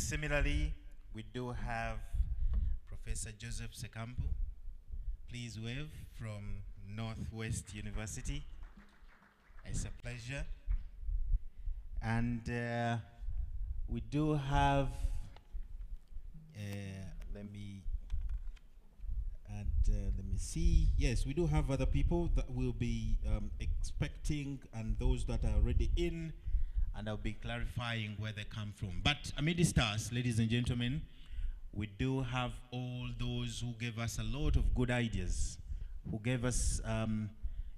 similarly, we do have Professor Joseph Sekampu. Please wave from Northwest University. It's a pleasure. And we do have, let me see. Yes, we do have other people that will be expecting, and those that are already in, and I'll be clarifying where they come from. But amid the stars, ladies and gentlemen, we do have all those who gave us a lot of good ideas, who gave us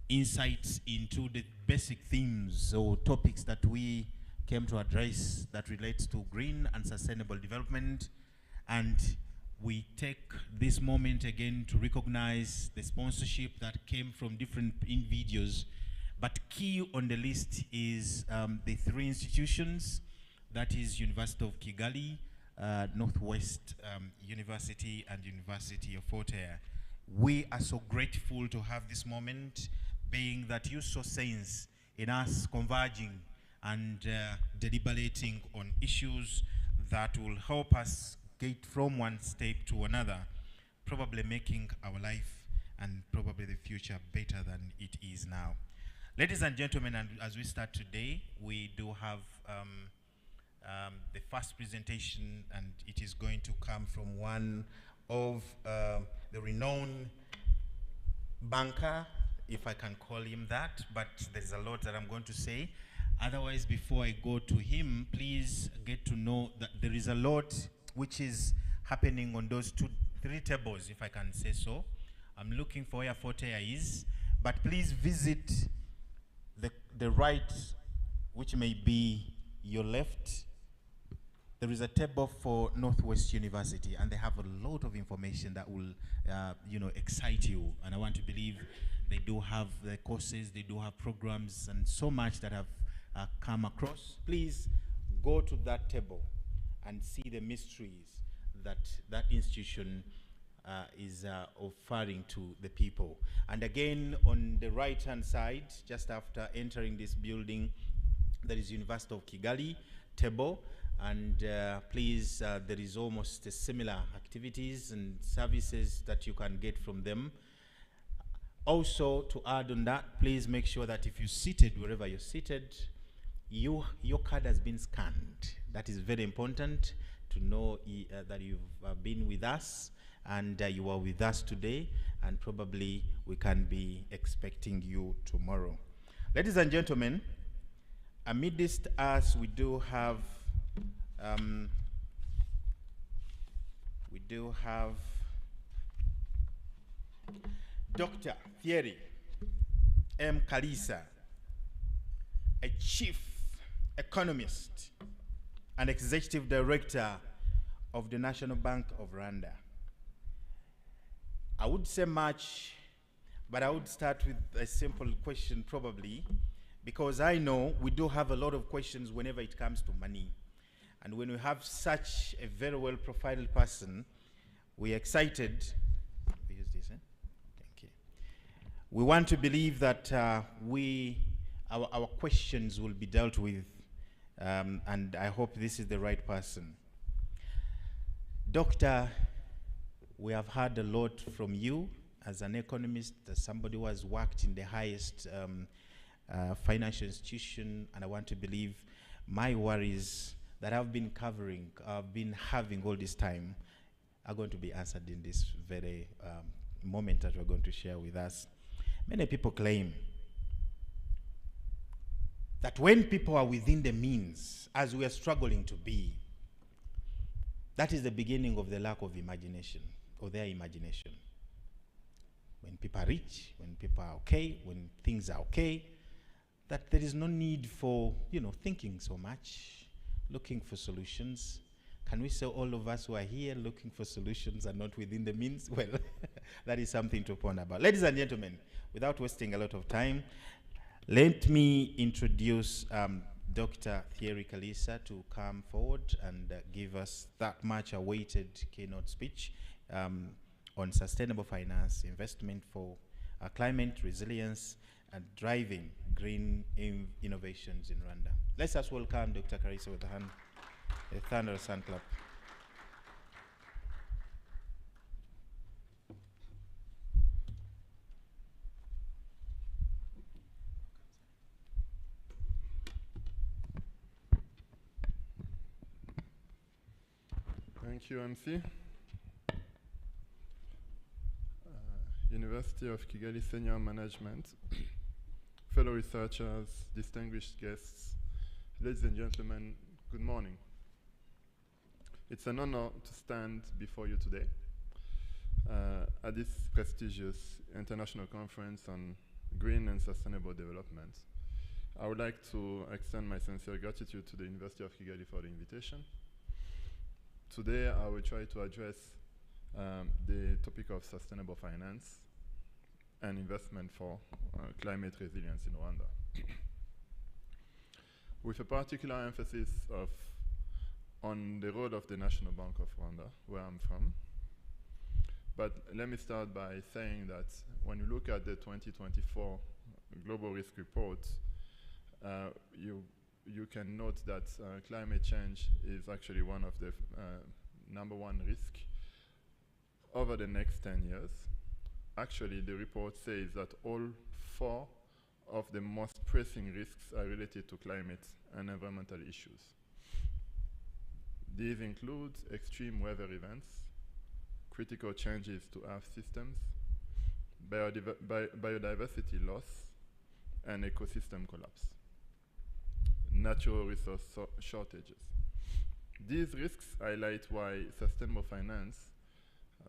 insights into the basic themes or topics that we came to address that relates to green and sustainable development. And we take this moment again to recognize the sponsorship that came from different videos. But key on the list is the three institutions, that is University of Kigali, Northwest University, and University of Voltaire. We are so grateful to have this moment, being that you saw sense in us converging and deliberating on issues that will help us get from one step to another, probably making our life and probably the future better than it is now. Ladies and gentlemen, and as we start today, we do have the first presentation, and it is going to come from one of the renowned banker, if I can call him that, but there's a lot that I'm going to say. Otherwise, before I go to him, please get to know that there is a lot which is happening on those three tables, if I can say so. I'm looking for where Voltaire is, but please visit the right, which may be your left. There is a table for Northwest University, and they have a lot of information that will, excite you. And I want to believe they do have the courses, they do have programs, and so much that have come across. Please go to that table and see the mysteries that that institution is offering to the people. And again, on the right-hand side, just after entering this building, there is University of Kigali table. And please, there is almost similar activities and services that you can get from them. Also, to add on that, please make sure that if you're seated, wherever you're seated, your card has been scanned. That is very important to know that you've been with us, and you are with us today, and probably we can be expecting you tomorrow. Ladies and gentlemen, amidst us, we do have Dr. Thierry M. Kalisa, a chief economist and executive director of the National Bank of Rwanda. I would say much, but I would start with a simple question probably, because I know we do have a lot of questions whenever it comes to money. And when we have such a very well-profiled person, we're excited. We use this, Thank you. We want to believe that our questions will be dealt with, and I hope this is the right person. Doctor, we have heard a lot from you as an economist, as somebody who has worked in the highest financial institution, and I want to believe my worries that I've been having all this time are going to be answered in this very moment that we're going to share with us. Many people claim that when people are within the means, as we are struggling to be, that is the beginning of the lack of imagination, or their imagination. When people are rich, when people are okay, when things are okay, that there is no need for, thinking so much, looking for solutions. Can we say all of us who are here looking for solutions are not within the means? Well, that is something to ponder about. Ladies and gentlemen, without wasting a lot of time, let me introduce Dr. Thierry Kalisa to come forward and give us that much awaited keynote speech on sustainable finance, investment for climate resilience, and driving green innovations in Rwanda. Let's just welcome Dr. Kalisa with a hand. A thunderous hand clap. Thank you, MC. University of Kigali Senior Management, fellow researchers, distinguished guests, ladies and gentlemen, good morning. It's an honor to stand before you today at this prestigious international conference on green and sustainable development. I would like to extend my sincere gratitude to the University of Kigali for the invitation. Today, I will try to address the topic of sustainable finance and investment for climate resilience in Rwanda, with a particular emphasis on the role of the National Bank of Rwanda, where I'm from. But let me start by saying that when you look at the 2024 Global Risk Report, you can note that climate change is actually one of the #1 risk over the next 10 years. Actually, the report says that all 4 of the most pressing risks are related to climate and environmental issues. These include extreme weather events, critical changes to Earth systems, biodiversity loss, and ecosystem collapse, natural resource shortages. These risks highlight why sustainable finance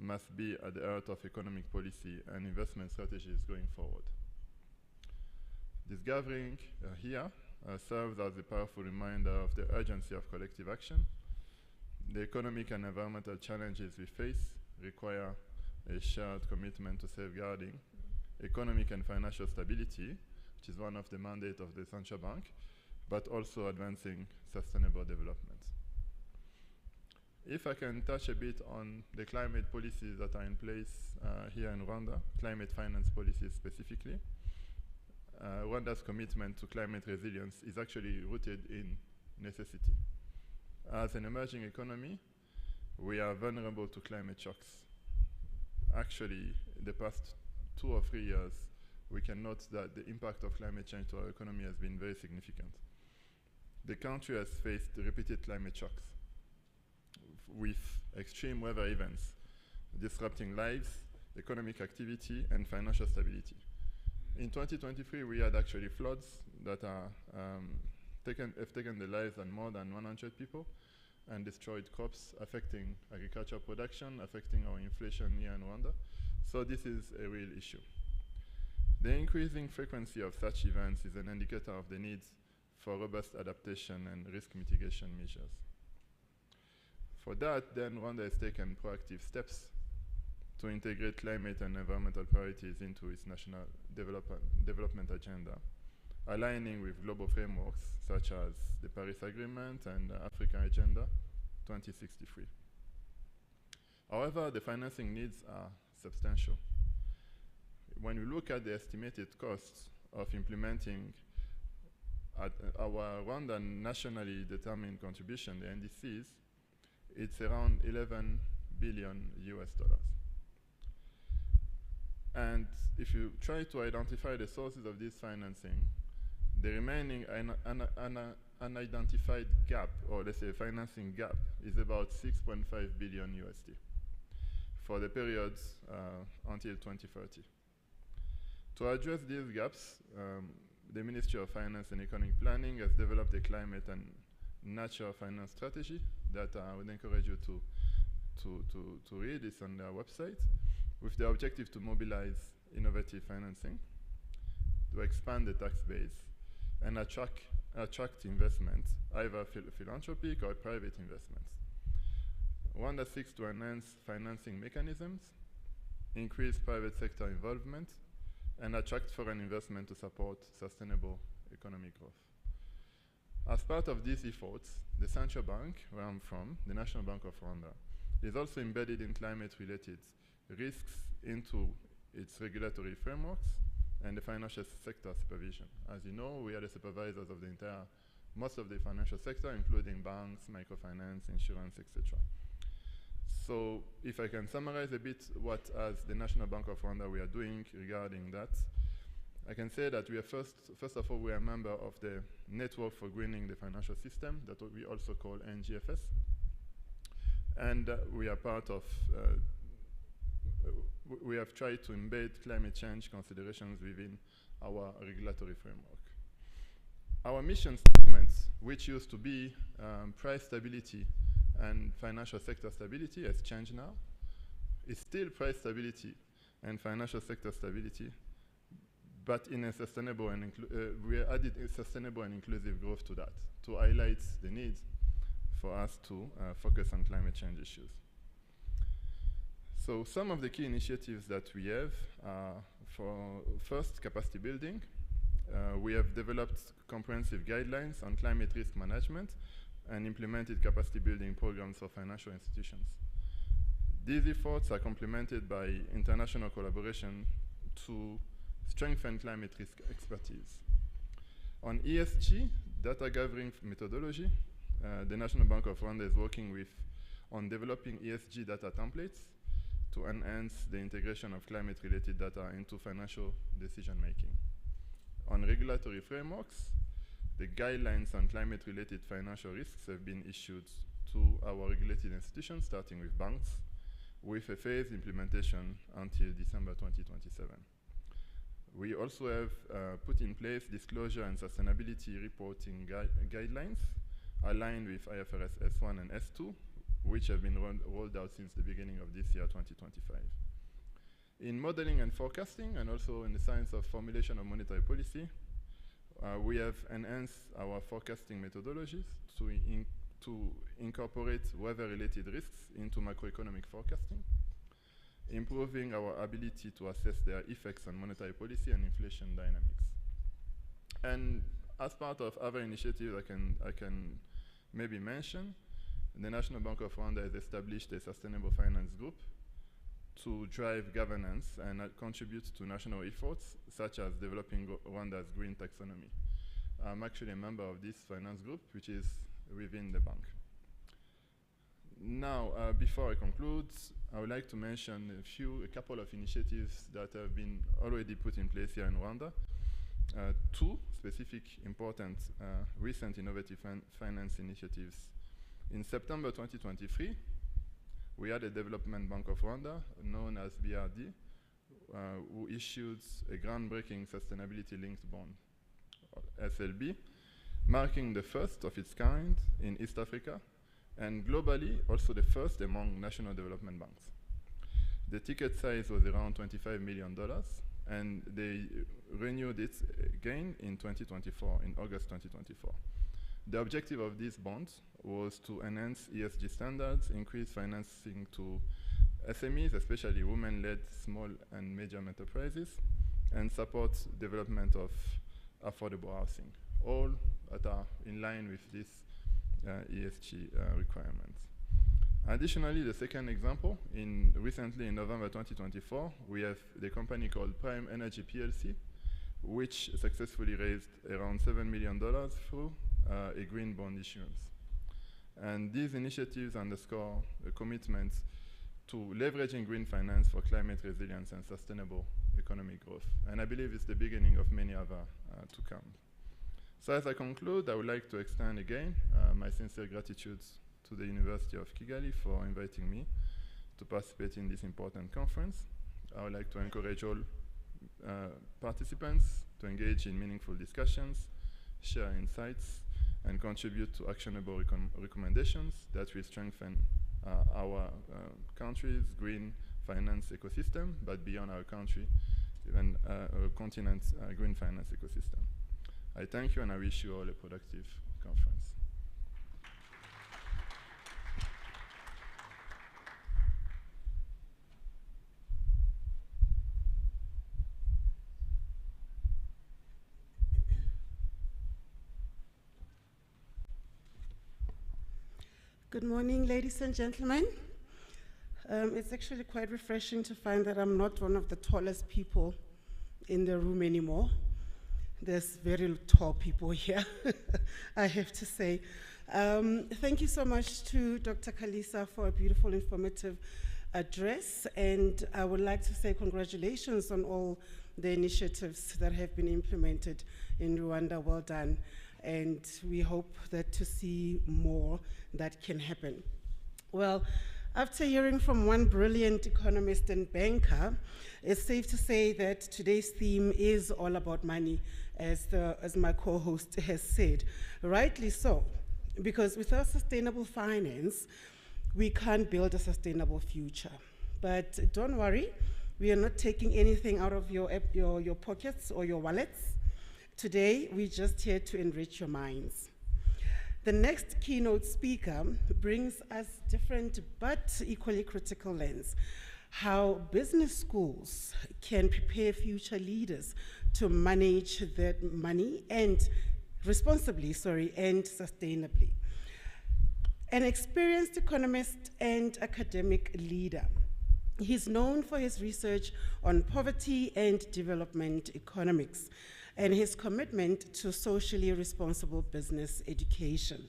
must be at the heart of economic policy and investment strategies going forward. This gathering here serves as a powerful reminder of the urgency of collective action. The economic and environmental challenges we face require a shared commitment to safeguarding economic and financial stability, which is one of the mandates of the central bank, but also advancing sustainable development. If I can touch a bit on the climate policies that are in place here in Rwanda, climate finance policies specifically, Rwanda's commitment to climate resilience is actually rooted in necessity. As an emerging economy, we are vulnerable to climate shocks. Actually, in the past 2 or 3 years, we can note that the impact of climate change to our economy has been very significant. The country has faced repeated climate shocks with extreme weather events disrupting lives, economic activity, and financial stability. In 2023, we had actually floods that have taken the lives of more than 100 people and destroyed crops, affecting agricultural production, affecting our inflation here in Rwanda. So this is a real issue. The increasing frequency of such events is an indicator of the needs for robust adaptation and risk mitigation measures. For that, then, Rwanda has taken proactive steps to integrate climate and environmental priorities into its national development agenda, aligning with global frameworks such as the Paris Agreement and the African Agenda 2063. However, the financing needs are substantial. When you look at the estimated costs of implementing our Rwandan nationally determined contribution, the NDCs, it's around $11 billion. And if you try to identify the sources of this financing, the remaining unidentified gap, or let's say financing gap, is about $6.5 billion for the periods until 2030. To address these gaps, the Ministry of Finance and Economic Planning has developed a climate and natural finance strategy that I would encourage you to read. It's on their website, with the objective to mobilize innovative financing, to expand the tax base, and attract investment, either philanthropic or private investments. Rwanda seeks to enhance financing mechanisms, increase private sector involvement, and attract foreign investment to support sustainable economic growth. As part of these efforts, the central bank, where I'm from, the National Bank of Rwanda, is also embedded in climate-related risks into its regulatory frameworks and the financial sector supervision. As you know, we are the supervisors of the entire most of the financial sector, including banks, microfinance, insurance, etc. So if I can summarize a bit what as the National Bank of Rwanda we are doing regarding that, I can say that we are first of all, we are a member of the Network for Greening the Financial System, that we also call NGFS. And we are part of, we have tried to embed climate change considerations within our regulatory framework. Our mission statements, which used to be price stability and financial sector stability, has changed now. It's still price stability and financial sector stability, but in a sustainable and we added a sustainable and inclusive growth to that, to highlight the need for us to focus on climate change issues. So some of the key initiatives that we have are, for first, capacity building. We have developed comprehensive guidelines on climate risk management and implemented capacity building programs for financial institutions. These efforts are complemented by international collaboration to strengthen climate risk expertise. On ESG, data gathering methodology, the National Bank of Rwanda is working on developing ESG data templates to enhance the integration of climate-related data into financial decision-making. On regulatory frameworks, the guidelines on climate-related financial risks have been issued to our regulated institutions, starting with banks, with a phased implementation until December 2027. We also have put in place disclosure and sustainability reporting guidelines aligned with IFRS S1 and S2, which have been rolled out since the beginning of this year, 2025. In modeling and forecasting, and also in the science of formulation of monetary policy, we have enhanced our forecasting methodologies to incorporate weather-related risks into macroeconomic forecasting, improving our ability to assess their effects on monetary policy and inflation dynamics. And as part of other initiatives I can maybe mention, the National Bank of Rwanda has established a sustainable finance group to drive governance and contribute to national efforts, such as developing Rwanda's green taxonomy. I'm actually a member of this finance group, which is within the bank. Now, before I conclude, I would like to mention a couple of initiatives that have been already put in place here in Rwanda. Two specific important recent innovative finance initiatives. In September 2023, we had a Development Bank of Rwanda, known as BRD, who issued a groundbreaking sustainability-linked bond, SLB, marking the first of its kind in East Africa, and globally also the first among national development banks. The ticket size was around $25 million, and they renewed it again in 2024, in August 2024. The objective of these bonds was to enhance ESG standards, increase financing to SMEs, especially women-led small and medium enterprises, and support development of affordable housing, all that are in line with these ESG requirements. Additionally, the second example, recently in November 2024, we have the company called Prime Energy PLC, which successfully raised around $7 million through a green bond issuance. And these initiatives underscore a commitment to leveraging green finance for climate resilience and sustainable economic growth. And I believe it's the beginning of many other to come. So as I conclude, I would like to extend again my sincere gratitude to the University of Kigali for inviting me to participate in this important conference. I would like to encourage all participants to engage in meaningful discussions, share insights, and contribute to actionable recommendations that will strengthen our country's green finance ecosystem, but beyond our country, even our continent's green finance ecosystem. I thank you, and I wish you all a productive conference. Good morning, ladies and gentlemen. It's actually quite refreshing to find that I'm not one of the tallest people in the room anymore. There's very tall people here. I have to say. Thank you so much to Dr. Kalisa for a beautiful, informative address, and I would like to say congratulations on all the initiatives that have been implemented in Rwanda. Well done, and we hope that to see more that can happen. Well, after hearing from one brilliant economist and banker, it's safe to say that today's theme is all about money, as my co-host has said. Rightly so, because without sustainable finance, we can't build a sustainable future. But don't worry, we are not taking anything out of your pockets or your wallets. Today, we're just here to enrich your minds. The next keynote speaker brings us different but equally critical lens, how business schools can prepare future leaders to manage their money and responsibly, and sustainably. An experienced economist and academic leader. He's known for his research on poverty and development economics, and his commitment to socially responsible business education.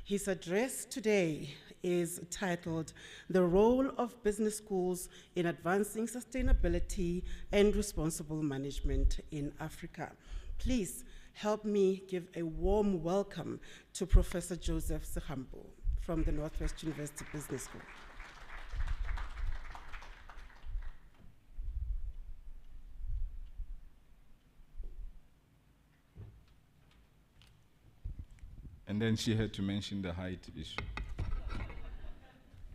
His address today is titled, "The Role of Business Schools in Advancing Sustainability and Responsible Management in Africa." Please help me give a warm welcome to Professor Joseph Sehambo from the Northwest University Business School. And then she had to mention the height issue.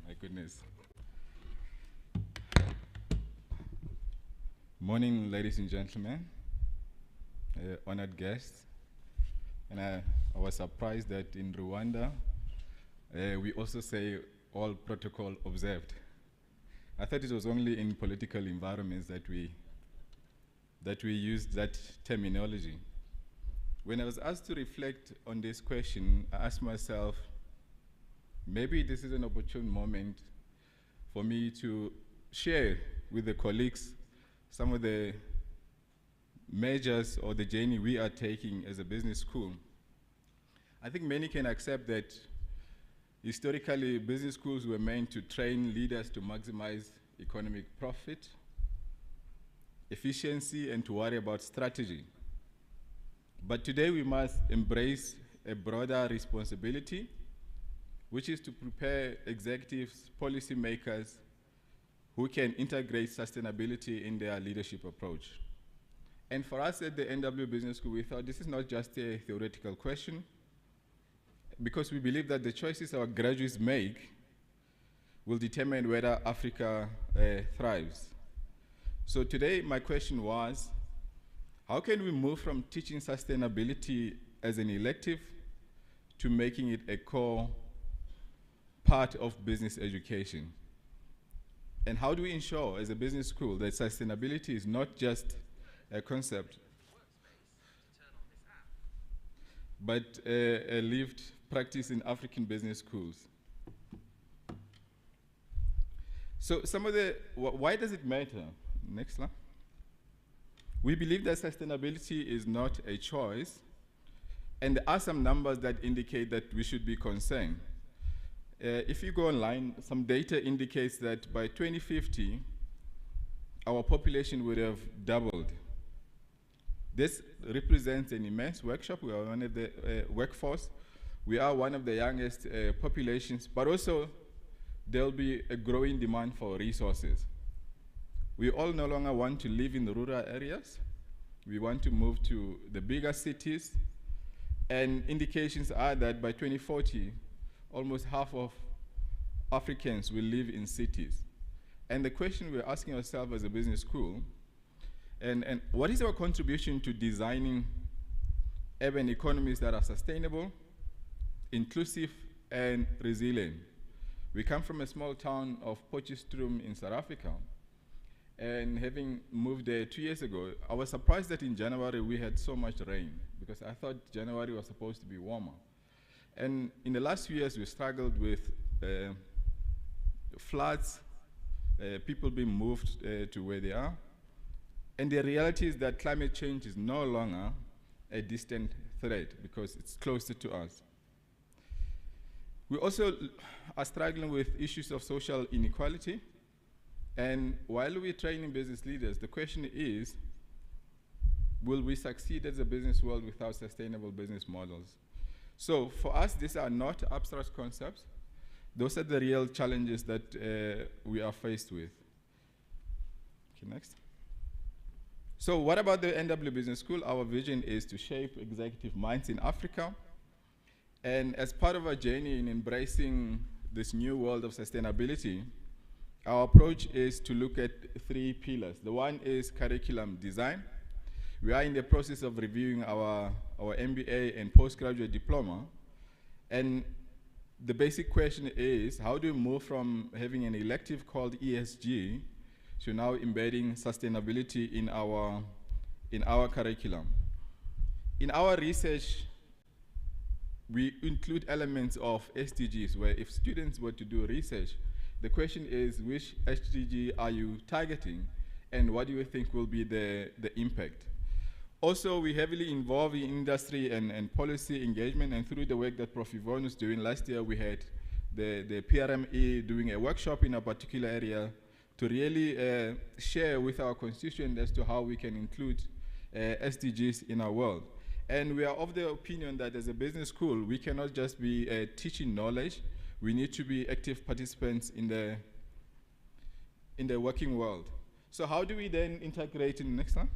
My goodness. Morning, ladies and gentlemen, honored guests. And I was surprised that in Rwanda, we also say all protocol observed. I thought it was only in political environments that we used that terminology. When I was asked to reflect on this question, I asked myself, maybe this is an opportune moment for me to share with the colleagues some of the measures or the journey we are taking as a business school. I think many can accept that historically business schools were meant to train leaders to maximize economic profit, efficiency, and to worry about strategy. But today we must embrace a broader responsibility, which is to prepare executives, policymakers, who can integrate sustainability in their leadership approach. And for us at the NW Business School, we thought this is not just a theoretical question, because we believe that the choices our graduates make will determine whether Africa thrives. So today my question was, how can we move from teaching sustainability as an elective to making it a core part of business education? And how do we ensure, as a business school, that sustainability is not just a concept, but a lived practice in African business schools? So why does it matter? Next slide. We believe that sustainability is not a choice, and there are some numbers that indicate that we should be concerned. If you go online, some data indicates that by 2050, our population would have doubled. This represents an immense workshop. We are one of the workforce. We are one of the youngest populations, but also there'll be a growing demand for resources. We all no longer want to live in the rural areas. We want to move to the bigger cities. And indications are that by 2040, almost half of Africans will live in cities. And the question we're asking ourselves as a business school, and what is our contribution to designing urban economies that are sustainable, inclusive, and resilient? We come from a small town of Potchefstroom in South Africa. And having moved there 2 years ago, I was surprised that in January we had so much rain, because I thought January was supposed to be warmer. And in the last few years, we struggled with floods, people being moved to where they are. And the reality is that climate change is no longer a distant thread because it's closer to us. We also are struggling with issues of social inequality. And while we're training business leaders, the question is, will we succeed as a business world without sustainable business models? So for us, these are not abstract concepts. Those are the real challenges that we are faced with. Okay, next. So what about the NW Business School? Our vision is to shape executive minds in Africa. And as part of our journey in embracing this new world of sustainability, our approach is to look at 3 pillars. The one is curriculum design. We are in the process of reviewing our MBA and postgraduate diploma. And the basic question is, how do we move from having an elective called ESG to now embedding sustainability in our curriculum? In our research, we include elements of SDGs, where if students were to do research, the question is, which SDG are you targeting, and what do you think will be the impact? Also, we heavily involve in industry and policy engagement, and through the work that Prof. Yvonne was doing last year, we had the PRME doing a workshop in a particular area to really share with our constituents as to how we can include SDGs in our world. And we are of the opinion that as a business school, we cannot just be teaching knowledge. We need to be active participants in the working world. So how do we then integrate, in the next one,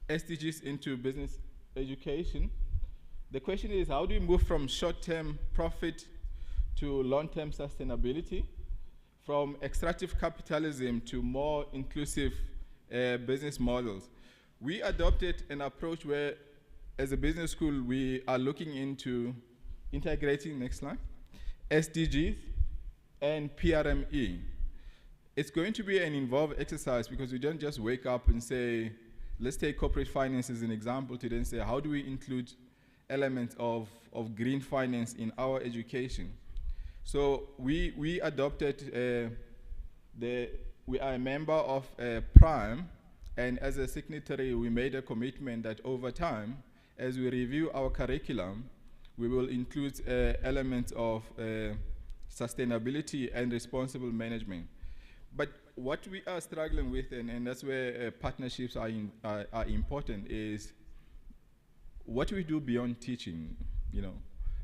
SDGs into business education? The question is, how do we move from short-term profit to long-term sustainability, from extractive capitalism to more inclusive business models? We adopted an approach where, as a business school, we are looking into integrating, next slide, SDGs and PRME. It's going to be an involved exercise because we don't just wake up and say, let's take corporate finance as an example to then say, how do we include elements of green finance in our education? So we adopted, we are a member of Prime, and as a signatory, we made a commitment that over time, as we review our curriculum, we will include elements of sustainability and responsible management. But what we are struggling with, and that's where partnerships are important, is what do we do beyond teaching? You know,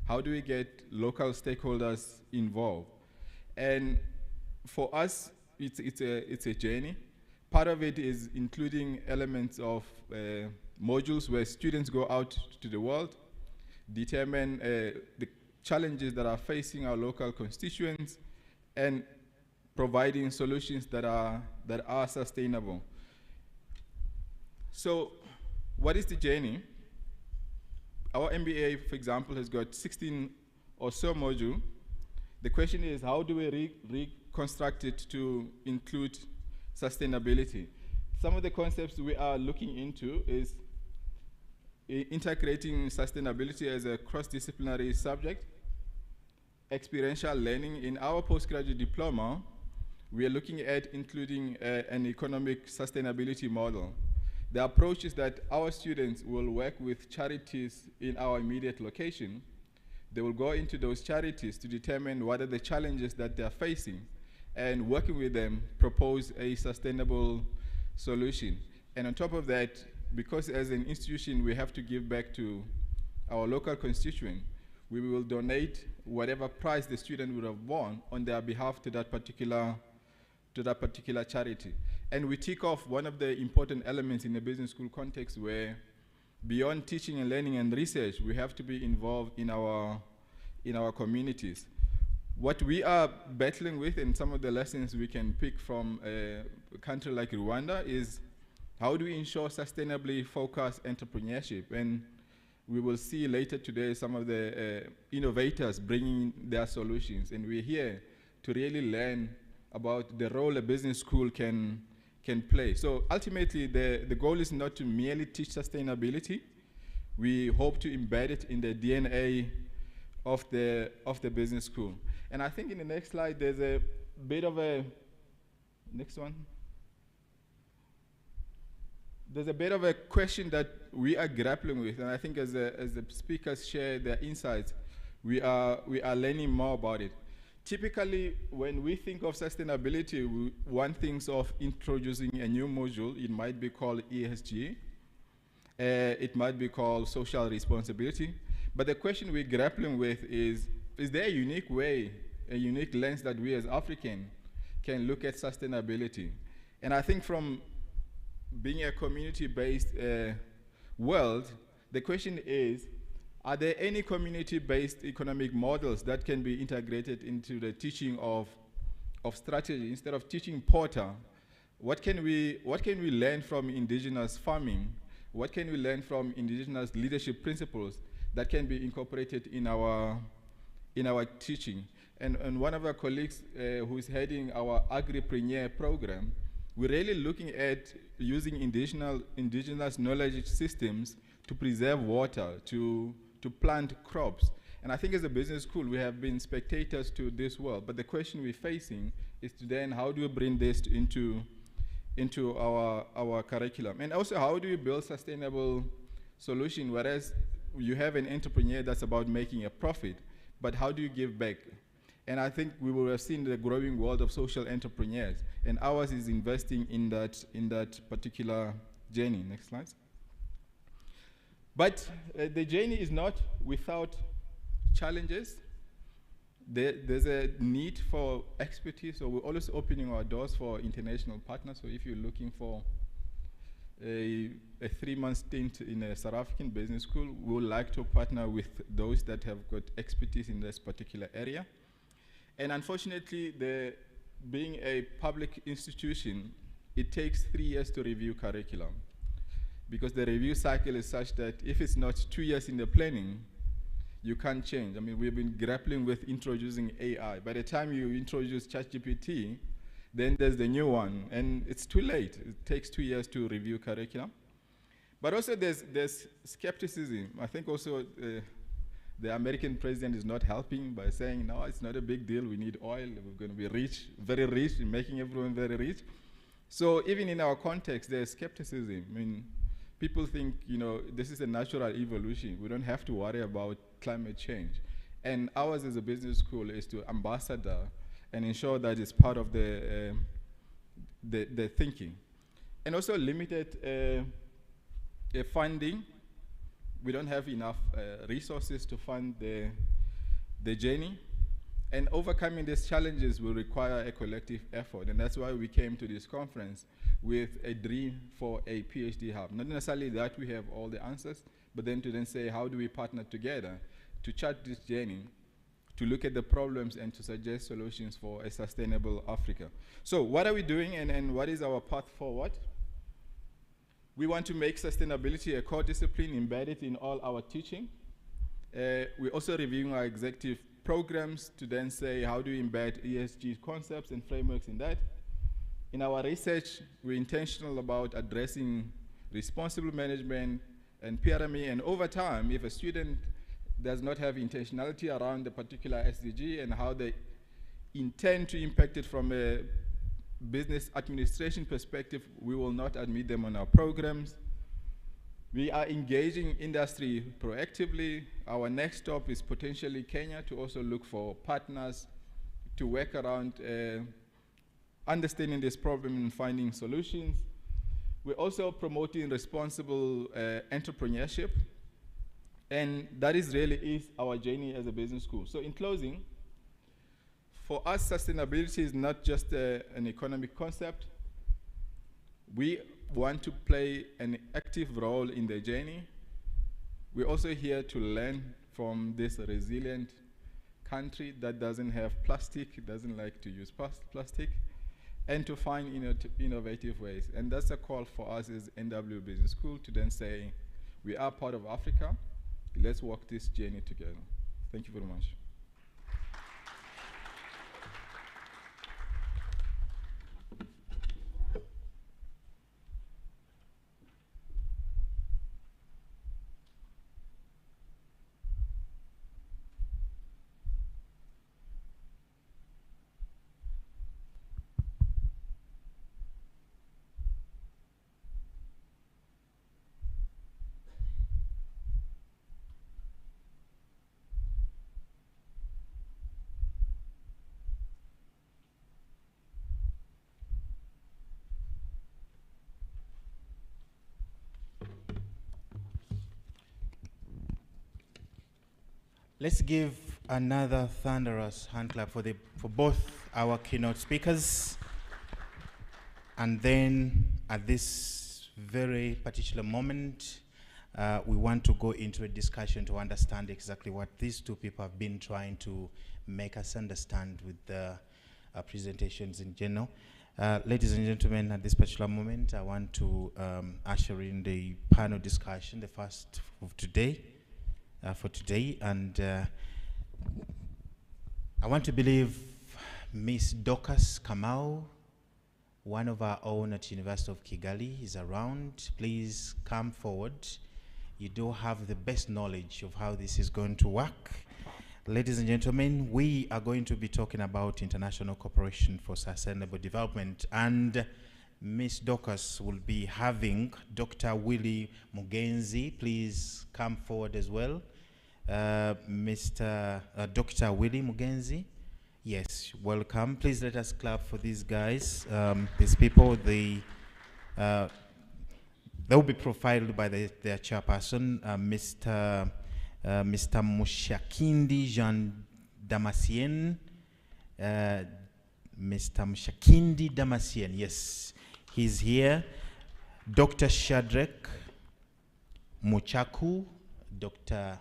how do we get local stakeholders involved? And for us, it's a journey. Part of it is including elements of modules where students go out to the world, determine the challenges that are facing our local constituents, and providing solutions that are sustainable. So what is the journey? Our MBA, for example, has got 16 or so modules. The question is, how do we reconstruct it to include sustainability? Some of the concepts we are looking into is integrating sustainability as a cross-disciplinary subject, experiential learning. In our postgraduate diploma, we are looking at including an economic sustainability model. The approach is that our students will work with charities in our immediate location. They will go into those charities to determine what are the challenges that they're facing, and working with them, propose a sustainable solution. And on top of that, because as an institution we have to give back to our local constituent, we will donate whatever prize the student would have won on their behalf to that particular charity. And we tick off one of the important elements in the business school context, where beyond teaching and learning and research, we have to be involved in our communities. What we are battling with, and some of the lessons we can pick from a country like Rwanda, is how do we ensure sustainably focused entrepreneurship? And we will see later today some of the innovators bringing their solutions. And we're here to really learn about the role a business school can play. So ultimately, the goal is not to merely teach sustainability. We hope to embed it in the DNA of the business school. And I think in the next slide, there's a bit of a, next one. there's a bit of a question that we are grappling with, and I think as the speakers share their insights, we are learning more about it. Typically, when we think of sustainability, one thinks of introducing a new module. It might be called ESG. It might be called social responsibility. But the question we're grappling with is there a unique way, a unique lens that we as Africans can look at sustainability? And I think from being a community-based world, the question is, are there any community-based economic models that can be integrated into the teaching of strategy? Instead of teaching Porter, what can we learn from indigenous farming? What can we learn from indigenous leadership principles that can be incorporated in our teaching? And one of our colleagues who is heading our Agripreneur program, we're really looking at using indigenous knowledge systems to preserve water, to plant crops. And I think as a business school, we have been spectators to this world. But the question we're facing is to then, how do we bring this into our curriculum? And also, how do we build sustainable solution? Whereas you have an entrepreneur that's about making a profit, but how do you give back? And I think we will have seen the growing world of social entrepreneurs, and ours is investing in that particular journey. Next slide. But the journey is not without challenges. There's a need for expertise, so we're always opening our doors for international partners. So if you're looking for a 3-month stint in a South African business school, we would like to partner with those that have got expertise in this particular area. And unfortunately, being a public institution, it takes 3 years to review curriculum, because the review cycle is such that if it's not 2 years in the planning, you can't change. I mean, we've been grappling with introducing AI. By the time you introduce ChatGPT, then there's the new one, and it's too late. It takes 2 years to review curriculum. But also there's skepticism. I think also the American president is not helping by saying, no, it's not a big deal, we need oil, we're going to be rich, very rich, making everyone very rich. So even in our context, there's skepticism. I mean, people think, this is a natural evolution. We don't have to worry about climate change. And ours as a business school is to ambassador and ensure that it's part of the thinking. And also limited funding. We don't have enough resources to fund the journey. And overcoming these challenges will require a collective effort. And that's why we came to this conference with a dream for a PhD hub. Not necessarily that we have all the answers, but then to then say, how do we partner together to chart this journey, to look at the problems and to suggest solutions for a sustainable Africa. So what are we doing, and what is our path forward? We want to make sustainability a core discipline embedded in all our teaching. We're also reviewing our executive programs to then say, how do we embed ESG concepts and frameworks in that? In our research, we're intentional about addressing responsible management and pyramid, and over time, if a student does not have intentionality around the particular SDG and how they intend to impact it from a business administration perspective, we will not admit them on our programs. We are engaging industry proactively. Our next stop is potentially Kenya, to also look for partners to work around understanding this problem and finding solutions. We're also promoting responsible entrepreneurship, and that is our journey as a business school. So in closing, for us, sustainability is not just an economic concept. We want to play an active role in the journey. We're also here to learn from this resilient country that doesn't have plastic, doesn't like to use plastic, and to find innovative ways. And that's a call for us as NW Business School to then say, we are part of Africa, let's walk this journey together. Thank you very much. Let's give another thunderous hand clap for both our keynote speakers. And then at this very particular moment, we want to go into a discussion to understand exactly what these two people have been trying to make us understand with the presentations in general. Ladies and gentlemen, at this particular moment, I want to usher in the panel discussion, the first of today, for today. And I want to believe Miss Dorcas Kamau, one of our own at University of Kigali, is around. Please come forward. You do have the best knowledge of how this is going to work. Ladies and gentlemen, we are going to be talking about International Cooperation for Sustainable Development, and Ms. Dorcas will be having Dr. Willie Mugenzi. Please come forward as well. Dr. Willie Mugenzi. Yes, welcome. Please let us clap for these guys. These people, they will be profiled by their chairperson, Mr. Mushakindi Jean Damascene. Mr. Mushakindi Damascene, yes, he's here. Dr. Shadrach Mochaku, Dr.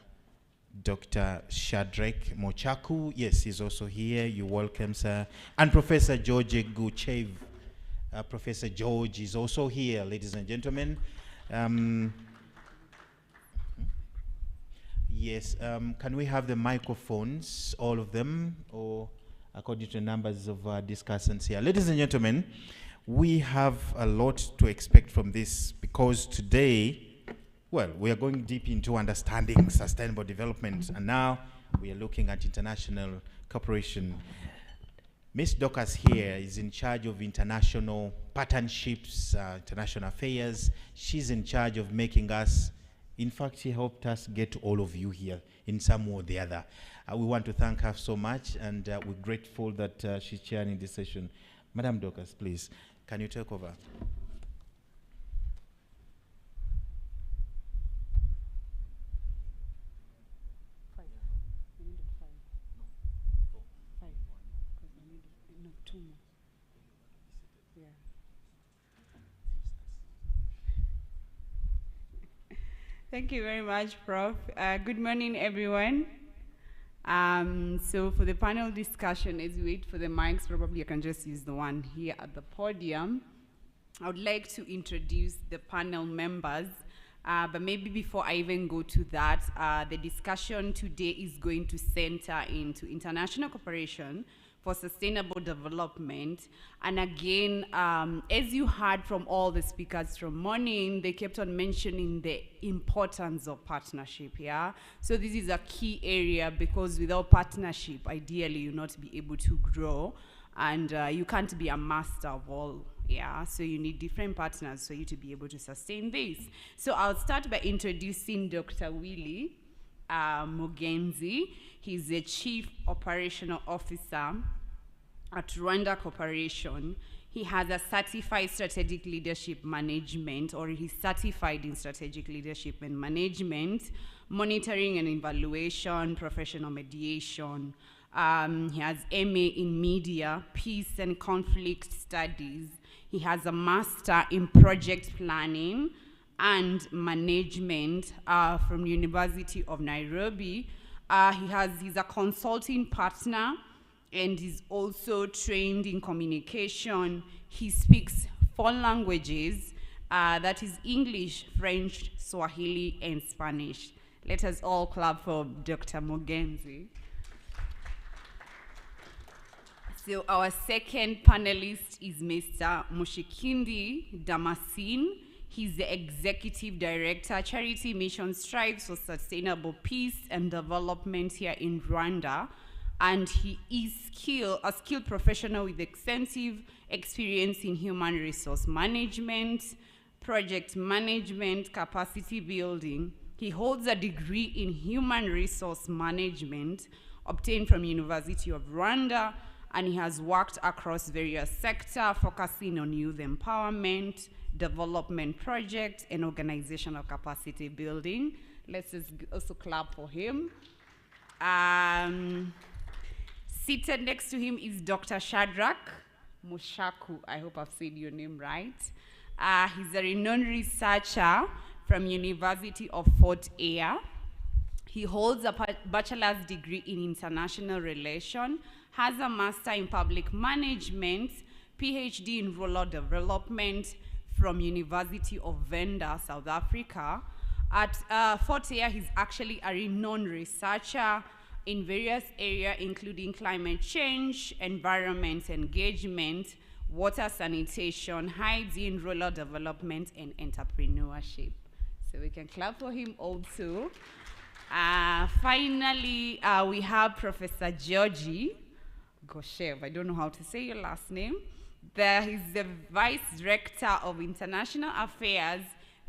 Shadrach Mochaku, yes, he's also here. You're welcome, sir. And Professor George Guchev. Professor George is also here, ladies and gentlemen. Yes, can we have the microphones, all of them, or according to the numbers of discussants here? Ladies and gentlemen, we have a lot to expect from this because today, well, we are going deep into understanding sustainable development, and now we are looking at international cooperation. Ms. Dorcas here is in charge of international partnerships, international affairs. She's in charge of making us, in fact, she helped us get all of you here in some way or the other. We want to thank her so much, and we're grateful that she's chairing this session. Madam Dorcas, please, can you take over? Thank you very much, Prof. Good morning, everyone. So for the panel discussion, as we wait for the mics, probably I can just use the one here at the podium. I would like to introduce the panel members, but maybe before I even go to that, the discussion today is going to center into international cooperation for sustainable development. And again, as you heard from all the speakers from morning, they kept on mentioning the importance of partnership, yeah? So this is a key area because without partnership, ideally you'll not be able to grow, and you can't be a master of all, yeah? So you need different partners for you to be able to sustain this. So I'll start by introducing Dr. Willie Mugenzi. He's the Chief Operational Officer at Rwanda Corporation. He has a certified strategic leadership management, or he's certified in strategic leadership and management, monitoring and evaluation, professional mediation. He has MA in media, peace and conflict studies. He has a master in project planning and management from University of Nairobi. He's a consulting partner, and he's also trained in communication. He speaks 4 languages, that is English, French, Swahili, and Spanish. Let us all clap for Dr. Mugenzi. So our second panelist is Mr. Mushikindi Damascene. He's the Executive Director, Charity Mission Strives for Sustainable Peace and Development here in Rwanda. And he is a skilled professional with extensive experience in human resource management, project management, capacity building. He holds a degree in human resource management obtained from University of Rwanda, and he has worked across various sectors, focusing on youth empowerment, development projects, and organizational capacity building. Let's just also clap for him. Seated next to him is Dr. Shadrach Mushaku. I hope I've said your name right. He's a renowned researcher from University of Fort Air. He holds a bachelor's degree in international relations, has a master in public management, PhD in rural development from University of Venda, South Africa. At Fort Air, he's actually a renowned researcher in various areas, including climate change, environment engagement, water sanitation, hygiene, rural development, and entrepreneurship. So we can clap for him also. Finally, we have Professor Georgi Goshev. I don't know how to say your last name. He's the Vice Rector of International Affairs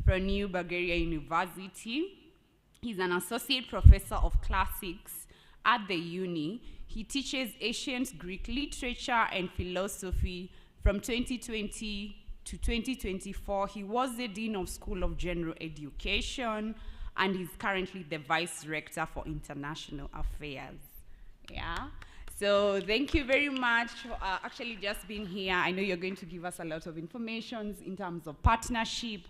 from New Bulgaria University. He's an Associate Professor of Classics at the uni. He teaches ancient Greek literature and philosophy from 2020 to 2024. He was the Dean of School of General Education, and he's currently the Vice Rector for International Affairs. Yeah. So thank you very much for actually just being here. I know you're going to give us a lot of information in terms of partnership.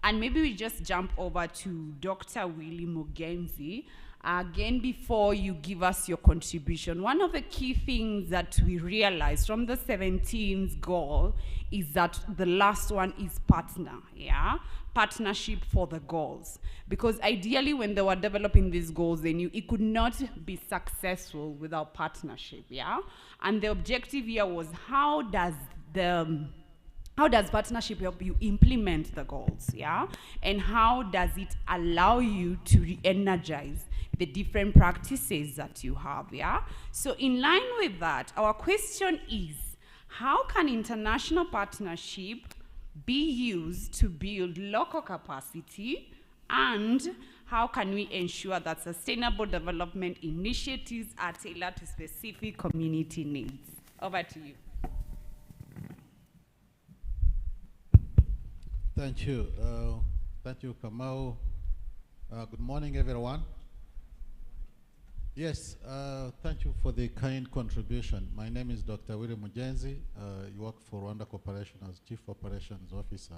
And maybe we just jump over to Dr. Willie Mugenzi. Again, before you give us your contribution, one of the key things that we realized from the 17th goal is that the last one is partner, yeah? Partnership for the goals. Because ideally, when they were developing these goals, they knew it could not be successful without partnership, yeah? And the objective here was how does partnership help you implement the goals, yeah? And how does it allow you to re-energize the different practices that you have, yeah? So in line with that, our question is, how can international partnership be used to build local capacity, and how can we ensure that sustainable development initiatives are tailored to specific community needs? Over to you. Thank you. Thank you, Kamau. Good morning, everyone. Yes, thank you for the kind contribution. My name is Dr. Willie Mugenzi. I work for Rwanda Corporation as Chief Operations Officer.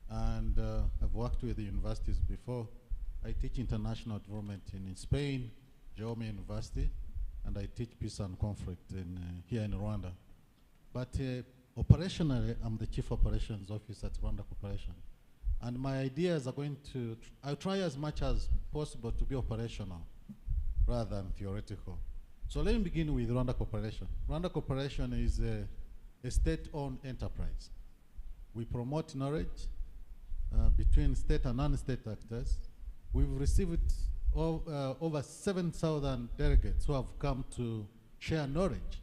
And I've worked with the universities before. I teach international development in Spain, Jaume University, and I teach peace and conflict here in Rwanda. But operationally, I'm the Chief Operations Officer at Rwanda Corporation. And my ideas are going to, I'll try as much as possible to be operational rather than theoretical. So let me begin with Rwanda Corporation. Rwanda Corporation is a state-owned enterprise. We promote knowledge between state and non-state actors. We've received over 7,000 delegates who have come to share knowledge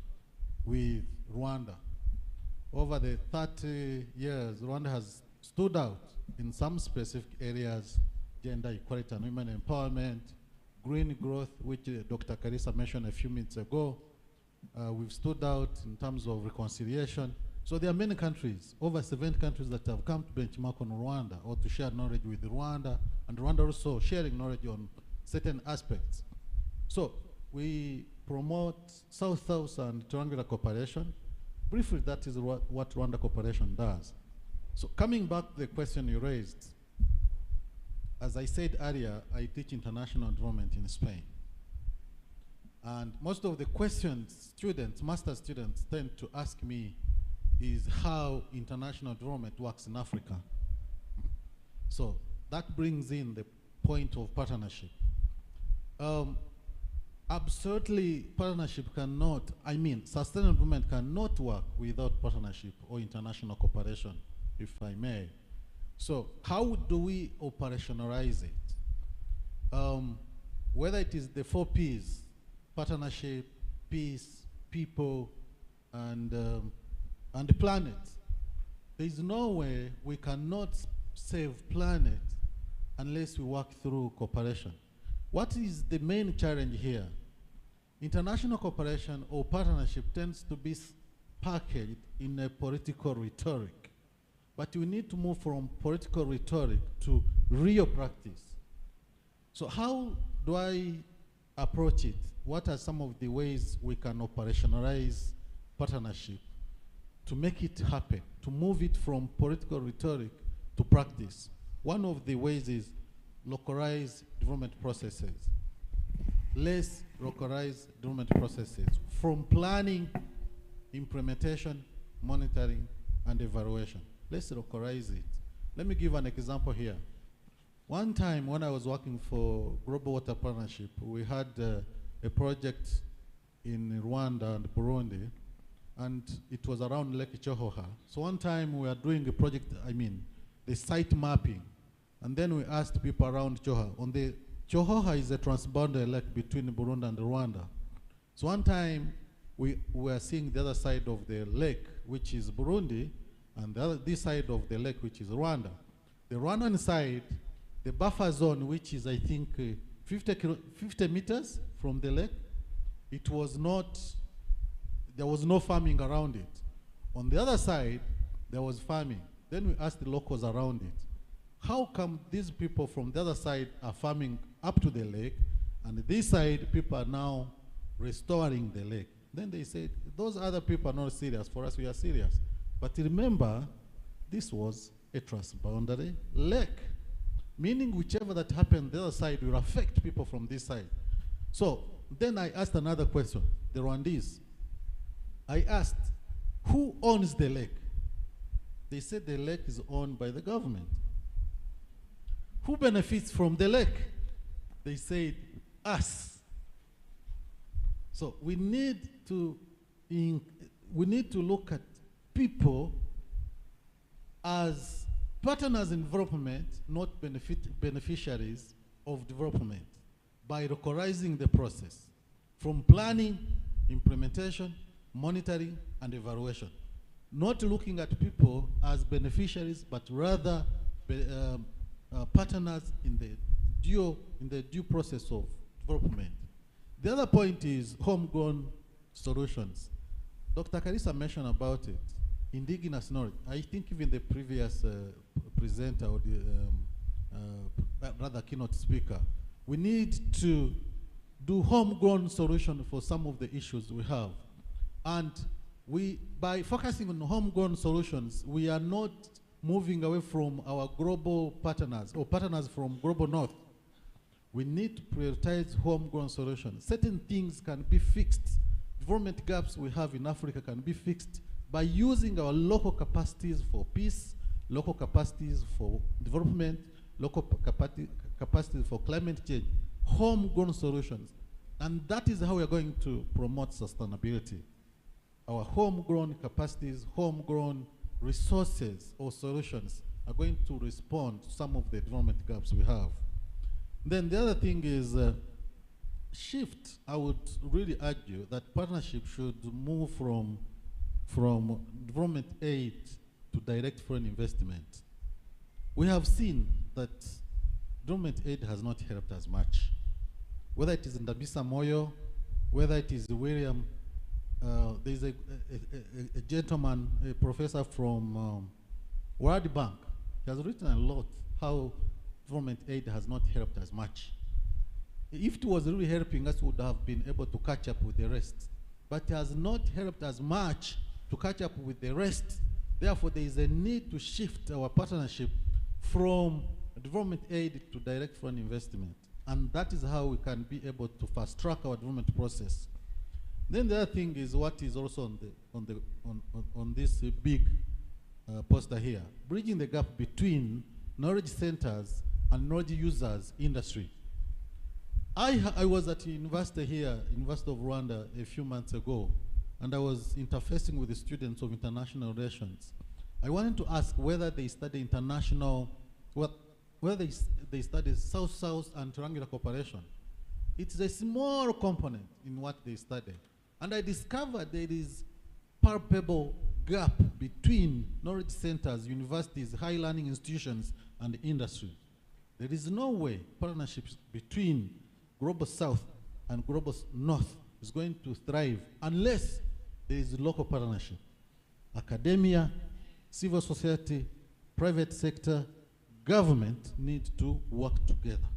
with Rwanda. Over the 30 years, Rwanda has stood out in some specific areas: gender equality and women empowerment, green growth, which Dr. Kalisa mentioned a few minutes ago. We've stood out in terms of reconciliation. So there are many countries, over 70 countries, that have come to benchmark on Rwanda or to share knowledge with Rwanda, and Rwanda also sharing knowledge on certain aspects. So we promote South-South and triangular cooperation. Briefly, that is what Rwanda Corporation does. So coming back to the question you raised, as I said earlier, I teach international development in Spain. And most of the questions students, master students, tend to ask me is how international development works in Africa. So that brings in the point of partnership. Absolutely, partnership cannot, sustainable development cannot work without partnership or international cooperation, if I may. So how do we operationalize it? Whether it is the 4 Ps, partnership, peace, people, and the planet. There is no way we cannot save planet unless we work through cooperation. What is the main challenge here? International cooperation or partnership tends to be packaged in a political rhetoric. But we need to move from political rhetoric to real practice. So how do I approach it? What are some of the ways we can operationalize partnership to make it happen, to move it from political rhetoric to practice? One of the ways is localized development processes. Less localized development processes, from planning, implementation, monitoring, and evaluation. Let's localize it. Let me give an example here. One time when I was working for Global Water Partnership, we had a project in Rwanda and Burundi, and it was around Lake Chohoha. So one time we were doing a project, the site mapping, and then we asked people around Chohoha. Chohoha is a transboundary lake between Burundi and Rwanda. So one time we were seeing the other side of the lake, which is Burundi, and this side of the lake, which is Rwanda. The Rwandan side, the buffer zone, which is, I think, 50 meters from the lake, there was no farming around it. On the other side, there was farming. Then we asked the locals around it, how come these people from the other side are farming up to the lake, and this side, people are now restoring the lake? Then they said, those other people are not serious. For us, we are serious. But remember, this was a transboundary lake, meaning whichever that happened the other side will affect people from this side. So then I asked another question, the Rwandese. I asked, who owns the lake? They said the lake is owned by the government. Who benefits from the lake? They said, us. So we need to look at people as partners in development, not beneficiaries of development, by localizing the process from planning, implementation, monitoring, and evaluation. Not looking at people as beneficiaries, but rather partners in the due process of development. The other point is homegrown solutions. Dr. Kalisa mentioned about it, indigenous knowledge. I think even the previous presenter, or the rather keynote speaker, we need to do homegrown solution for some of the issues we have. And by focusing on homegrown solutions, we are not moving away from our global partners or partners from global north. We need to prioritize homegrown solutions. Certain things can be fixed. Development gaps we have in Africa can be fixed by using our local capacities for peace, local capacities for development, local capacities for climate change, homegrown solutions. And that is how we are going to promote sustainability. Our homegrown capacities, homegrown resources or solutions are going to respond to some of the development gaps we have. Then the other thing is shift. I would really argue that partnership should move from development aid to direct foreign investment. We have seen that development aid has not helped as much. Whether it is in Ndabisa Moyo, whether it is William, there's a gentleman, a professor from World Bank. He has written a lot how development aid has not helped as much. If it was really helping us, we would have been able to catch up with the rest. But it has not helped as much to catch up with the rest. Therefore, there is a need to shift our partnership from development aid to direct foreign investment. And that is how we can be able to fast track our development process. Then the other thing is what is also on this big poster here, bridging the gap between knowledge centers and knowledge users industry. I was at university here, University of Rwanda, a few months ago, and I was interfacing with the students of international relations. I wanted to ask whether they study international, whether they study South-South and triangular cooperation. It's a small component in what they study. And I discovered there is palpable gap between knowledge centers, universities, high learning institutions, and industry. There is no way partnerships between Global South and Global North is going to thrive unless there is local partnership. Academia, civil society, private sector, government need to work together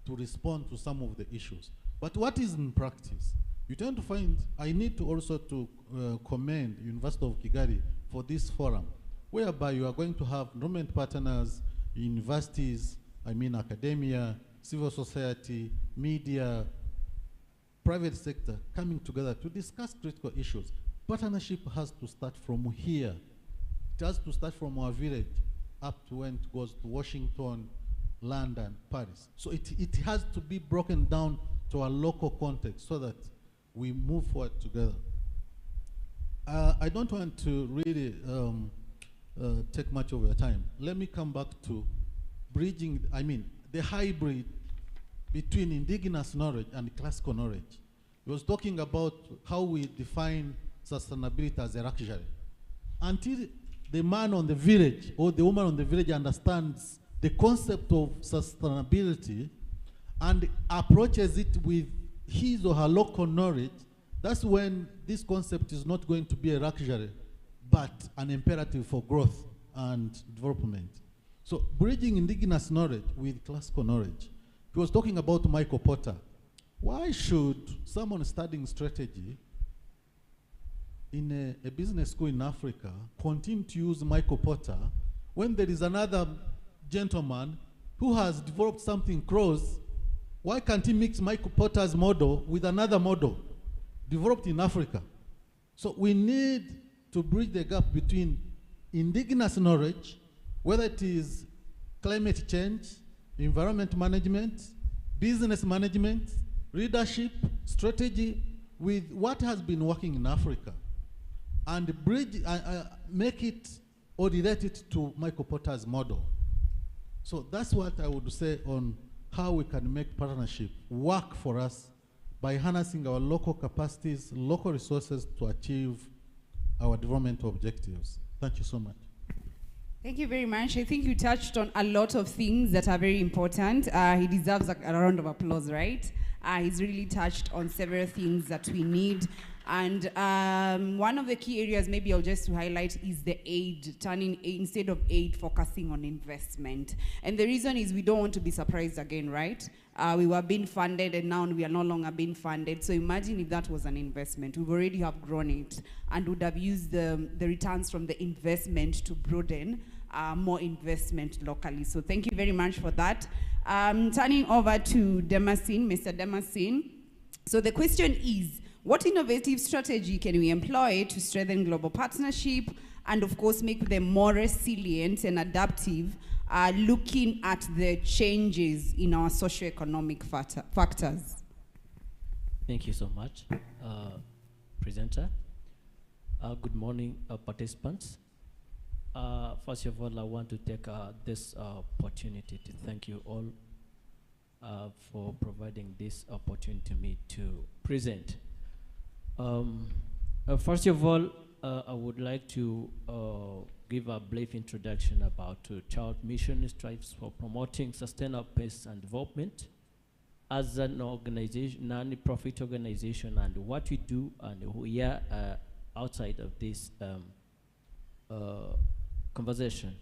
to respond to some of the issues. But what is in practice? You tend to find, I need to also to commend University of Kigali for this forum, whereby you are going to have enrollment partners, universities, I mean academia, civil society, media, private sector coming together to discuss critical issues. Partnership has to start from here. It has to start from our village up to when it goes to Washington, London, Paris. So it has to be broken down to our local context so that we move forward together. I don't want to really take much of your time. Let me come back to bridging, the hybrid between indigenous knowledge and classical knowledge. He was talking about how we define sustainability as a luxury. Until the man on the village or the woman on the village understands the concept of sustainability and approaches it with his or her local knowledge, that's when this concept is not going to be a luxury, but an imperative for growth and development. So bridging indigenous knowledge with classical knowledge. He was talking about Michael Porter. Why should someone studying strategy in a business school in Africa continue to use Michael Porter when there is another gentleman who has developed something close? Why can't he mix Michael Porter's model with another model developed in Africa? So we need to bridge the gap between indigenous knowledge, whether it is climate change, environment management, business management, leadership, strategy, with what has been working in Africa, and bridge, make it or relate it to Michael Porter's model. So that's what I would say on how we can make partnership work for us by harnessing our local capacities, local resources to achieve our development objectives. Thank you so much. Thank you very much. I think you touched on a lot of things that are very important. He deserves a round of applause, right? He's really touched on several things that we need. And one of the key areas, maybe I'll just highlight, is the aid, turning aid, instead of aid, focusing on investment. And the reason is we don't want to be surprised again, right? We were being funded and now we are no longer being funded. So imagine if that was an investment. We've already have grown it and would have used the returns from the investment to broaden more investment locally. So thank you very much for that. Turning over to Damascene, Mr. Damascene. So the question is, what innovative strategy can we employ to strengthen global partnership and, of course, make them more resilient and adaptive, looking at the changes in our socioeconomic factors? Thank you so much, presenter. Good morning, participants. First of all, I want to take this opportunity to thank you all for providing this opportunity to me to present. First of all, I would like to give a brief introduction about Child Mission strives for promoting sustainable peace and development as an organization, non-profit organization, and what we do and who we are outside of this conversation.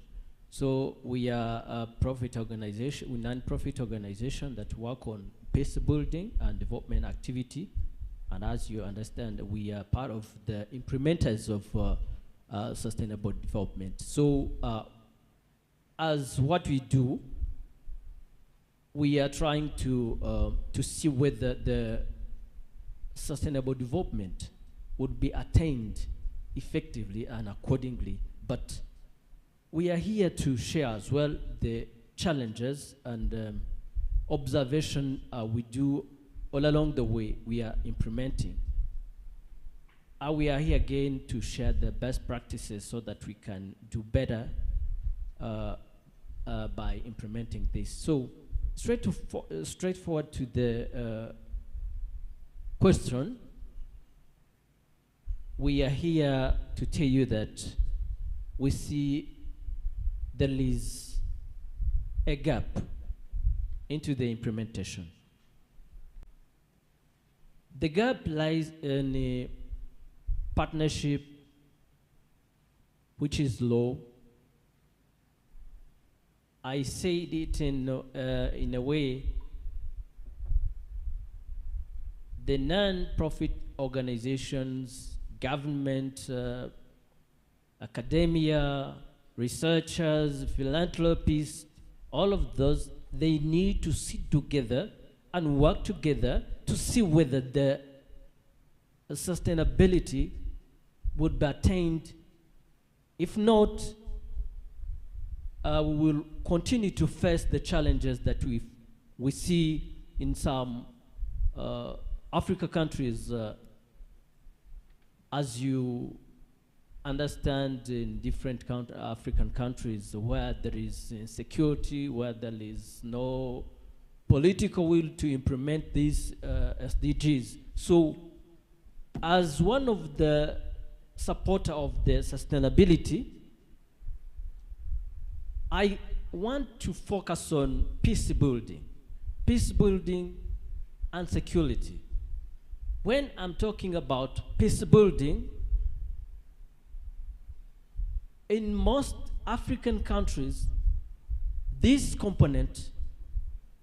So we are a profit organization, non-profit organization that work on peace building and development activity. And as you understand, we are part of the implementers of sustainable development. So as what we do, we are trying to see whether the sustainable development would be attained effectively and accordingly. But we are here to share as well the challenges and observation we do all along the way we are implementing. We are here again to share the best practices so that we can do better by implementing this. So straightforward to the question, we are here to tell you that we see there is a gap into the implementation. The gap lies in a partnership which is low. I said it in a way the non-profit organizations, government, academia, researchers, philanthropists, all of those, they need to sit together and work together to see whether the sustainability would be attained. If not, we will continue to face the challenges that we see in some Africa countries, as you understand, in different African countries where there is insecurity, where there is no political will to implement these SDGs. So, as one of the supporter of the sustainability, I want to focus on peace building and security. When I'm talking about peace building, in most African countries, this component,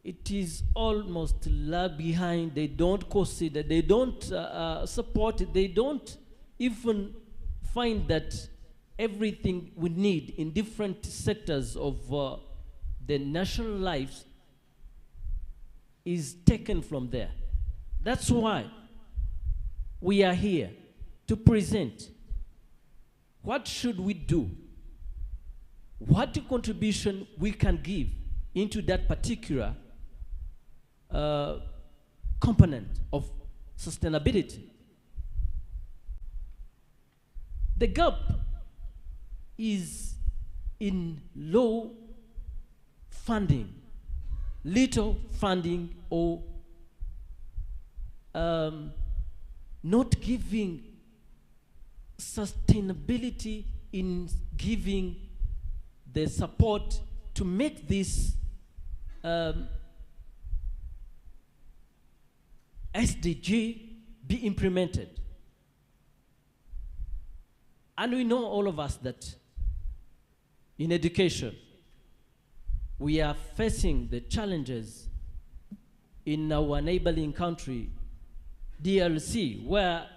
it is almost left behind. They don't consider, they don't support it, they don't even find that everything we need in different sectors of the national lives is taken from there. That's why we are here to present what should we do, what contribution we can give into that particular component of sustainability. The gap is in low funding, little funding, or not giving sustainability in giving the support to make this SDG be implemented. And we know, all of us, that in education, we are facing the challenges in our neighboring country, DRC, where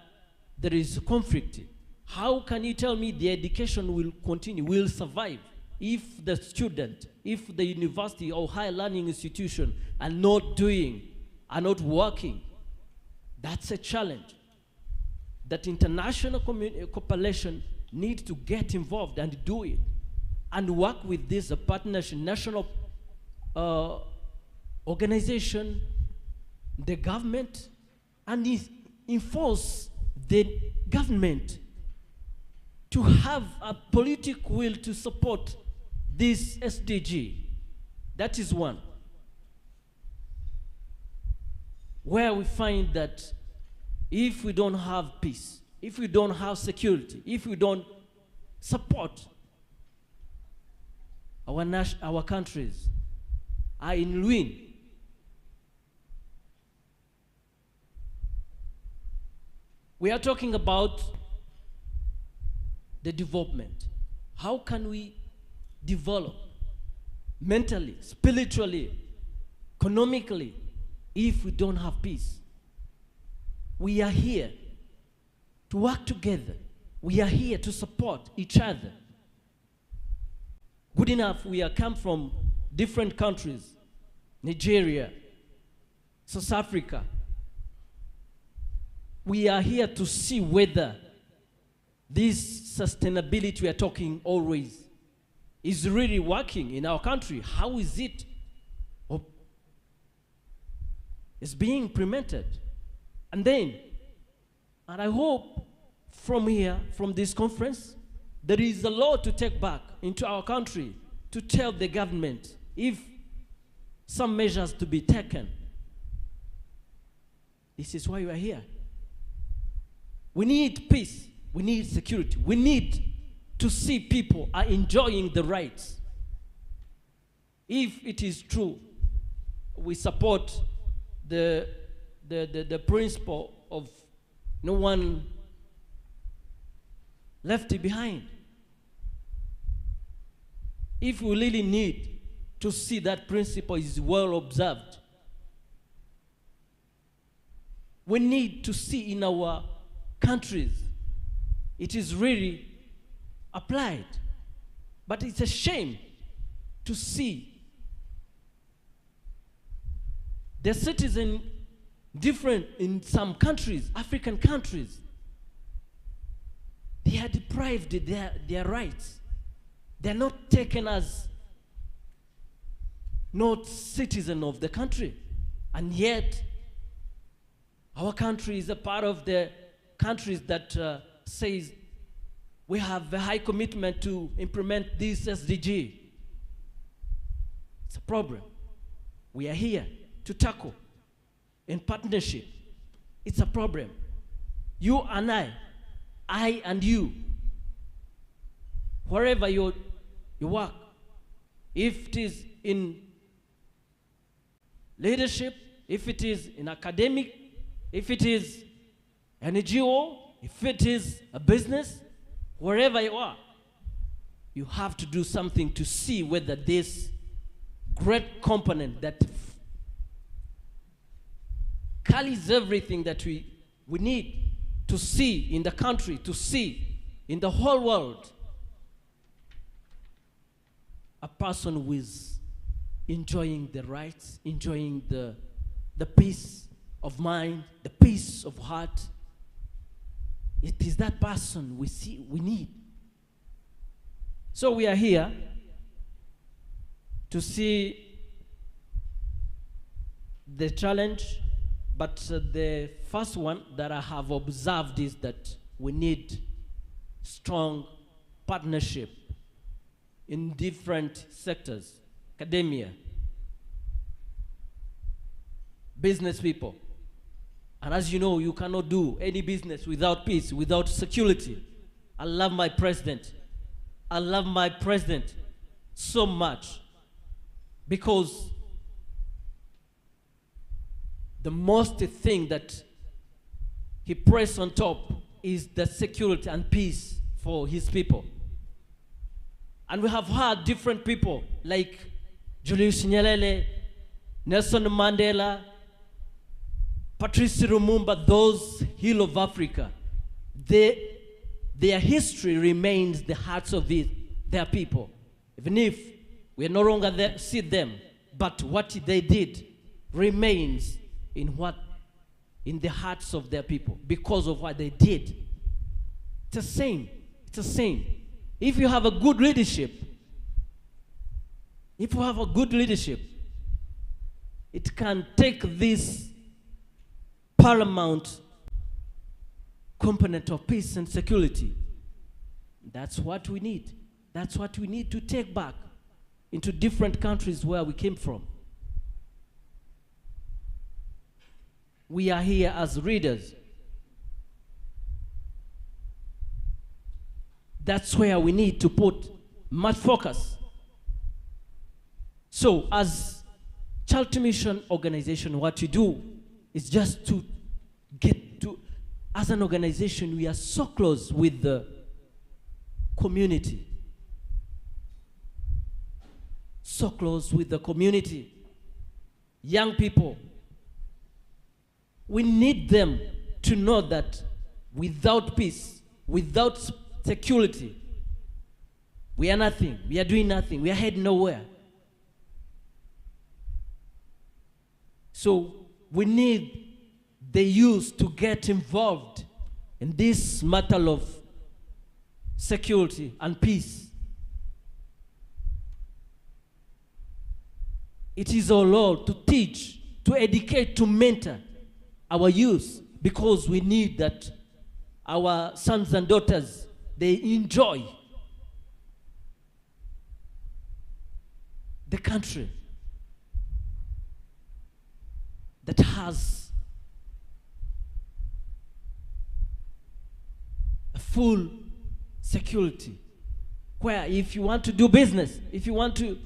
there is conflict. How can you tell me the education will continue, will survive, if the student, if the university or higher learning institution are not doing, are not working? That's a challenge that international cooperation needs to get involved and do it, and work with this partnership, national organization, the government, and enforce the government to have a political will to support this SDG. That is one. Where we find that if we don't have peace, if we don't have security, if we don't support our countries are in ruin. We are talking about the development. How can we develop mentally, spiritually, economically, if we don't have peace? We are here to work together. We are here to support each other. Good enough, we are come from different countries, Nigeria, South Africa. We are here to see whether this sustainability we are talking always is really working in our country. How is it? It's being implemented. And I hope from here, from this conference, there is a law to take back into our country to tell the government if some measures to be taken. This is why we are here. We need peace. We need security. We need to see people are enjoying the rights. If it is true, we support the principle of no one left behind. If we really need to see that principle is well observed, we need to see in our countries, it is really applied. But it's a shame to see the citizen different in some countries, African countries. They are deprived their rights. They're not taken as not citizen of the country. And yet, our country is a part of the countries that says we have a high commitment to implement this SDG. It's a problem. We are here to tackle in partnership. It's a problem. You and I and you, wherever you work, if it is in leadership, if it is in academic, if it is an NGO, if it is a business, wherever you are, you have to do something to see whether this great component that carries everything that we need to see in the country, to see in the whole world, a person who is enjoying the rights, enjoying the peace of mind, the peace of heart. It is that person we need. So we are here to see the challenge, but the first one that I have observed is that we need strong partnership in different sectors: academia, business people. And as you know, you cannot do any business without peace, without security. I love my president. I love my president so much because the most thing that he pressed on top is the security and peace for his people. And we have had different people like Julius Nyerere, Nelson Mandela, Patrice Lumumba, those Hill of Africa. Their history remains the hearts of their people. Even if we no longer there, see them, but what they did remains in the hearts of their people because of what they did. It's the same. It's the same. If you have a good leadership, it can take this paramount component of peace and security. That's what we need. That's what we need to take back into different countries where we came from. We are here as readers. That's where we need to put much focus. So as Child to Mission organization, what we do is just to get to, as an organization, we are so close with the community. So close with the community. Young people. We need them to know that without peace, without security, we are nothing. We are doing nothing. We are heading nowhere. So we need the youth to get involved in this matter of security and peace. It is our role to teach, to educate, to mentor our youth, because we need that our sons and daughters, they enjoy the country that has a full security, where if you want to do business, if you want to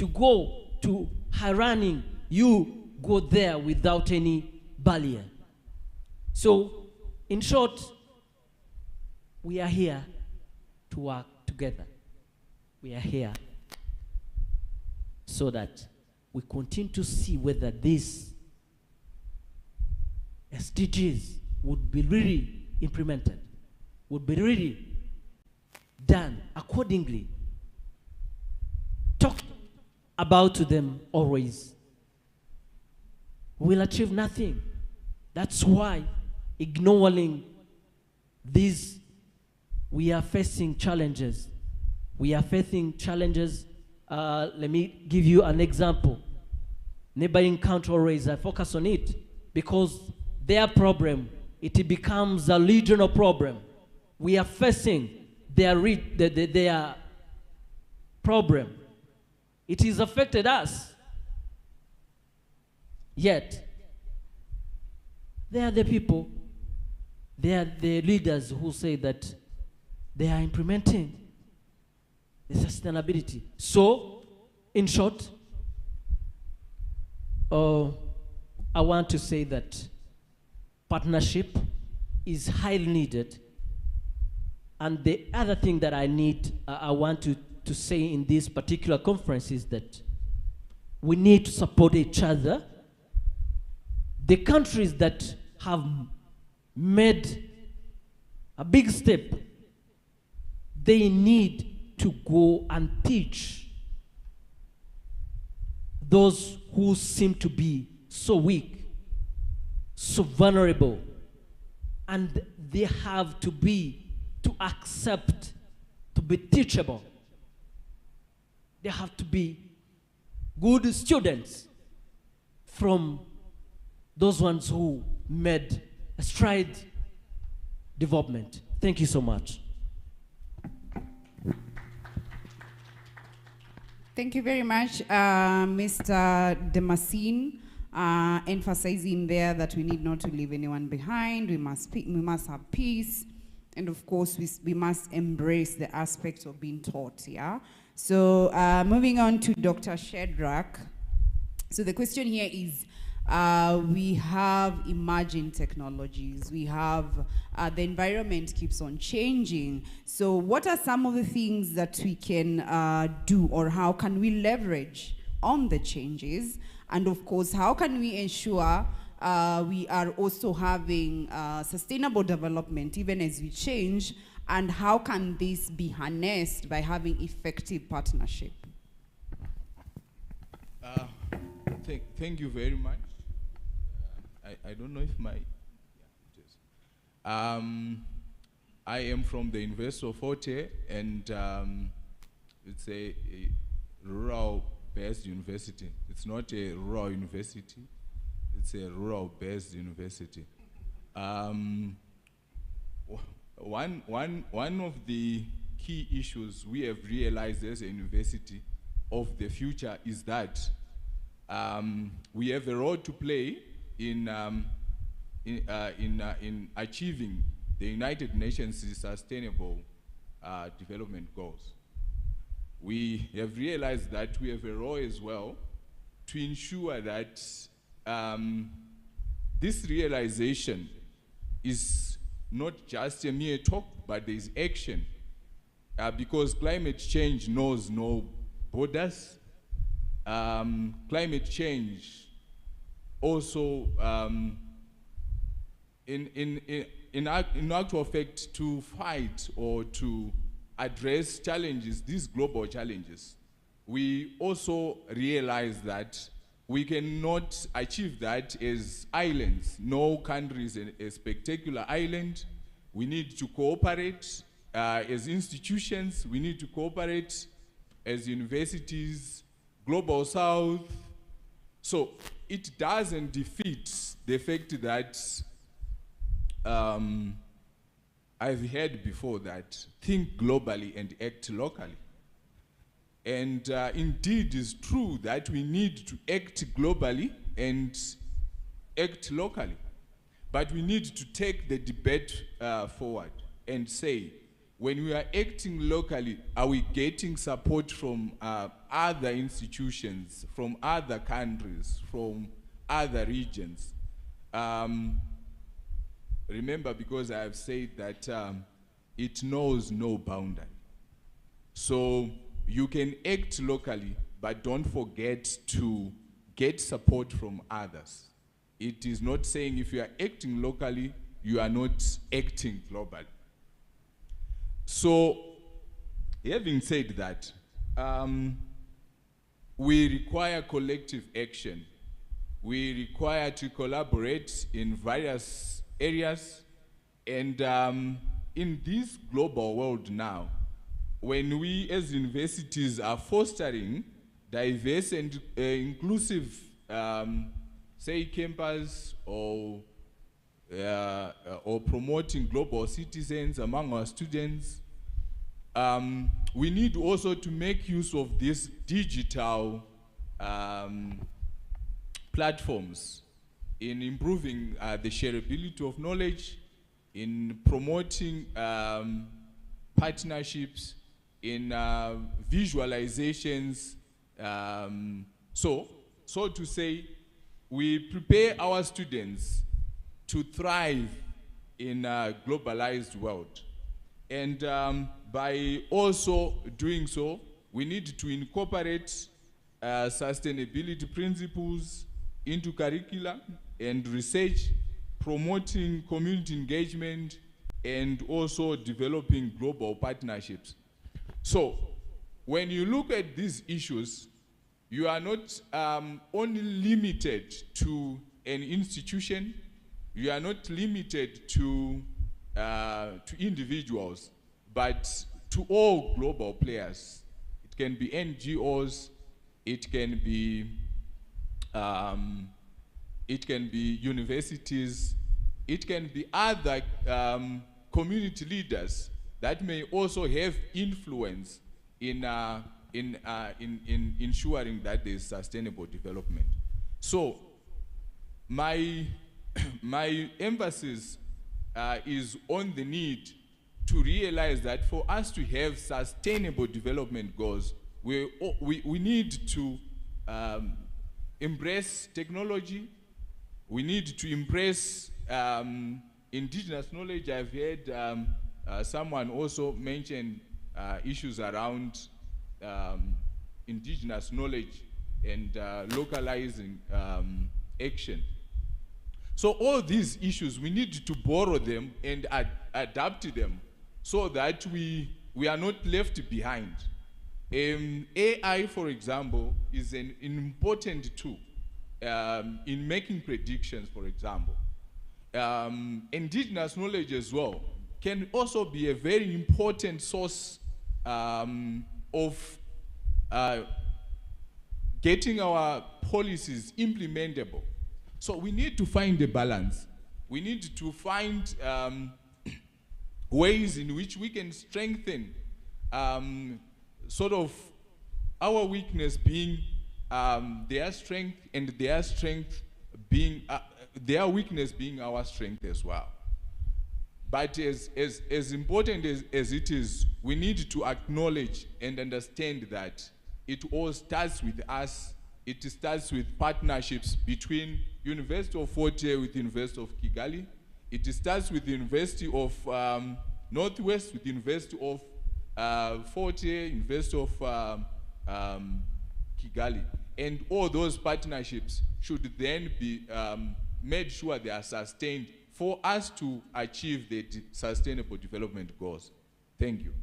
go to high running, you go there without any barrier. So, in short, we are here to work together. We are here so that we continue to see whether this SDGs would be really implemented, would be really done accordingly. Talk about to them always. We'll achieve nothing. That's why ignoring these, we are facing challenges. We are facing challenges. Let me give you an example. Neighboring country always, I focus on it because their problem, it becomes a regional problem. We are facing their problem. It has affected us. Yet, they are the people, they are the leaders who say that they are implementing the sustainability. So, in short, I want to say that partnership is highly needed. And the other thing that I want to say in this particular conference is that we need to support each other. The countries that have made a big step, they need to go and teach those who seem to be so weak, so vulnerable, and they have to accept, to be teachable. They have to be good students from those ones who made a stride development. Thank you so much. Thank you very much, Mr. Damascene, emphasizing there that we need not to leave anyone behind. We must have peace. And of course, we must embrace the aspect of being taught, yeah? So moving on to Dr. Shedrack. So the question here is, we have emerging technologies. We have, the environment keeps on changing. So what are some of the things that we can do, or how can we leverage on the changes? And of course, how can we ensure we are also having sustainable development even as we change? And how can this be harnessed by having effective partnership? Thank you very much. I don't know if my, yeah, it is. I am from the University of Forte, and it's a rural-based university. It's not a rural university, it's a rural-based university. One of the key issues we have realized as a university of the future is that we have a role to play in achieving the United Nations Sustainable Development Goals. We have realized that we have a role as well to ensure that this realization is not just a mere talk, but there is action, because climate change knows no borders. Climate change also, in actual fact, to fight or to address challenges, these global challenges, we also realize that we cannot achieve that as islands. No country is a spectacular island. We need to cooperate as institutions. We need to cooperate as universities, Global South. So it doesn't defeat the fact that I've heard before that think globally and act locally. And indeed, it's true that we need to act globally and act locally. But we need to take the debate forward and say, when we are acting locally, are we getting support from other institutions, from other countries, from other regions? Remember, because I have said that it knows no boundary. So you can act locally, but don't forget to get support from others. It is not saying if you are acting locally, you are not acting globally. So, having said that, we require collective action. We require to collaborate in various areas. And in this global world now, when we as universities are fostering diverse and inclusive, say, campus or promoting global citizens among our students, we need also to make use of these digital platforms in improving the shareability of knowledge, in promoting partnerships, in visualizations. So to say, we prepare our students to thrive in a globalized world. And by also doing so, we need to incorporate sustainability principles into curricula and research, promoting community engagement, and also developing global partnerships. So, when you look at these issues, you are not only limited to an institution, you are not limited to individuals, but to all global players. It can be NGOs, it can be universities, it can be other community leaders that may also have influence in ensuring that there is sustainable development. So, my emphasis is on the need to realize that for us to have sustainable development goals, we need to embrace technology. We need to embrace indigenous knowledge. I've heard someone also mention issues around indigenous knowledge and localizing action. So all these issues, we need to borrow them and adapt them so that we are not left behind. AI, for example, is an important tool in making predictions, for example. Indigenous knowledge as well can also be a very important source of getting our policies implementable. So we need to find a balance. We need to find ways in which we can strengthen sort of our weakness being their strength, and their strength being their weakness being our strength as well. But as important as it is, we need to acknowledge and understand that it all starts with us. It starts with partnerships between University of Fort Hare with University of Kigali. It starts with the University of Northwest with University of Fort Hare, University of Kigali. And all those partnerships should then be made sure they are sustained for us to achieve the sustainable development goals. Thank you.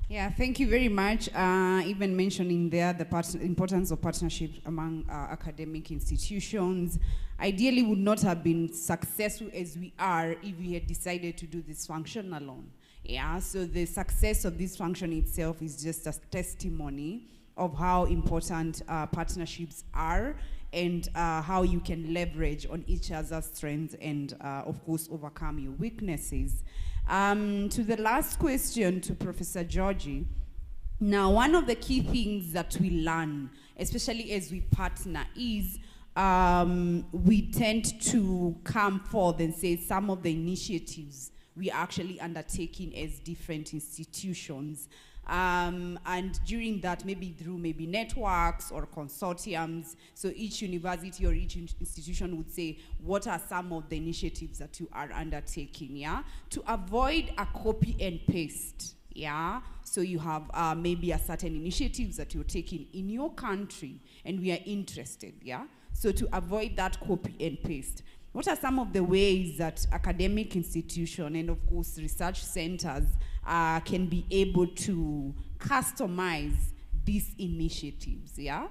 Yeah, thank you very much. Even mentioning there the importance of partnerships among academic institutions. Ideally would not have been successful as we are if we had decided to do this function alone. Yeah, so the success of this function itself is just a testimony of how important partnerships are, and how you can leverage on each other's strengths and, of course, overcome your weaknesses. To the last question to Professor Georgie, now one of the key things that we learn, especially as we partner, is we tend to come forth and say some of the initiatives we are actually undertaking as different institutions. And during that, maybe through networks or consortiums, so each university or each institution would say, what are some of the initiatives that you are undertaking, yeah? To avoid a copy and paste, Yeah, so you have maybe a certain initiatives that you're taking in your country, and we are interested. Yeah, so to avoid that copy and paste, what are some of the ways that academic institution and of course research centers can be able to customize these initiatives? Yeah.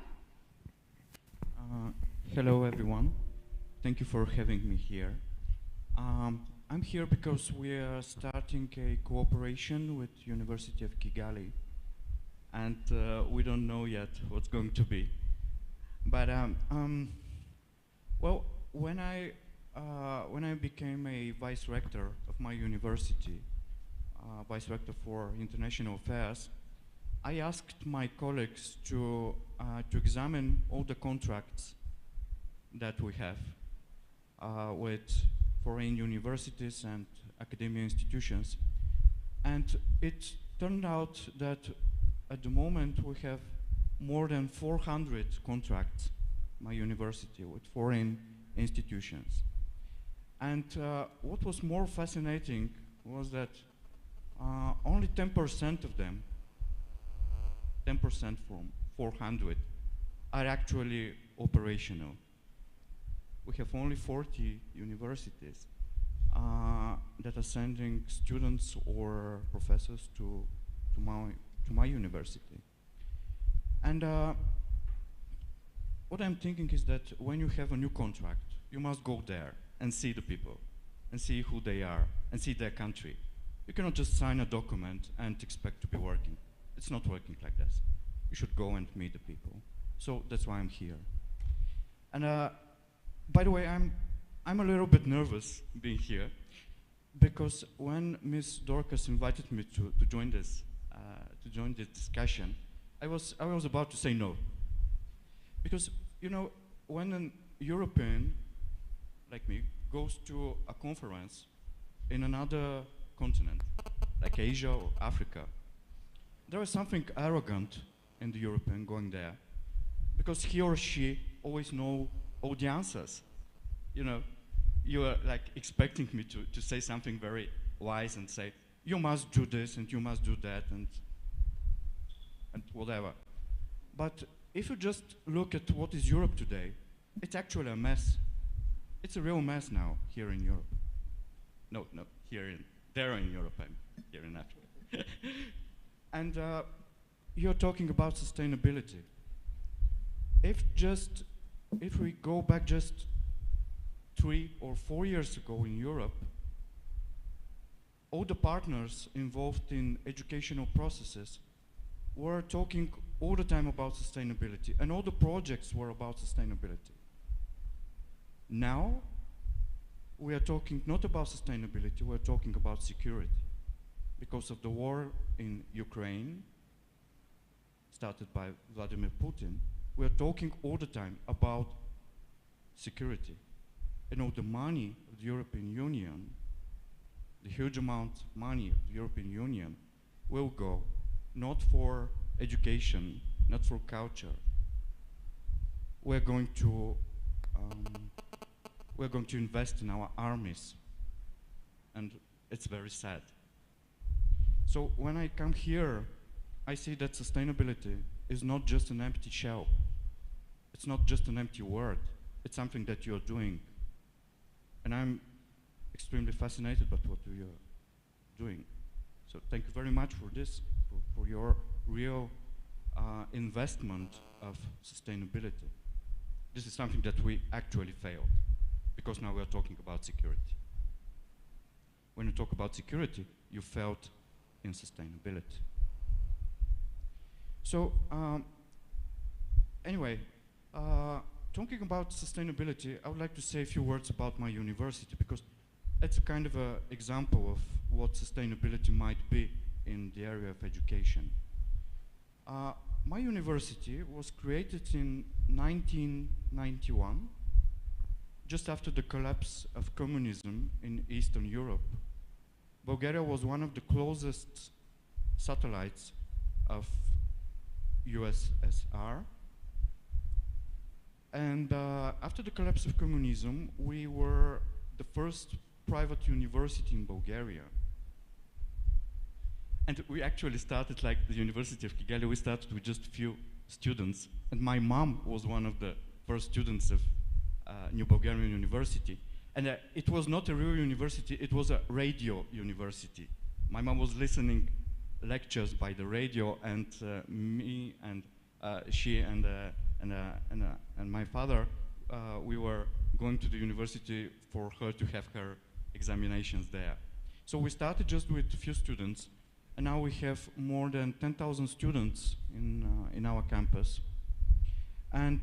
Hello, everyone. Thank you for having me here. I'm here because we are starting a cooperation with University of Kigali, and we don't know yet what's going to be. But well, when I became a vice rector of my university, vice rector for international affairs, I asked my colleagues to examine all the contracts that we have with foreign universities and academia institutions. And it turned out that at the moment we have more than 400 contracts, my university, with foreign institutions. And what was more fascinating was that only 10% of them, 10% from 400, are actually operational. We have only 40 universities that are sending students or professors to my university. And what I'm thinking is that when you have a new contract, you must go there and see the people, and see who they are, and see their country. You cannot just sign a document and expect to be working. It's not working like this. You should go and meet the people. So that's why I'm here. And by the way, I'm a little bit nervous being here, because when Ms. Dorcas invited me to join this discussion, I was about to say no, because you know, when an European like me goes to a conference in another continent, like Asia or Africa, there is something arrogant in the European going there, because he or she always know all the answers. You know, you are like expecting me to say something very wise and say, you must do this and you must do that and whatever. But if you just look at what is Europe today, it's actually a mess. It's a real mess now here in Europe. No, there in Europe, I'm here in Africa. And you're talking about sustainability. If we go back just 3 or 4 years ago in Europe, all the partners involved in educational processes were talking all the time about sustainability, and all the projects were about sustainability. Now, we are talking not about sustainability, we're talking about security. Because of the war in Ukraine, started by Vladimir Putin, we're talking all the time about security. You know, the money of the European Union, the huge amount of money of the European Union will go not for education, not for culture. We're going to invest in our armies, and it's very sad. So when I come here, I see that sustainability is not just an empty shell. It's not just an empty word. It's something that you're doing. And I'm extremely fascinated by what you're doing. So thank you very much for this, for your real investment of sustainability. This is something that we actually failed, because now we're talking about security. When you talk about security, you failed in sustainability. So anyway, talking about sustainability, I would like to say a few words about my university, because it's a kind of an example of what sustainability might be in the area of education. My university was created in 1991, just after the collapse of communism in Eastern Europe. Bulgaria was one of the closest satellites of USSR. And after the collapse of communism, we were the first private university in Bulgaria. And we actually started like the University of Kigali, we started with just a few students. And my mom was one of the first students of New Bulgarian University. And it was not a real university, it was a radio university. My mom was listening lectures by the radio, and me and she and my father, we were going to the university for her to have her examinations there. So we started just with a few students, and now we have more than 10,000 students in our campus. And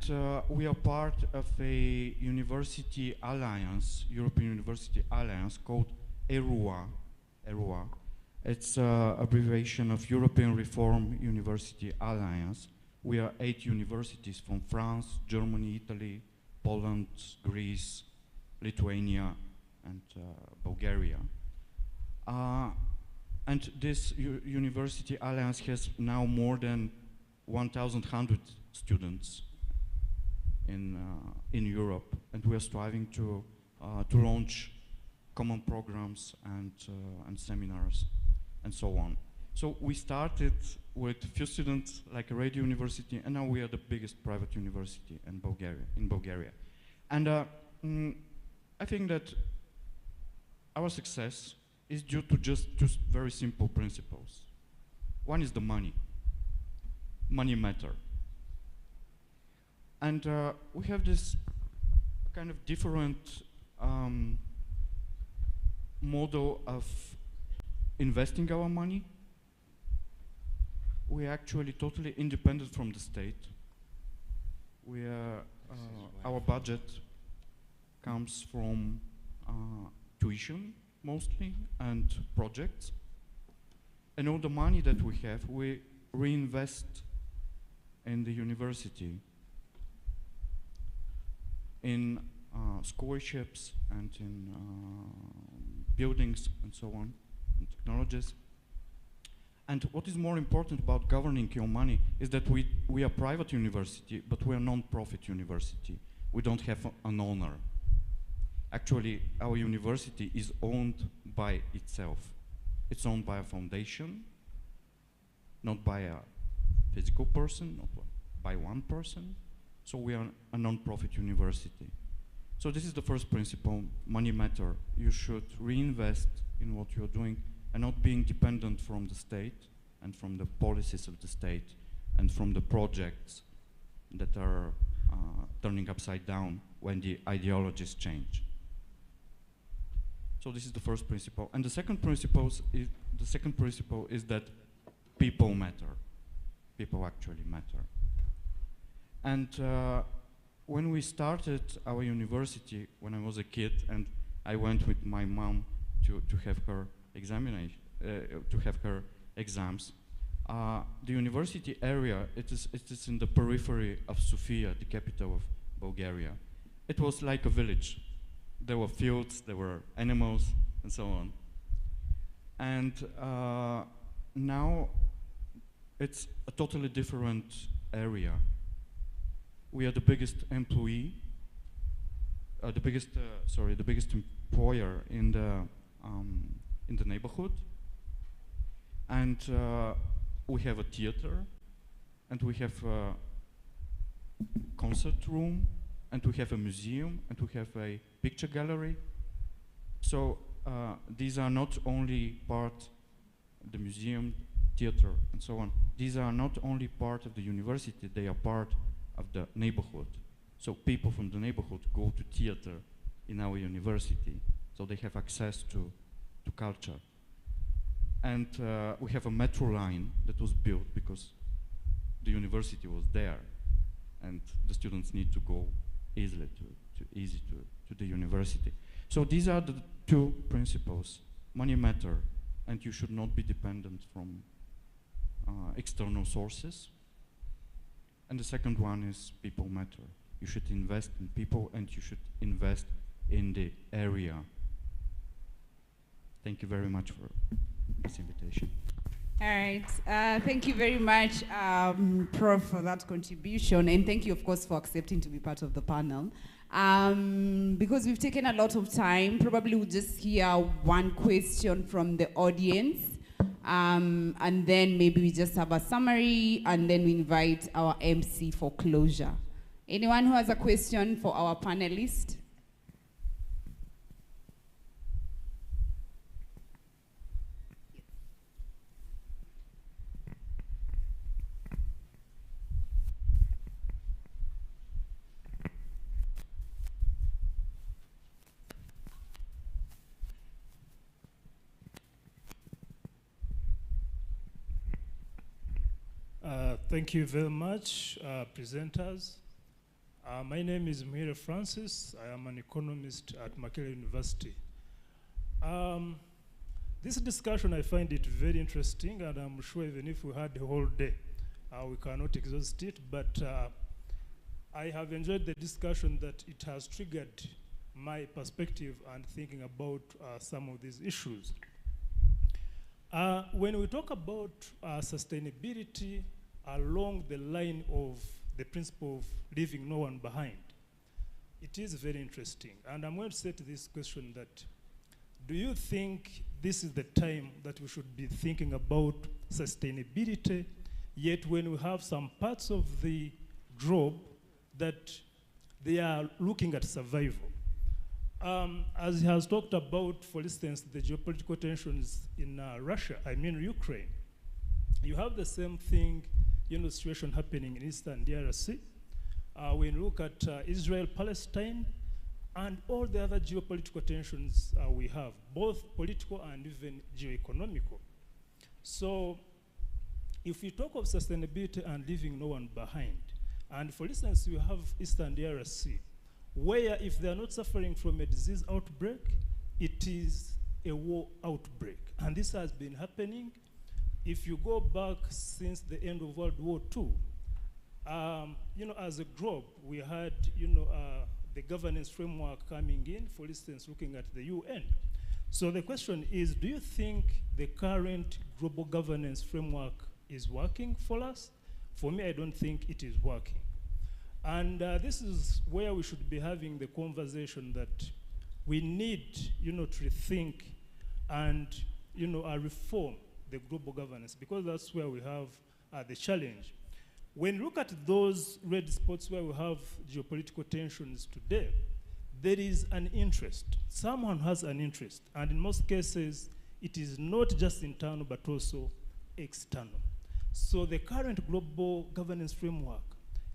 we are part of a university alliance, European University Alliance, called ERUA. ERUA. It's an abbreviation of European Reform University Alliance. We are 8 universities from France, Germany, Italy, Poland, Greece, Lithuania, and Bulgaria. And this University Alliance has now more than 1,100 students in Europe, and we are striving to launch common programs and seminars and so on. So we started with a few students, like a radio university, and now we are the biggest private university in Bulgaria. And I think that our success is due to just very simple principles. One is the money. Money matter. And we have this kind of different model of investing our money. We are actually totally independent from the state. We are, our budget comes from tuition mostly and projects. And all the money that we have, we reinvest in the university, in scholarships and in buildings and so on, and technologies. And what is more important about governing your money is that we are a private university, but we are a non-profit university. We don't have an owner. Actually, our university is owned by itself. It's owned by a foundation, not by a physical person, not by one person. So we are a non-profit university. So this is the first principle, money matter. You should reinvest in what you're doing and not being dependent from the state and from the policies of the state and from the projects that are turning upside down when the ideologies change. So this is the first principle. And the second principle is that people matter. People actually matter. And when we started our university, when I was a kid, and I went with my mom to have her examination, to have her exams, the university area, it is in the periphery of Sofia, the capital of Bulgaria. It was like a village. There were fields, there were animals, and so on. And now it's a totally different area. We are the biggest employee, the biggest employer in the neighborhood, and we have a theater, and we have a concert room, and we have a museum, and we have a picture gallery. So these are not only part of the museum, theater, and so on. These are not only part of the university, they are part of the neighborhood. So people from the neighborhood go to theater in our university, so they have access to culture. And we have a metro line that was built because the university was there, and the students need to go easily to the university. So these are the two principles. Money matter, and you should not be dependent from external sources. And the second one is people matter. You should invest in people, and you should invest in the area. Thank you very much for this invitation. All right. Thank you very much, Prof, for that contribution. And thank you, of course, for accepting to be part of the panel. Because we've taken a lot of time, probably we'll just hear one question from the audience. And then maybe we just have a summary, and then we invite our MC for closure. Anyone who has a question for our panelists? Thank you very much, presenters. My name is Muhire Francis. I am an economist at Makerere University. This discussion, I find it very interesting, and I'm sure even if we had the whole day, we cannot exhaust it, but I have enjoyed the discussion that it has triggered my perspective and thinking about some of these issues. When we talk about sustainability along the line of the principle of leaving no one behind, it is very interesting. And I'm going to say to this question that, do you think this is the time that we should be thinking about sustainability, yet when we have some parts of the job that they are looking at survival? As he has talked about, for instance, the geopolitical tensions in Russia, I mean Ukraine, you have the same thing, situation happening in Eastern DRC. When you look at Israel, Palestine, and all the other geopolitical tensions we have, both political and even geoeconomical. So if we talk of sustainability and leaving no one behind, and for instance, you have Eastern DRC, where if they are not suffering from a disease outbreak, it is a war outbreak. And this has been happening. If you go back since the end of World War II, as a globe, we had, the governance framework coming in, for instance, looking at the UN. So the question is, do you think the current global governance framework is working for us? For me, I don't think it is working. And this is where we should be having the conversation that we need, to rethink and, reform the global governance, because that's where we have the challenge. When you look at those red spots where we have geopolitical tensions today, there is an interest. Someone has an interest, and in most cases, it is not just internal, but also external. So the current global governance framework,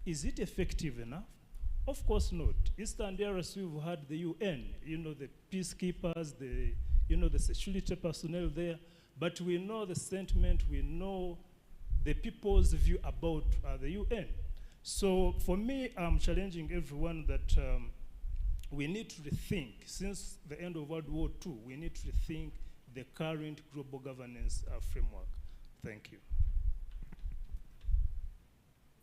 is it effective enough? Of course not. Eastern DRC, we've had the UN, the peacekeepers, the security personnel there, but we know the sentiment, we know the people's view about the UN. So for me, I'm challenging everyone that we need to rethink, since the end of World War II, we need to rethink the current global governance framework. Thank you.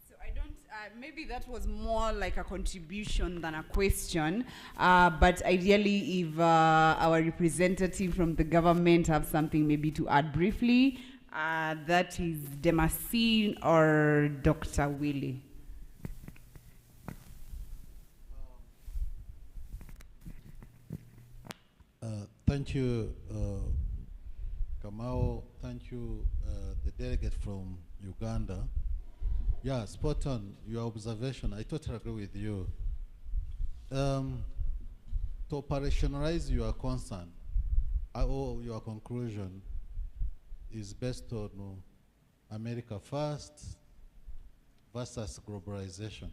So I don't, maybe that was more like a contribution than a question, but ideally if our representative from the government have something maybe to add briefly, that is Damascene or Dr. Willie. Thank you, Kamau. Thank you, the delegate from Uganda. Yeah, spot on, your observation. I totally agree with you. To operationalize your concern, or your conclusion, is based on America first versus globalization.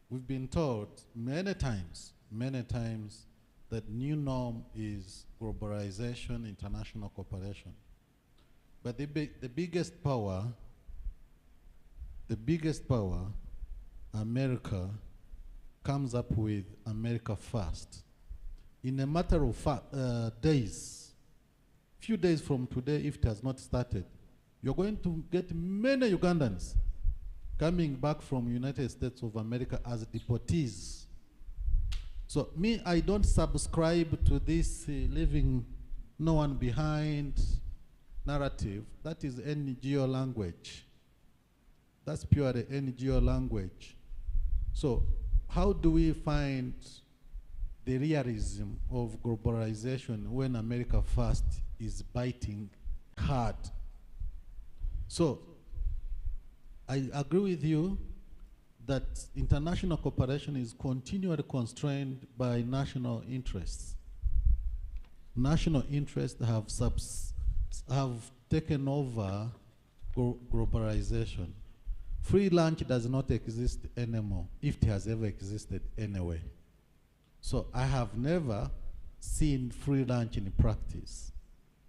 We've been told many times, that new norm is globalization, international cooperation. But the biggest power, America comes up with America first. In a matter of days, few days from today, if it has not started, you're going to get many Ugandans coming back from United States of America as deportees. So me, I don't subscribe to this leaving no one behind narrative. That is NGO language. That's purely NGO language. So how do we find the realism of globalization when America first is biting hard. So I agree with you that international cooperation is continually constrained by national interests. National interests have taken over globalization. Free lunch does not exist anymore, if it has ever existed anyway. So I have never seen free lunch in practice.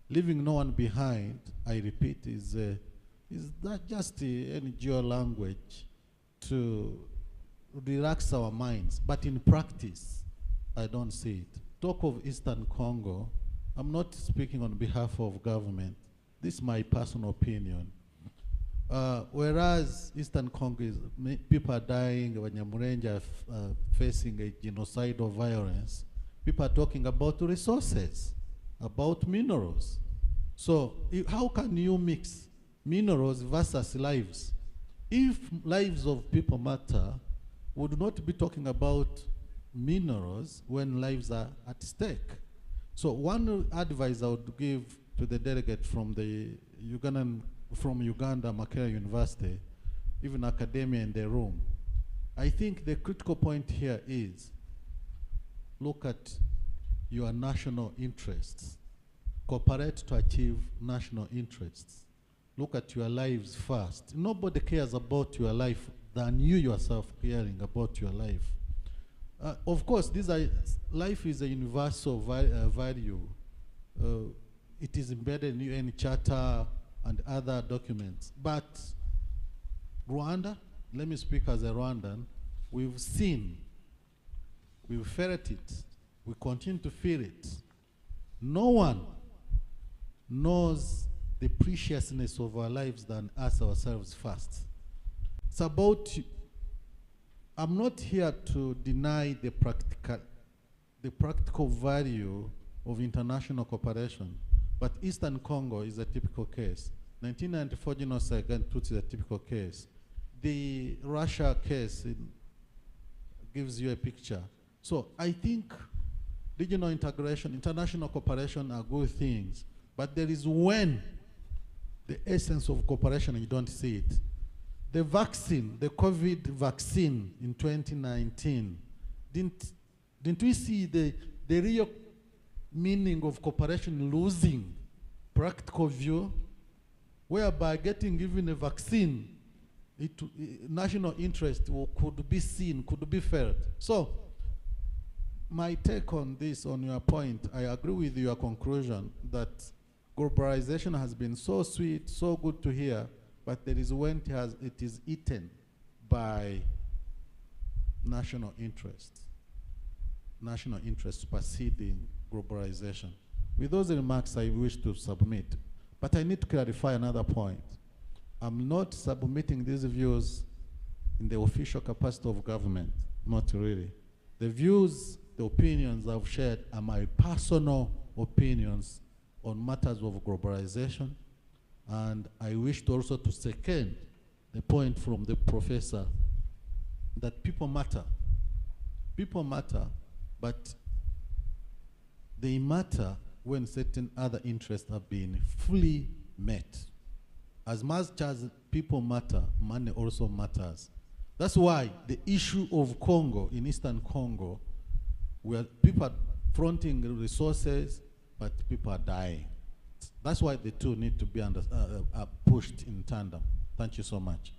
Leaving no one behind, I repeat, is not just an NGO language to relax our minds, but in practice, I don't see it. Talk of Eastern Congo, I'm not speaking on behalf of government. This is my personal opinion. Whereas Eastern Congo is, people are dying, Wanyamurenja facing a genocidal violence, people are talking about resources, about minerals. So how can you mix minerals versus lives? If lives of people matter, we would not be talking about minerals when lives are at stake. So one advice I would give to the delegate from Uganda, Makerere University, even academia in the room, I think the critical point here is look at your national interests. Cooperate to achieve national interests. Look at your lives first. Nobody cares about your life than you yourself caring about your life. Of course, life is a universal value. It is embedded in UN Charter and other documents. But Rwanda, let me speak as a Rwandan, we've seen, we've felt it, we continue to feel it. No one knows the preciousness of our lives than us ourselves first. It's about, I'm not here to deny the practical value of international cooperation, but Eastern Congo is a typical case. 1994 genocide against Tutsi is a typical case. The Russia case gives you a picture. So I think regional integration, international cooperation are good things, but there is when the essence of cooperation, you don't see it. The vaccine, the COVID vaccine in 2019, didn't we see the real meaning of cooperation losing practical view, whereby getting even a vaccine, national interest could be seen, could be felt. So my take on this, on your point, I agree with your conclusion that globalization has been so sweet, so good to hear, but there is when it is eaten by national interest superseding globalization. With those remarks, I wish to submit. But I need to clarify another point. I'm not submitting these views in the official capacity of government, not really. The views, the opinions I've shared are my personal opinions on matters of globalization, and I wish to also to second the point from the professor that people matter. People matter, but they matter when certain other interests have been fully met. As much as people matter, money also matters. That's why the issue of Congo, in Eastern Congo, where people are fronting resources, but people are dying. That's why the two need to be pushed in tandem. Thank you so much.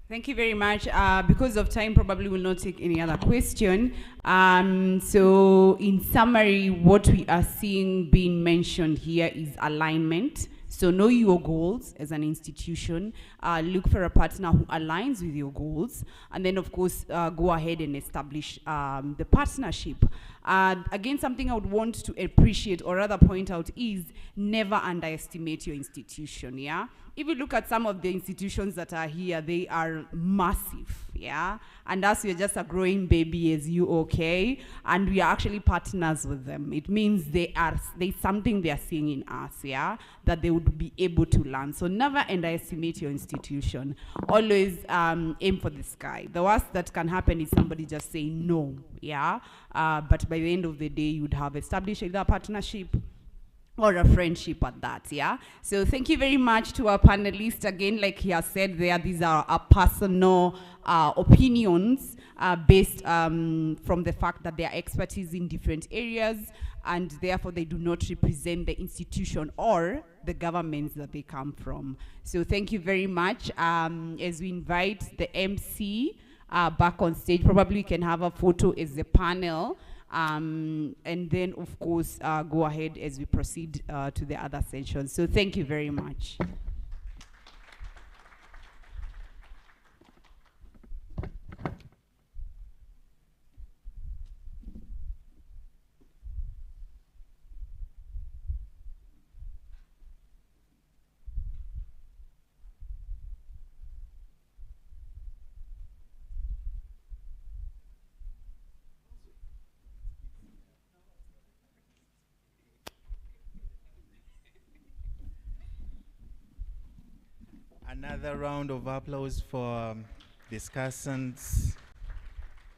Thank you very much. Because of time, probably will not take any other question. So in summary, what we are seeing being mentioned here is alignment. So know your goals as an institution, look for a partner who aligns with your goals, and then of course go ahead and establish the partnership. Again, something I would want to appreciate or rather point out is never underestimate your institution, yeah? If you look at some of the institutions that are here, they are massive, yeah? And us, we're just a growing baby as you, okay? And we are actually partners with them. It means there's something they are seeing in us, yeah? That they would be able to learn. So never underestimate your institution. Always aim for the sky. The worst that can happen is somebody just saying no, yeah? But by the end of the day, you would have established either a partnership or a friendship at that, yeah? So thank you very much to our panelists. Again, like he has said there, these are our personal opinions based from the fact that they are expertise in different areas, and therefore they do not represent the institution or the governments that they come from. So thank you very much. As we invite the MC back on stage, probably we can have a photo as a panel. And then, of course, go ahead as we proceed to the other sessions. So thank you very much. Another round of applause for discussants.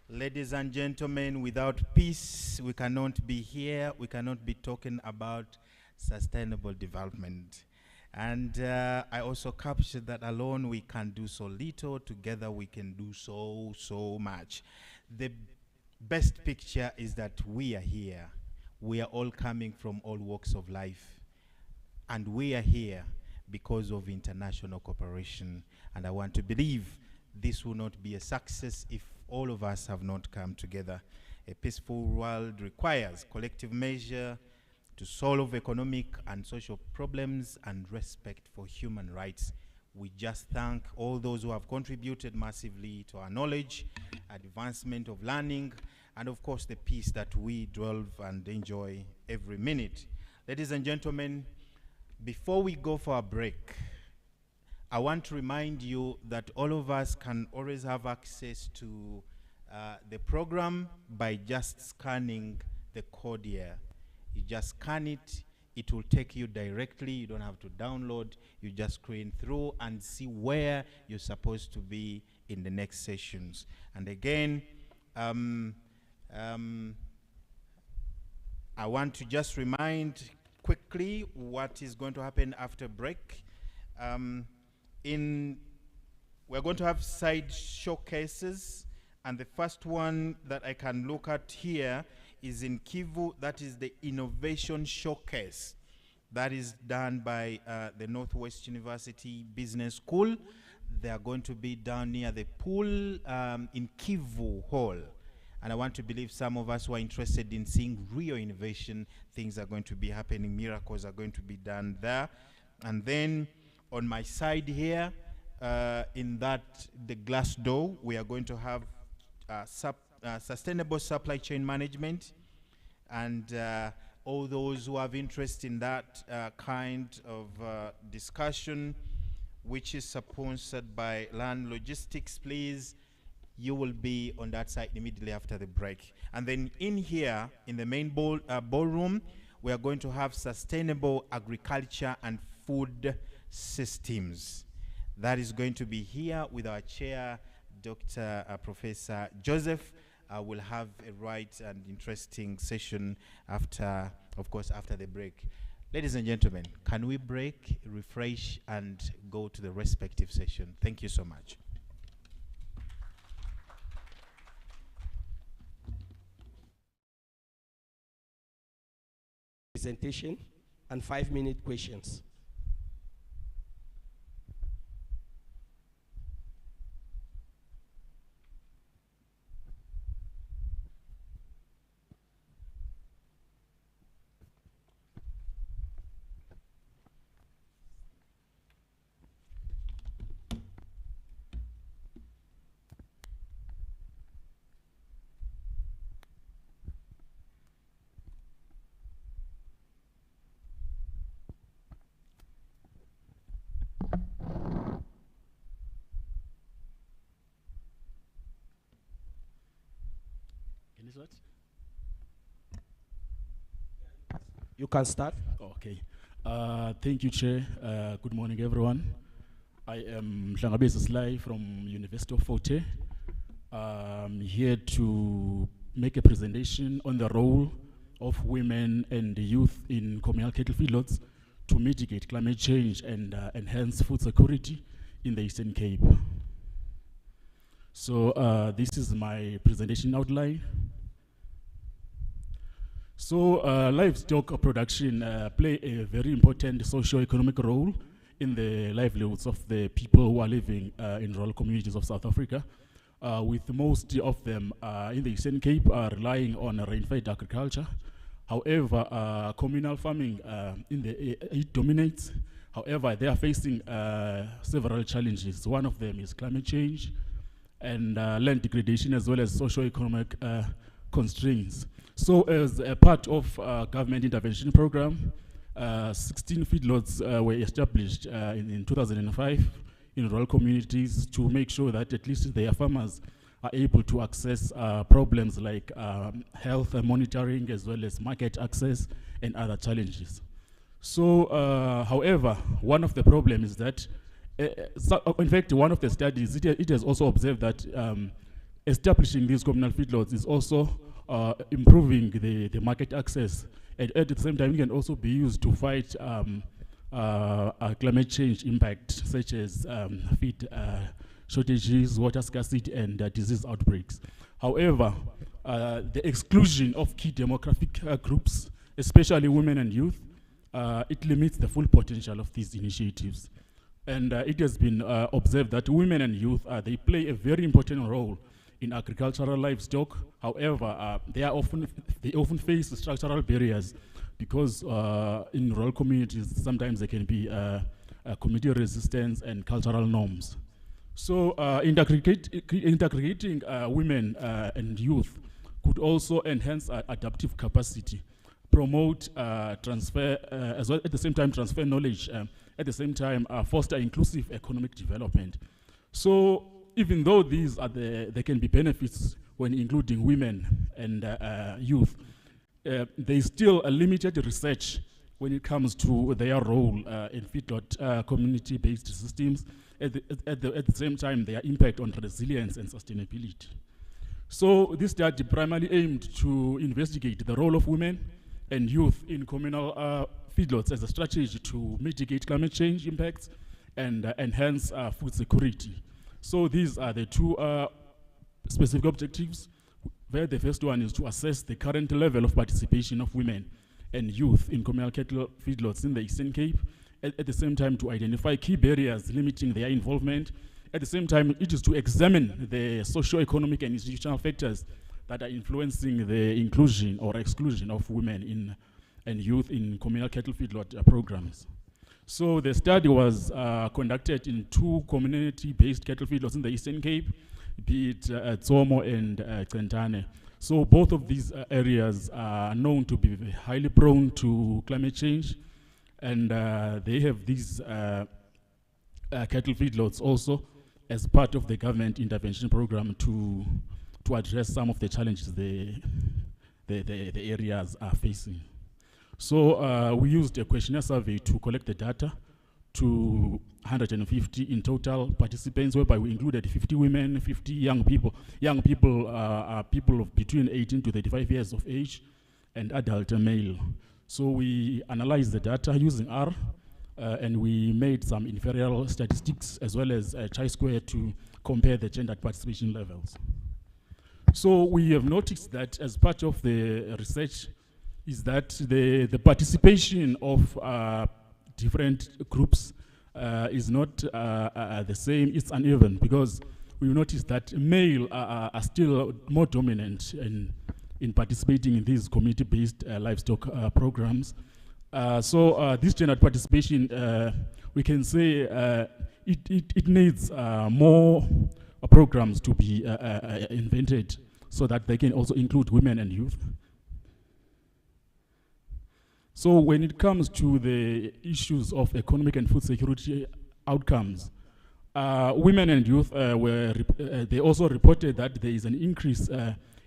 Ladies and gentlemen, without peace, we cannot be here. We cannot be talking about sustainable development. And I also captured that alone we can do so little. Together we can do so much. The best picture is that we are here. We are all coming from all walks of life. And we are here because of international cooperation. And I want to believe this will not be a success if all of us have not come together. A peaceful world requires collective measure to solve economic and social problems and respect for human rights. We just thank all those who have contributed massively to our knowledge, advancement of learning, and of course the peace that we dwell and enjoy every minute. Ladies and gentlemen, before we go for a break, I want to remind you that all of us can always have access to the program by just scanning the code here. You just scan it, it will take you directly. You don't have to download. You just screen through and see where you're supposed to be in the next sessions. And again, I want to just remind quickly what is going to happen after break. We're going to have side showcases, and the first one that I can look at here is in Kivu. That is the innovation showcase that is done by the Northwest University Business School. They are going to be down near the pool in Kivu Hall. And I want to believe some of us who are interested in seeing real innovation, things are going to be happening, miracles are going to be done there. And then on my side here, in the glass door, we are going to have sustainable supply chain management. And all those who have interest in that kind of discussion, which is sponsored by Land Logistics, please, you will be on that side immediately after the break. And then in here, in the main ballroom, we are going to have sustainable agriculture and food systems. That is going to be here with our chair, Dr. Professor Joseph. We'll have a right and interesting session after, of course, after the break. Ladies and gentlemen, can we break, refresh, and go to the respective session? Thank you so much. Presentation and 5-minute questions. You can start. Okay. Thank you, Chair. Good morning, everyone. I am Hlangabeza Slai from University of Fort Hare. I'm here to make a presentation on the role of women and youth in communal cattle feedlots to mitigate climate change and enhance food security in the Eastern Cape. So this is my presentation outline. So livestock production play a very important socio-economic role in the livelihoods of the people who are living in rural communities of South Africa, with most of them in the Eastern Cape relying on rain-fed agriculture. However, communal farming it dominates. However, they are facing several challenges. One of them is climate change and land degradation, as well as socio-economic constraints. So as a part of government intervention program, 16 feedlots were established in 2005 in rural communities to make sure that at least their farmers are able to access problems like health monitoring, as well as market access and other challenges. So, however, one of the problems is that, in fact, one of the studies, it has also observed that establishing these communal feedlots is also improving the market access. And at the same time, it can also be used to fight climate change impact, such as feed shortages, water scarcity, and disease outbreaks. However, the exclusion of key demographic groups, especially women and youth, it limits the full potential of these initiatives. And it has been observed that women and youth, they play a very important role in agricultural livestock. However, they often face structural barriers because in rural communities, sometimes there can be community resistance and cultural norms. So integrating women and youth could also enhance adaptive capacity, promote transfer, as well at the same time transfer knowledge, at the same time foster inclusive economic development. So even though these are there can be benefits when including women and youth, there is still a limited research when it comes to their role in feedlot community-based systems, at the same time their impact on resilience and sustainability. So this study primarily aimed to investigate the role of women and youth in communal feedlots as a strategy to mitigate climate change impacts and enhance food security. So these are the two specific objectives, where the first one is to assess the current level of participation of women and youth in communal cattle feedlots in the Eastern Cape, at the same time to identify key barriers limiting their involvement. At the same time, it is to examine the socio-economic and institutional factors that are influencing the inclusion or exclusion of women and youth in communal cattle feedlot programs. So the study was conducted in 2 community-based cattle feedlots in the Eastern Cape, be it Tsomo and Centane. So both of these areas are known to be highly prone to climate change, and they have these cattle feedlots also as part of the government intervention program to address some of the challenges the areas are facing. So we used a questionnaire survey to collect the data to 150 in total participants, whereby we included 50 women, 50 young people. Young people are people of between 18 to 35 years of age and adult male. So we analyzed the data using R, and we made some inferior statistics as well as chi-square to compare the gender participation levels. So we have noticed that as part of the research is that the participation of different groups is not the same, it's uneven, because we noticed that male are still more dominant in participating in these community-based livestock programs. So this gender participation, we can say it needs more programs to be invented so that they can also include women and youth. So when it comes to the issues of economic and food security outcomes, women and youth they also reported that there is an increase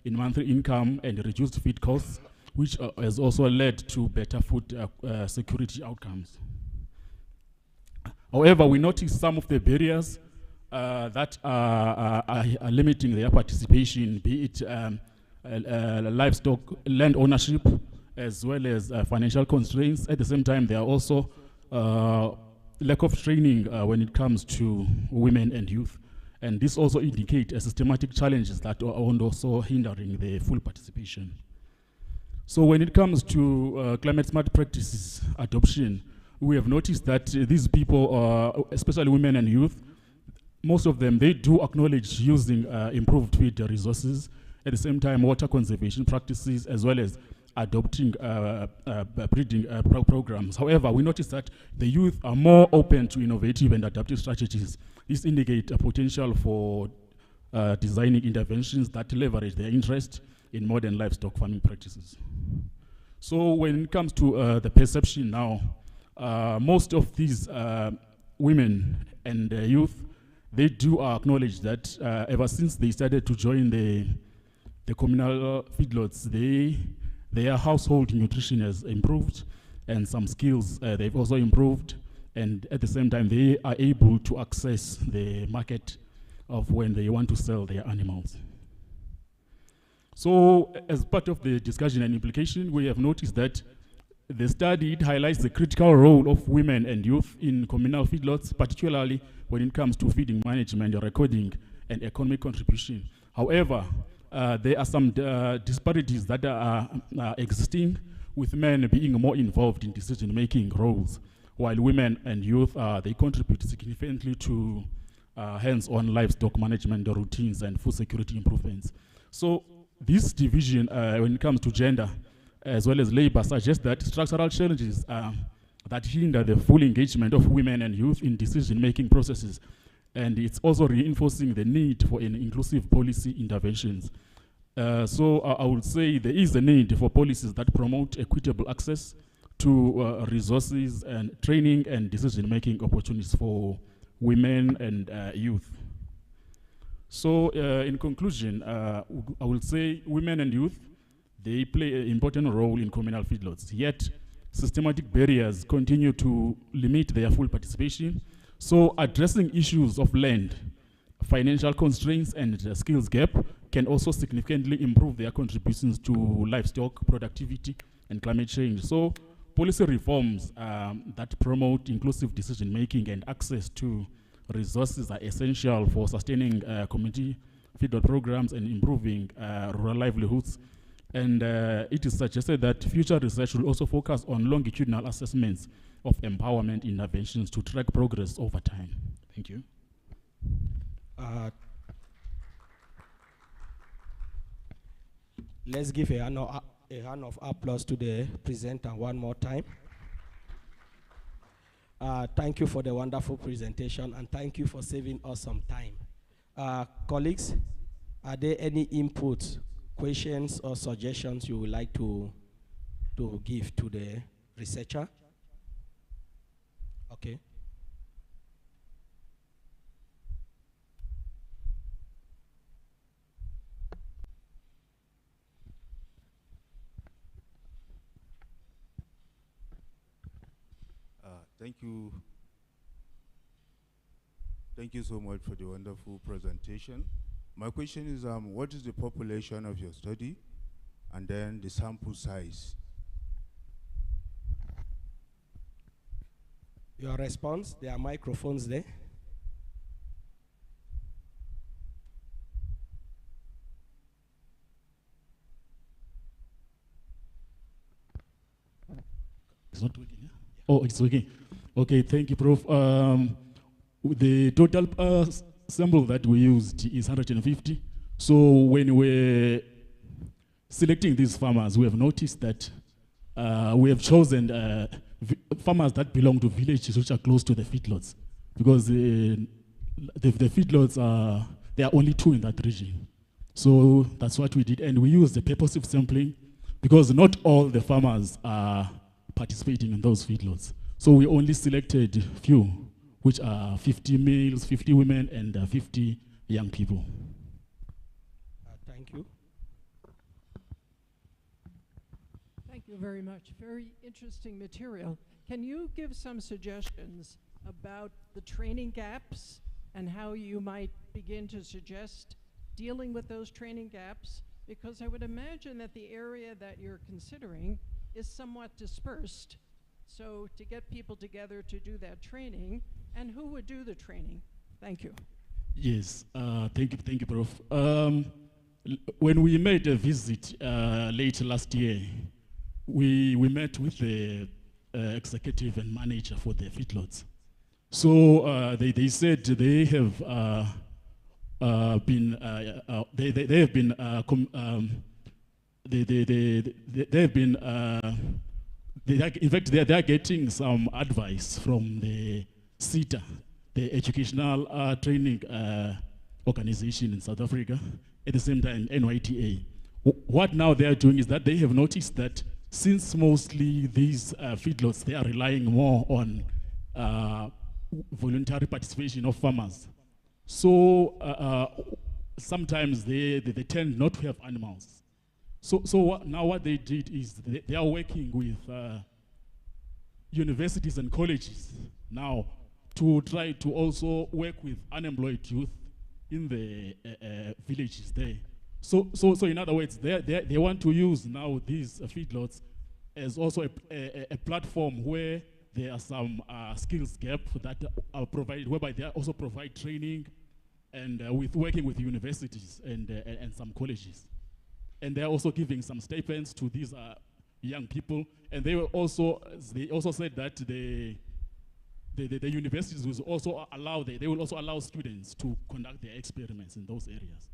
in monthly income and reduced feed costs, which has also led to better food security outcomes. However, we noticed some of the barriers that are limiting their participation, be it livestock, land ownership, as well as financial constraints. At the same time, there are also lack of training when it comes to women and youth. And this also indicates systematic challenges that are also hindering the full participation. So when it comes to climate smart practices adoption, we have noticed that these people, especially women and youth, most of them, they do acknowledge using improved feed resources, at the same time water conservation practices, as well as adopting breeding programs. However, we notice that the youth are more open to innovative and adaptive strategies. This indicates a potential for designing interventions that leverage their interest in modern livestock farming practices. So when it comes to the perception now, most of these women and youth, they do acknowledge that ever since they started to join the communal feedlots, their household nutrition has improved, and some skills they've also improved, and at the same time they are able to access the market of when they want to sell their animals. So as part of the discussion and implication, we have noticed that the study highlights the critical role of women and youth in communal feedlots, particularly when it comes to feeding management, recording, and economic contribution. However, there are some disparities that are existing, with men being more involved in decision-making roles, while women and youth, they contribute significantly to hands-on livestock management routines and food security improvements. So this division, when it comes to gender, as well as labor, suggests that structural challenges that hinder the full engagement of women and youth in decision-making processes. And it's also reinforcing the need for an inclusive policy interventions. So I would say there is a need for policies that promote equitable access to resources and training and decision-making opportunities for women and youth. So in conclusion, I would say women and youth, they play an important role in communal feedlots, yet systematic barriers continue to limit their full participation. So addressing issues of land, financial constraints, and the skills gap can also significantly improve their contributions to livestock productivity and climate change. So policy reforms that promote inclusive decision-making and access to resources are essential for sustaining community feedlot programs and improving rural livelihoods. And it is suggested that future research will also focus on longitudinal assessments of empowerment interventions to track progress over time. Thank you. Let's give a hand of applause to the presenter one more time. Thank you for the wonderful presentation, and thank you for saving us some time. Colleagues, are there any inputs, questions, or suggestions you would like to give to the researcher? Okay. Thank you. Thank you so much for the wonderful presentation. My question is, what is the population of your study, and then the sample size? Your response, there are microphones there. It's not working, yeah? Oh, it's working. Okay, thank you, Prof. The total sample that we used is 150. So when we're selecting these farmers, we have noticed that we have chosen farmers that belong to villages which are close to the feedlots, because the feedlots there are only 2 in that region. So that's what we did, and we used the purposive sampling because not all the farmers are participating in those feedlots. So we only selected few, which are 50 males, 50 women, and 50 young people. Thank you. Thank you very much. Very interesting material. Can you give some suggestions about the training gaps and how you might begin to suggest dealing with those training gaps? Because I would imagine that the area that you're considering is somewhat dispersed. So to get people together to do that training, and who would do the training? Thank you. Yes, thank you, Prof. When we made a visit late last year, we met with the executive and manager for the feedlots. So they said they have been they have been in fact they are getting some advice from the CETA, the educational training organization in South Africa, at the same time NYTA. What now they are doing is that they have noticed that since mostly these feedlots, they are relying more on voluntary participation of farmers. So sometimes they tend not to have animals. So now what they did is they are working with universities and colleges now to try to also work with unemployed youth in the villages there. So in other words, they want to use now these feedlots as also a platform where there are some skills gap that are provided, whereby they also provide training and with working with universities and some colleges. And they're also giving some stipends to these young people. And they also said that the universities will also allow they will also allow students to conduct their experiments in those areas.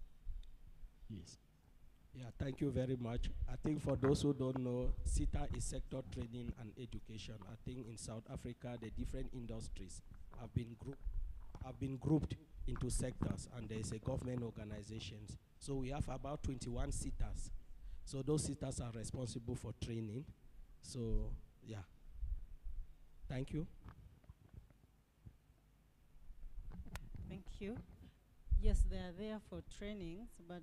Yes. Yeah, thank you very much. I think for those who don't know, CETA is sector training and education. I think in South Africa, the different industries have been grouped into sectors, and there is a government organizations. So we have about 21 CETAs. So those CETAs are responsible for training. So yeah, thank you. Thank you. Yes, they are there for trainings, but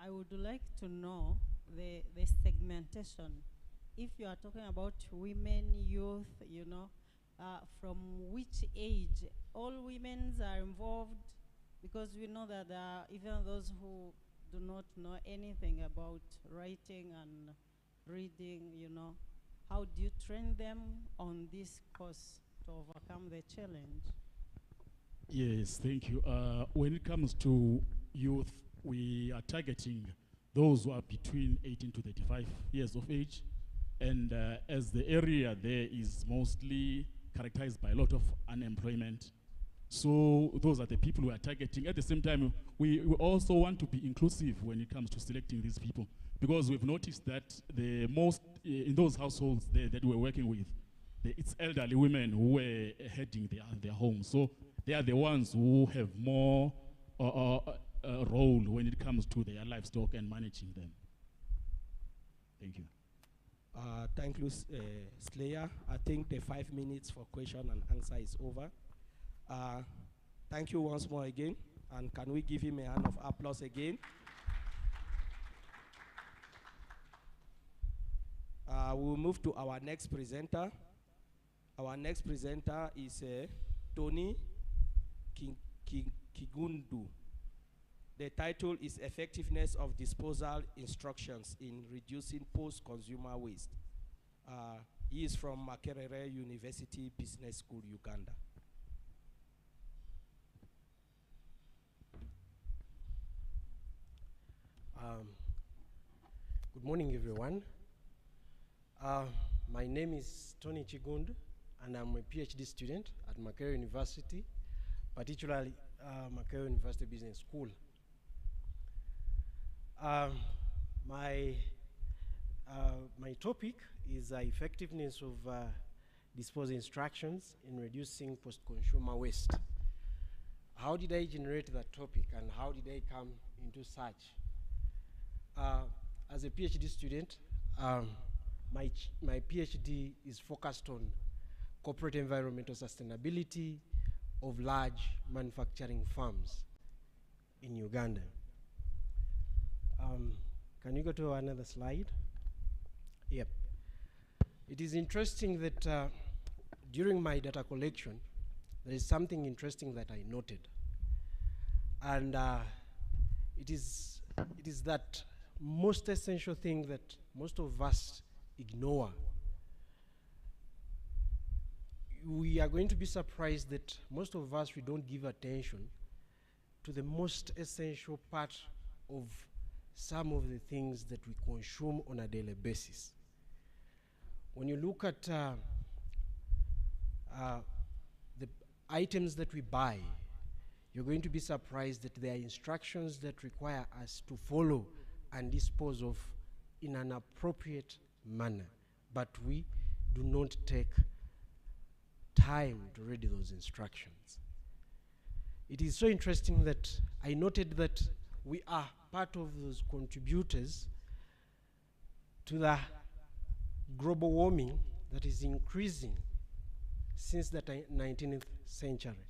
I would like to know the segmentation. If you are talking about women, youth, you know, from which age? All women are involved, because we know that there are even those who do not know anything about writing and reading, you know. How do you train them on this course to overcome the challenge? Yes, thank you. When it comes to youth, we are targeting those who are between 18 to 35 years of age. And as the area there is mostly characterized by a lot of unemployment, so those are the people we are targeting. At the same time, we also want to be inclusive when it comes to selecting these people, because we've noticed that the most, in those households that we're working with, it's elderly women who were heading their homes. So they are the ones who have more role when it comes to their livestock and managing them. Thank you. Thank you, Slayer. I think the 5 minutes for question and answer is over. Thank you once more again. And can we give him a hand of applause again? We'll move to our next presenter. Our next presenter is Tony Kigundu. The title is Effectiveness of Disposal Instructions in Reducing Post-Consumer Waste. He is from Makerere University Business School, Uganda. Good morning, everyone. My name is Tony Chigundu, and I'm a PhD student at Makerere University, particularly Makerere University Business School. My topic is effectiveness of disposal instructions in reducing post-consumer waste. How did I generate that topic, and how did I come into such? As a PhD student, my PhD is focused on corporate environmental sustainability of large manufacturing firms in Uganda. Can you go to another slide? Yep. It is interesting that during my data collection, there is something interesting that I noted. And it is that most essential thing that most of us ignore, we are going to be surprised that most of us, we don't give attention to the most essential part of some of the things that we consume on a daily basis. When you look at the items that we buy, you're going to be surprised that there are instructions that require us to follow and dispose of in an appropriate manner, but we do not take time to read those instructions. It is so interesting that I noted that we are part of those contributors to the global warming that is increasing since the 19th century.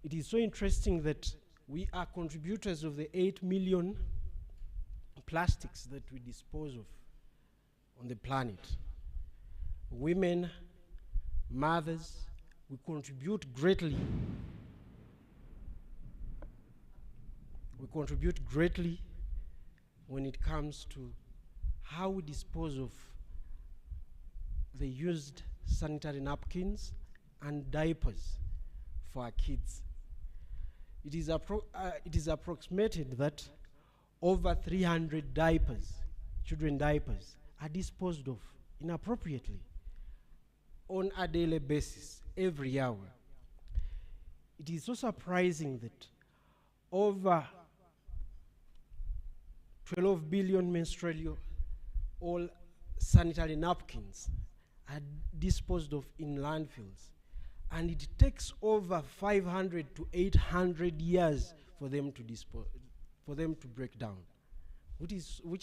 It is so interesting that we are contributors of the 8 million plastics that we dispose of on the planet. Women, mothers, we contribute greatly. We contribute greatly when it comes to how we dispose of the used sanitary napkins and diapers for our kids. It is approximated that over 300 diapers, children diapers, are disposed of inappropriately on a daily basis, every hour. It is so surprising that over 12 billion menstrual all sanitary napkins are disposed of in landfills, and it takes over 500 to 800 years for them to break down, which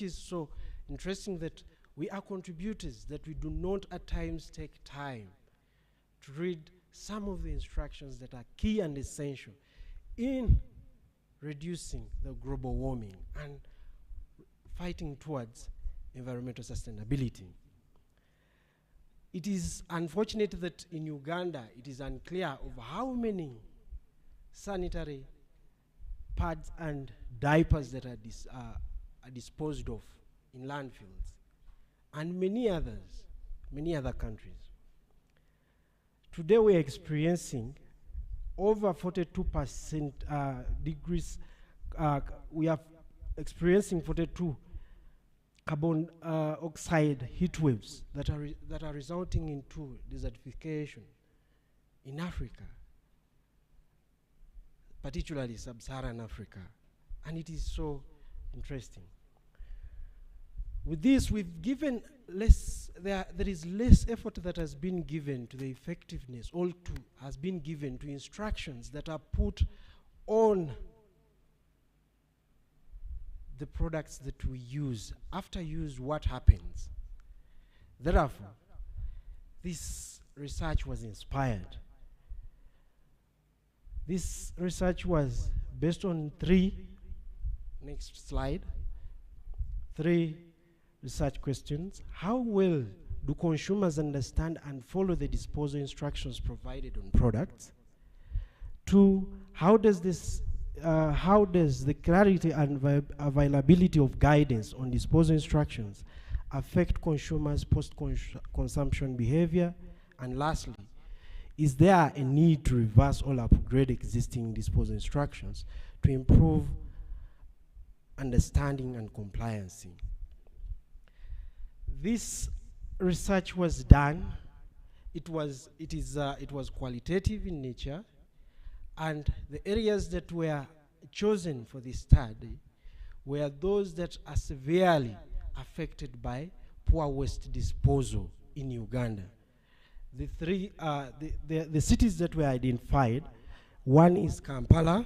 is so interesting that we are contributors, that we do not at times take time to read some of the instructions that are key and essential in reducing the global warming and fighting towards environmental sustainability. It is unfortunate that in Uganda it is unclear of how many sanitary pads and diapers that are disposed of in landfills, and many other countries. Today we are experiencing over 42% degrees, we are experiencing 42 carbon oxide heat waves that are resulting into desertification in Africa, particularly sub-Saharan Africa, and it is so interesting. With this, we've given less, there is less effort that has been given to the effectiveness, has been given to instructions that are put on the products that we use. After use, what happens? Therefore, this research was inspired. This research was based on three research questions. How well do consumers understand and follow the disposal instructions provided on products? 2, how does the clarity and availability of guidance on disposal instructions affect consumers' post-consumption behavior? And lastly, is there a need to reverse or upgrade existing disposal instructions to improve understanding and compliance? This research was done. It was qualitative in nature, and the areas that were chosen for this study were those that are severely affected by poor waste disposal in Uganda. The cities that were identified, one is Kampala,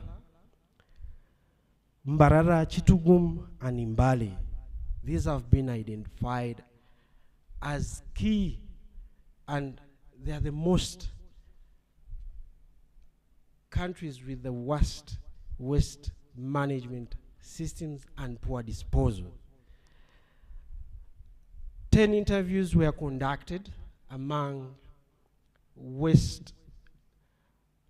Mbarara, Chitugum, and Imbali. These have been identified as key, and they are the most countries with the worst waste management systems and poor disposal. 10 interviews were conducted among waste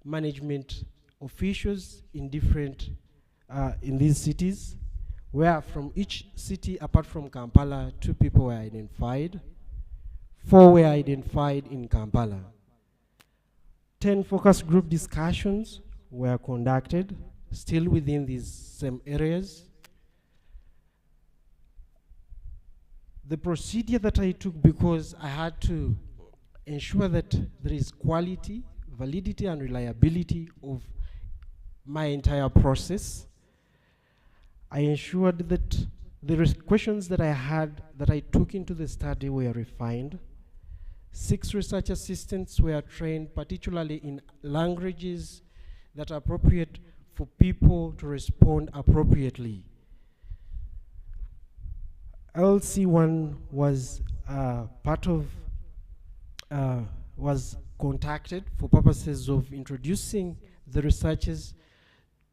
management officials in different in these cities, where from each city apart from Kampala, 2 people were identified. 4 were identified in Kampala. 10 focus group discussions were conducted, still within these same areas. The procedure that I took, because I had to ensure that there is quality, validity, and reliability of my entire process, I ensured that the questions that I had, that I took into the study, were refined. 6 research assistants were trained, particularly in languages that are appropriate for people to respond appropriately. LC1 was was contacted for purposes of introducing the researchers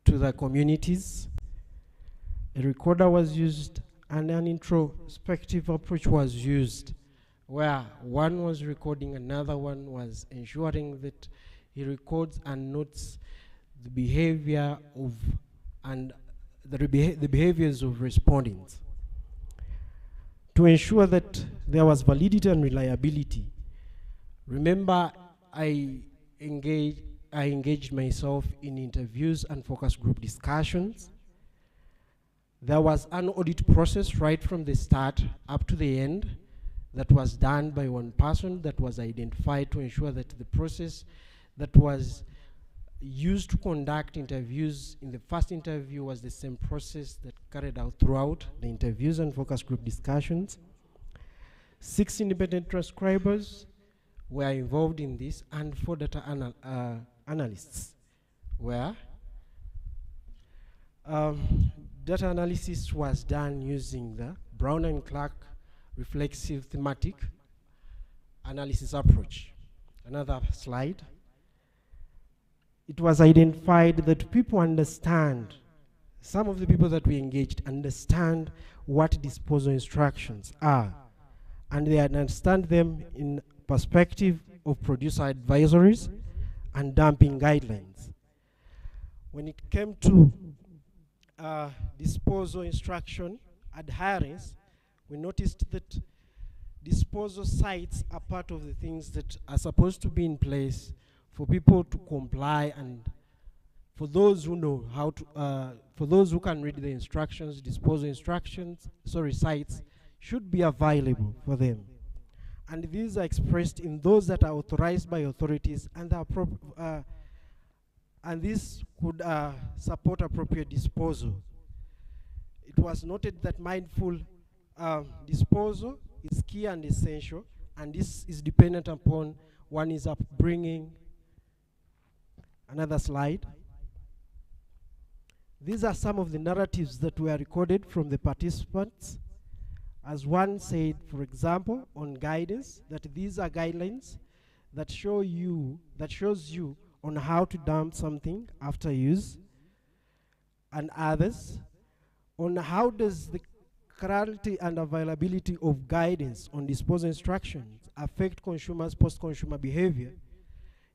to the communities. A recorder was used, and an introspective approach was used, where one was recording, another one was ensuring that he records and notes the behavior of and the behaviors of respondents. To ensure that there was validity and reliability, remember I engaged myself in interviews and focus group discussions. There was an audit process right from the start up to the end that was done by one person that was identified to ensure that the process that was used to conduct interviews in the first interview was the same process that carried out throughout the interviews and focus group discussions. 6 independent transcribers were involved in this, and 4 data analysts were. Data analysis was done using the Brown and Clark reflexive thematic analysis approach. Another slide. It was identified that people understand, some of the people that we engaged understand what disposal instructions are, and they understand them in perspective of producer advisories and dumping guidelines. When it came to disposal instruction adherence, we noticed that disposal sites are part of the things that are supposed to be in place for people to comply, and for those who know how to, for those who can read the instructions, disposal instructions, sites should be available for them. And these are expressed in those that are authorized by authorities, and this could support appropriate disposal. It was noted that mindful disposal is key and essential, and this is dependent upon one's upbringing. Another slide. These are some of the narratives that were recorded from the participants. As one said, for example, on guidance, that these are guidelines that shows you on how to dump something after use, and others on how does the clarity and availability of guidance on disposal instructions affect consumers' post-consumer behavior.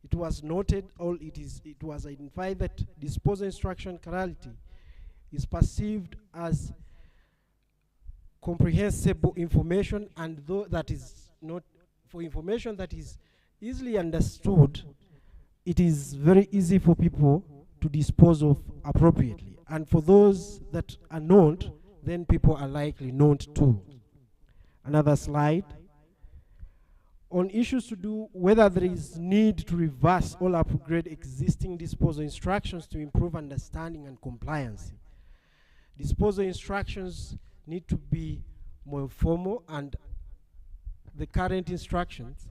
It was noted, it was identified that disposal instruction clarity is perceived as comprehensible information, and though that is not for information that is easily understood, it is very easy for people to dispose of appropriately. And for those that are not, then people are likely not to. Another slide. On issues to do whether there is need to reverse or upgrade existing disposal instructions to improve understanding and compliance. Disposal instructions need to be more formal, and the current instructions,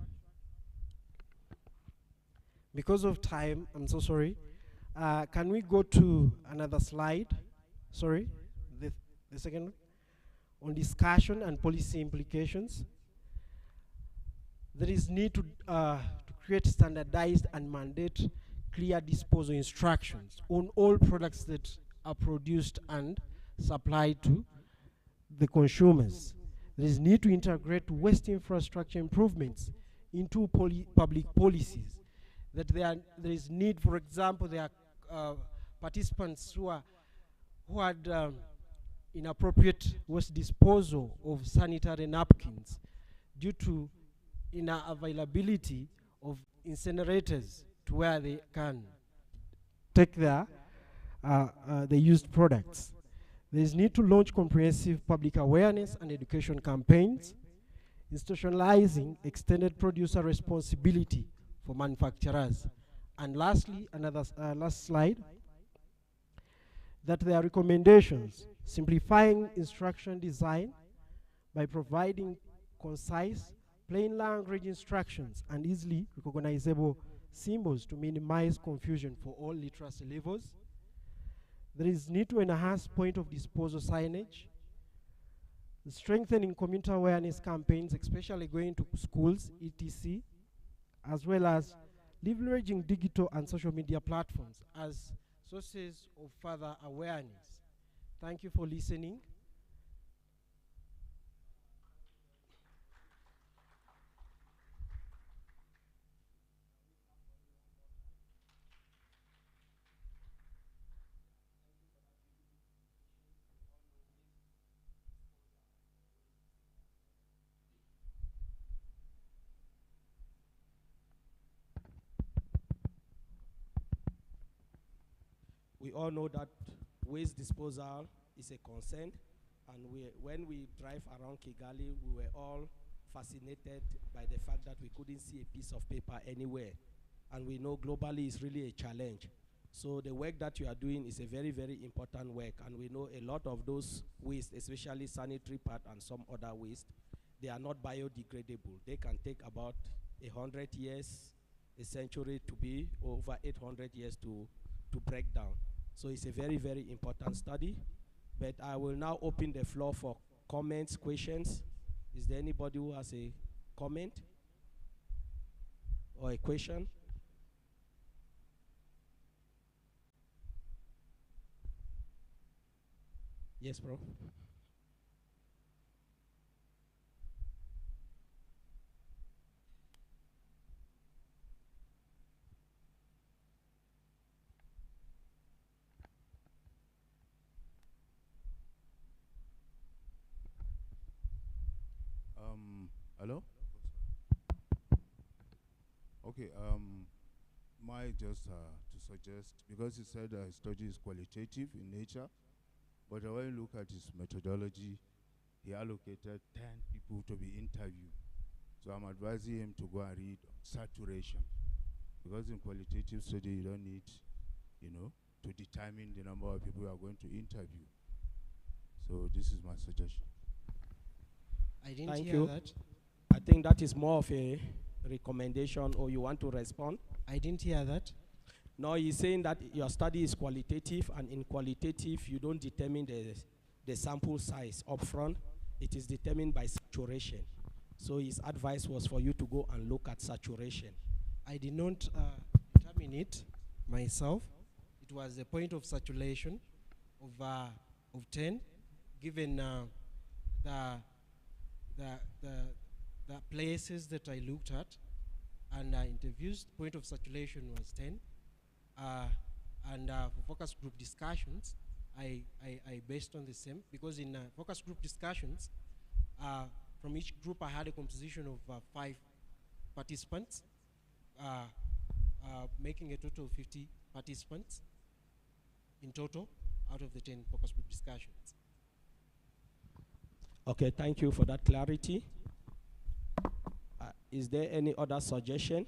because of time, I'm so sorry, can we go to another slide? Sorry, the second one. On discussion and policy implications. There is need to create standardized and mandate clear disposal instructions on all products that are produced and supplied to the consumers. There is need to integrate waste infrastructure improvements into public policies. That there is need, for example, there are participants who had inappropriate waste disposal of sanitary napkins due to unavailability of incinerators to where they can take their the used products. There is need to launch comprehensive public awareness and education campaigns, institutionalizing extended producer responsibility for manufacturers. And lastly, another last slide, that there are recommendations simplifying instruction design by providing concise, plain language instructions and easily recognizable symbols to minimize confusion for all literacy levels. There is need to enhance point of disposal signage, strengthening community awareness campaigns, especially going to schools, etc., as well as leveraging digital and social media platforms as sources of further awareness. Thank you for listening. We all know that waste disposal is a concern, and when we drive around Kigali, we were all fascinated by the fact that we couldn't see a piece of paper anywhere. And we know globally it's really a challenge. So the work that you are doing is a very, very important work, and we know a lot of those waste, especially sanitary part and some other waste, they are not biodegradable. They can take about 100 years, a century to be over 800 years to break down. So it's a very, very important study. But I will now open the floor for comments, questions. Is there anybody who has a comment or a question? Yes, bro. Hello? Okay, my just to suggest, because he said his study is qualitative in nature, but when you look at his methodology, he allocated 10 people to be interviewed. So I'm advising him to go and read saturation, because in qualitative study you don't need, to determine the number of people you are going to interview. So this is my suggestion. I didn't Thank hear you. that. I think that is more of a recommendation, or you want to respond? I didn't hear that. No, he's saying that your study is qualitative, and in qualitative, you don't determine the sample size up front. It is determined by saturation. So his advice was for you to go and look at saturation. I did not determine it myself. It was a point of saturation of 10, given the places that I looked at and interviews. Point of saturation was 10. And for focus group discussions, I based on the same, because in focus group discussions, from each group I had a composition of 5 participants, making a total of 50 participants in total out of the 10 focus group discussions. Okay, thank you for that clarity. Is there any other suggestion?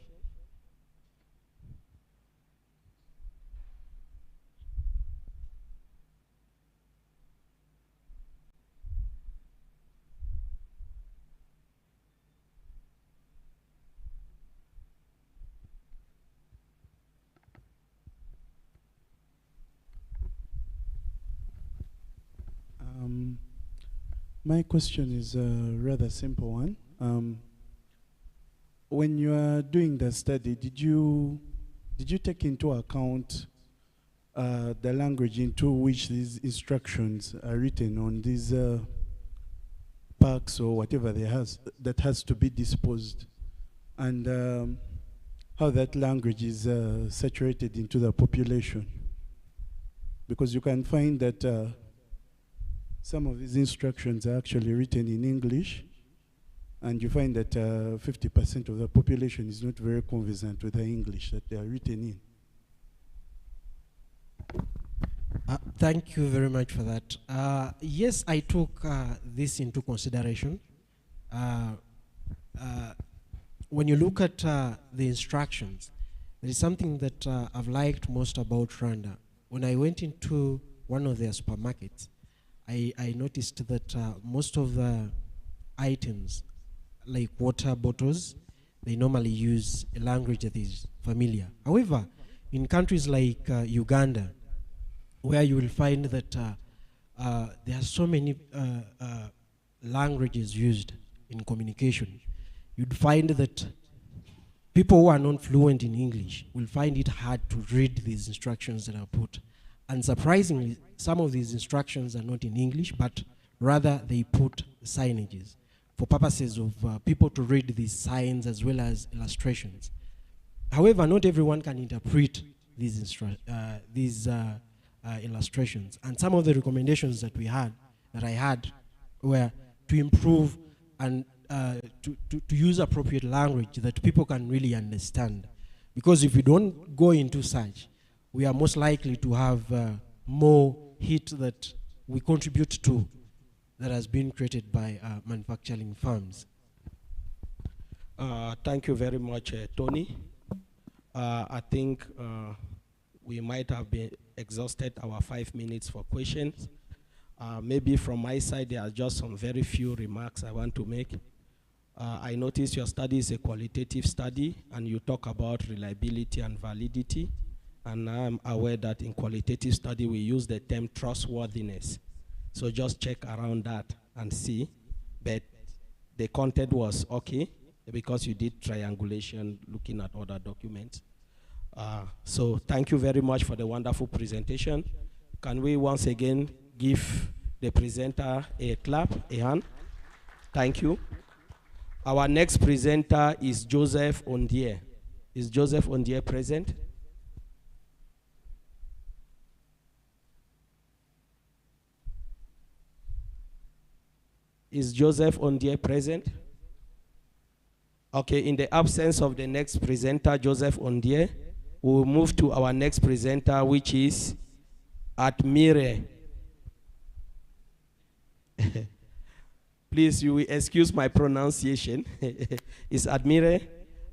My question is a rather simple one. When you are doing the study, did you take into account the language into which these instructions are written on these packs or whatever that has to be disposed, and how that language is saturated into the population? Because you can find that some of these instructions are actually written in English, and you find that 50% of the population is not very conversant with the English that they are written in. Thank you very much for that. Yes, I took this into consideration. When you look at the instructions, there is something that I've liked most about Rwanda. When I went into one of their supermarkets, I noticed that most of the items, like water bottles, they normally use a language that is familiar. However, in countries like Uganda, where you will find that there are so many languages used in communication, you'd find that people who are not fluent in English will find it hard to read these instructions that are put. And surprisingly, some of these instructions are not in English, but rather they put signages for purposes of people to read these signs as well as illustrations. However, not everyone can interpret these illustrations. And some of the recommendations that I had were to improve and to use appropriate language that people can really understand. Because if we don't go into such, we are most likely to have more hit that we contribute to that has been created by manufacturing firms. Thank you very much, Tony. I think we might have been exhausted our 5 minutes for questions. Maybe from my side, there are just some very few remarks I want to make. I noticed your study is a qualitative study, and you talk about reliability and validity. And I'm aware that in qualitative study, we use the term trustworthiness. So just check around that and see. But the content was okay because you did triangulation looking at other documents. So thank you very much for the wonderful presentation. Can we once again give the presenter a clap, a hand? Thank you. Our next presenter is Joseph Ondier. Is Joseph Ondier present? Is Joseph Ondier present? Okay, in the absence of the next presenter, Joseph Ondier, we will move to our next presenter, which is Admire. Please, you will excuse my pronunciation. It's Admire.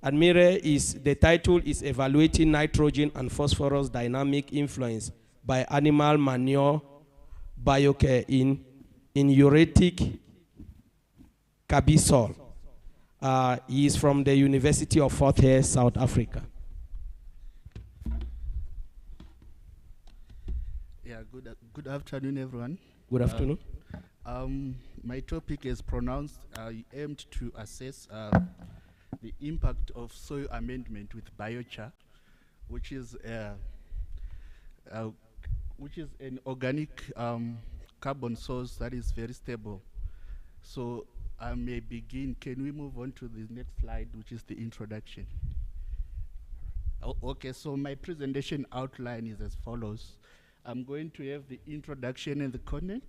Admire is, the title is Evaluating Nitrogen and Phosphorus Dynamic Influence by Animal Manure Biocare in Uretic Kabisol. He is from the University of Fort Hare, South Africa. Yeah, good afternoon, everyone. Good afternoon. My topic is pronounced, aimed to assess the impact of soil amendment with biochar, which is an organic carbon source that is very stable. So I may begin. Can we move on to the next slide, which is the introduction? Okay, so my presentation outline is as follows. I'm going to have the introduction and the content.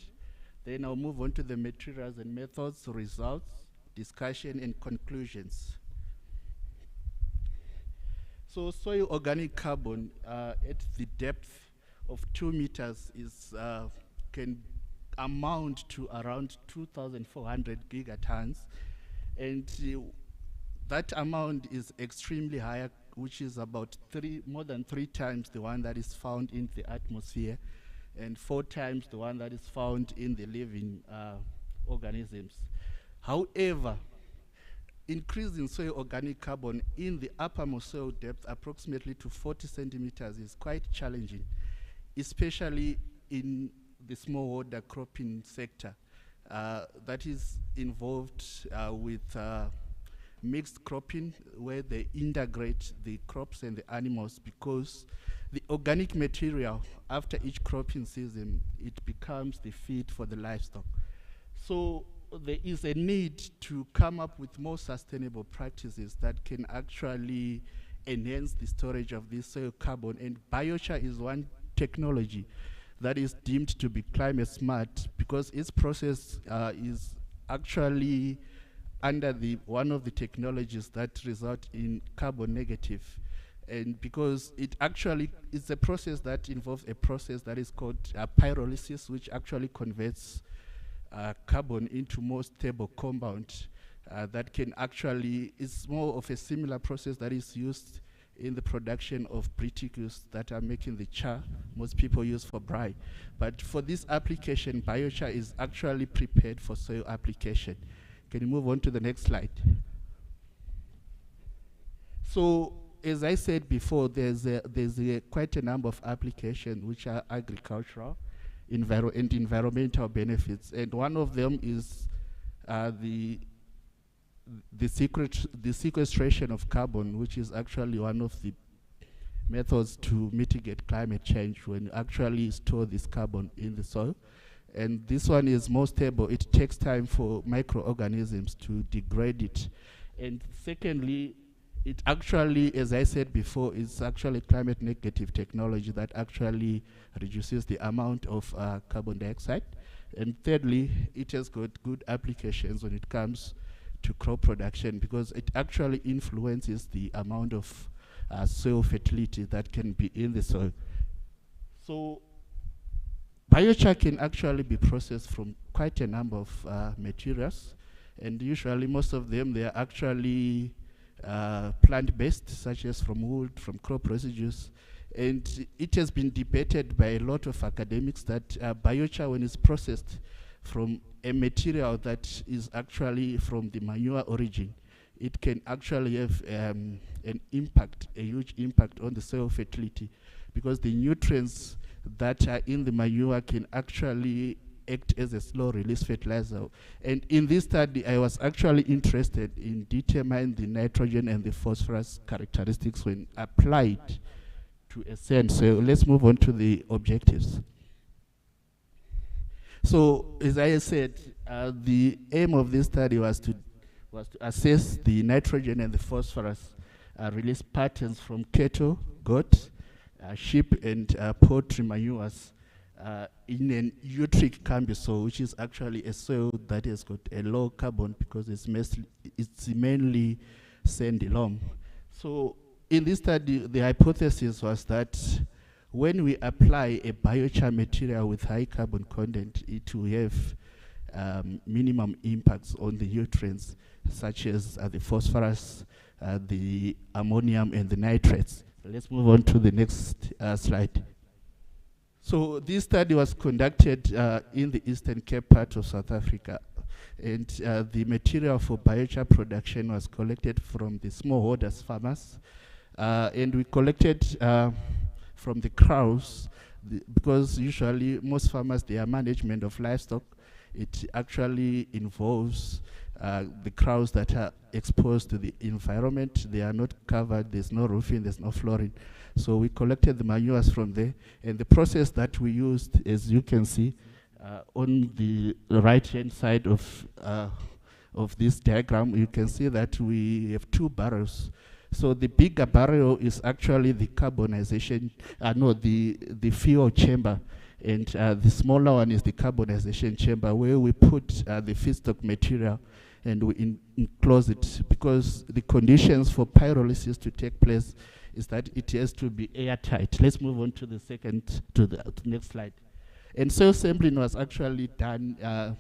Then I'll move on to the materials and methods, results, discussion, and conclusions. So soil organic carbon at the depth of 2 meters can amount to around 2,400 gigatons. And that amount is extremely high, which is about more than 3 times the one that is found in the atmosphere, and 4 times the one that is found in the living organisms. However, increasing soil organic carbon in the uppermost soil depth approximately to 40 centimeters is quite challenging, especially in the smallholder cropping sector that is involved with mixed cropping, where they integrate the crops and the animals, because the organic material after each cropping season, it becomes the feed for the livestock. So there is a need to come up with more sustainable practices that can actually enhance the storage of this soil carbon, and biochar is one technology that is deemed to be climate smart because its process is actually under one of the technologies that result in carbon negative. And because it actually is a process that involves a process that is called pyrolysis, which actually converts carbon into more stable compound that can actually, it's more of a similar process that is used in the production of Briticus that are making the char most people use for braai. But for this application, biochar is actually prepared for soil application. Can you move on to the next slide? So, as I said before, there's quite a number of applications which are agricultural and environmental benefits. And one of them is the sequestration of carbon, which is actually one of the methods to mitigate climate change when you actually store this carbon in the soil. And this one is more stable. It takes time for microorganisms to degrade it. And secondly, it actually, as I said before, is actually climate negative technology that actually reduces the amount of carbon dioxide. And thirdly, it has got good applications when it comes to crop production because it actually influences the amount of soil fertility that can be in the soil. So biochar can actually be processed from quite a number of materials, and usually most of them, they are actually plant-based, such as from wood, from crop residues. And it has been debated by a lot of academics that biochar, when it's processed from a material that is actually from the manure origin, it can actually have an impact, a huge impact on the soil fertility, because the nutrients that are in the manure can actually act as a slow release fertilizer. And in this study, I was actually interested in determining the nitrogen and the phosphorus characteristics when applied to a sand. So let's move on to the objectives. So as I said, the aim of this study was to assess the nitrogen and the phosphorus release patterns from cattle, goat, sheep, and poultry manures in an euteric cambi soil, which is actually a soil that has got a low carbon because it's mainly sandy loam. So in this study, the hypothesis was that when we apply a biochar material with high carbon content, it will have minimum impacts on the nutrients, such as the phosphorus, the ammonium, and the nitrates. Let's move on to the next slide. So this study was conducted in the Eastern Cape part of South Africa. And the material for biochar production was collected from the smallholders farmers. And we collected from the crows, because usually most farmers, their management of livestock, it actually involves the crows that are exposed to the environment. They are not covered, there's no roofing, there's no flooring. So we collected the manures from there, and the process that we used, as you can see, on the right-hand side of this diagram, you can see that we have two barrels. So the bigger barrel is actually the carbonization, the fuel chamber, and the smaller one is the carbonization chamber, where we put the feedstock material and we enclose it, because the conditions for pyrolysis to take place is that it has to be airtight. Let's move on to the next slide. And soil sampling was actually done at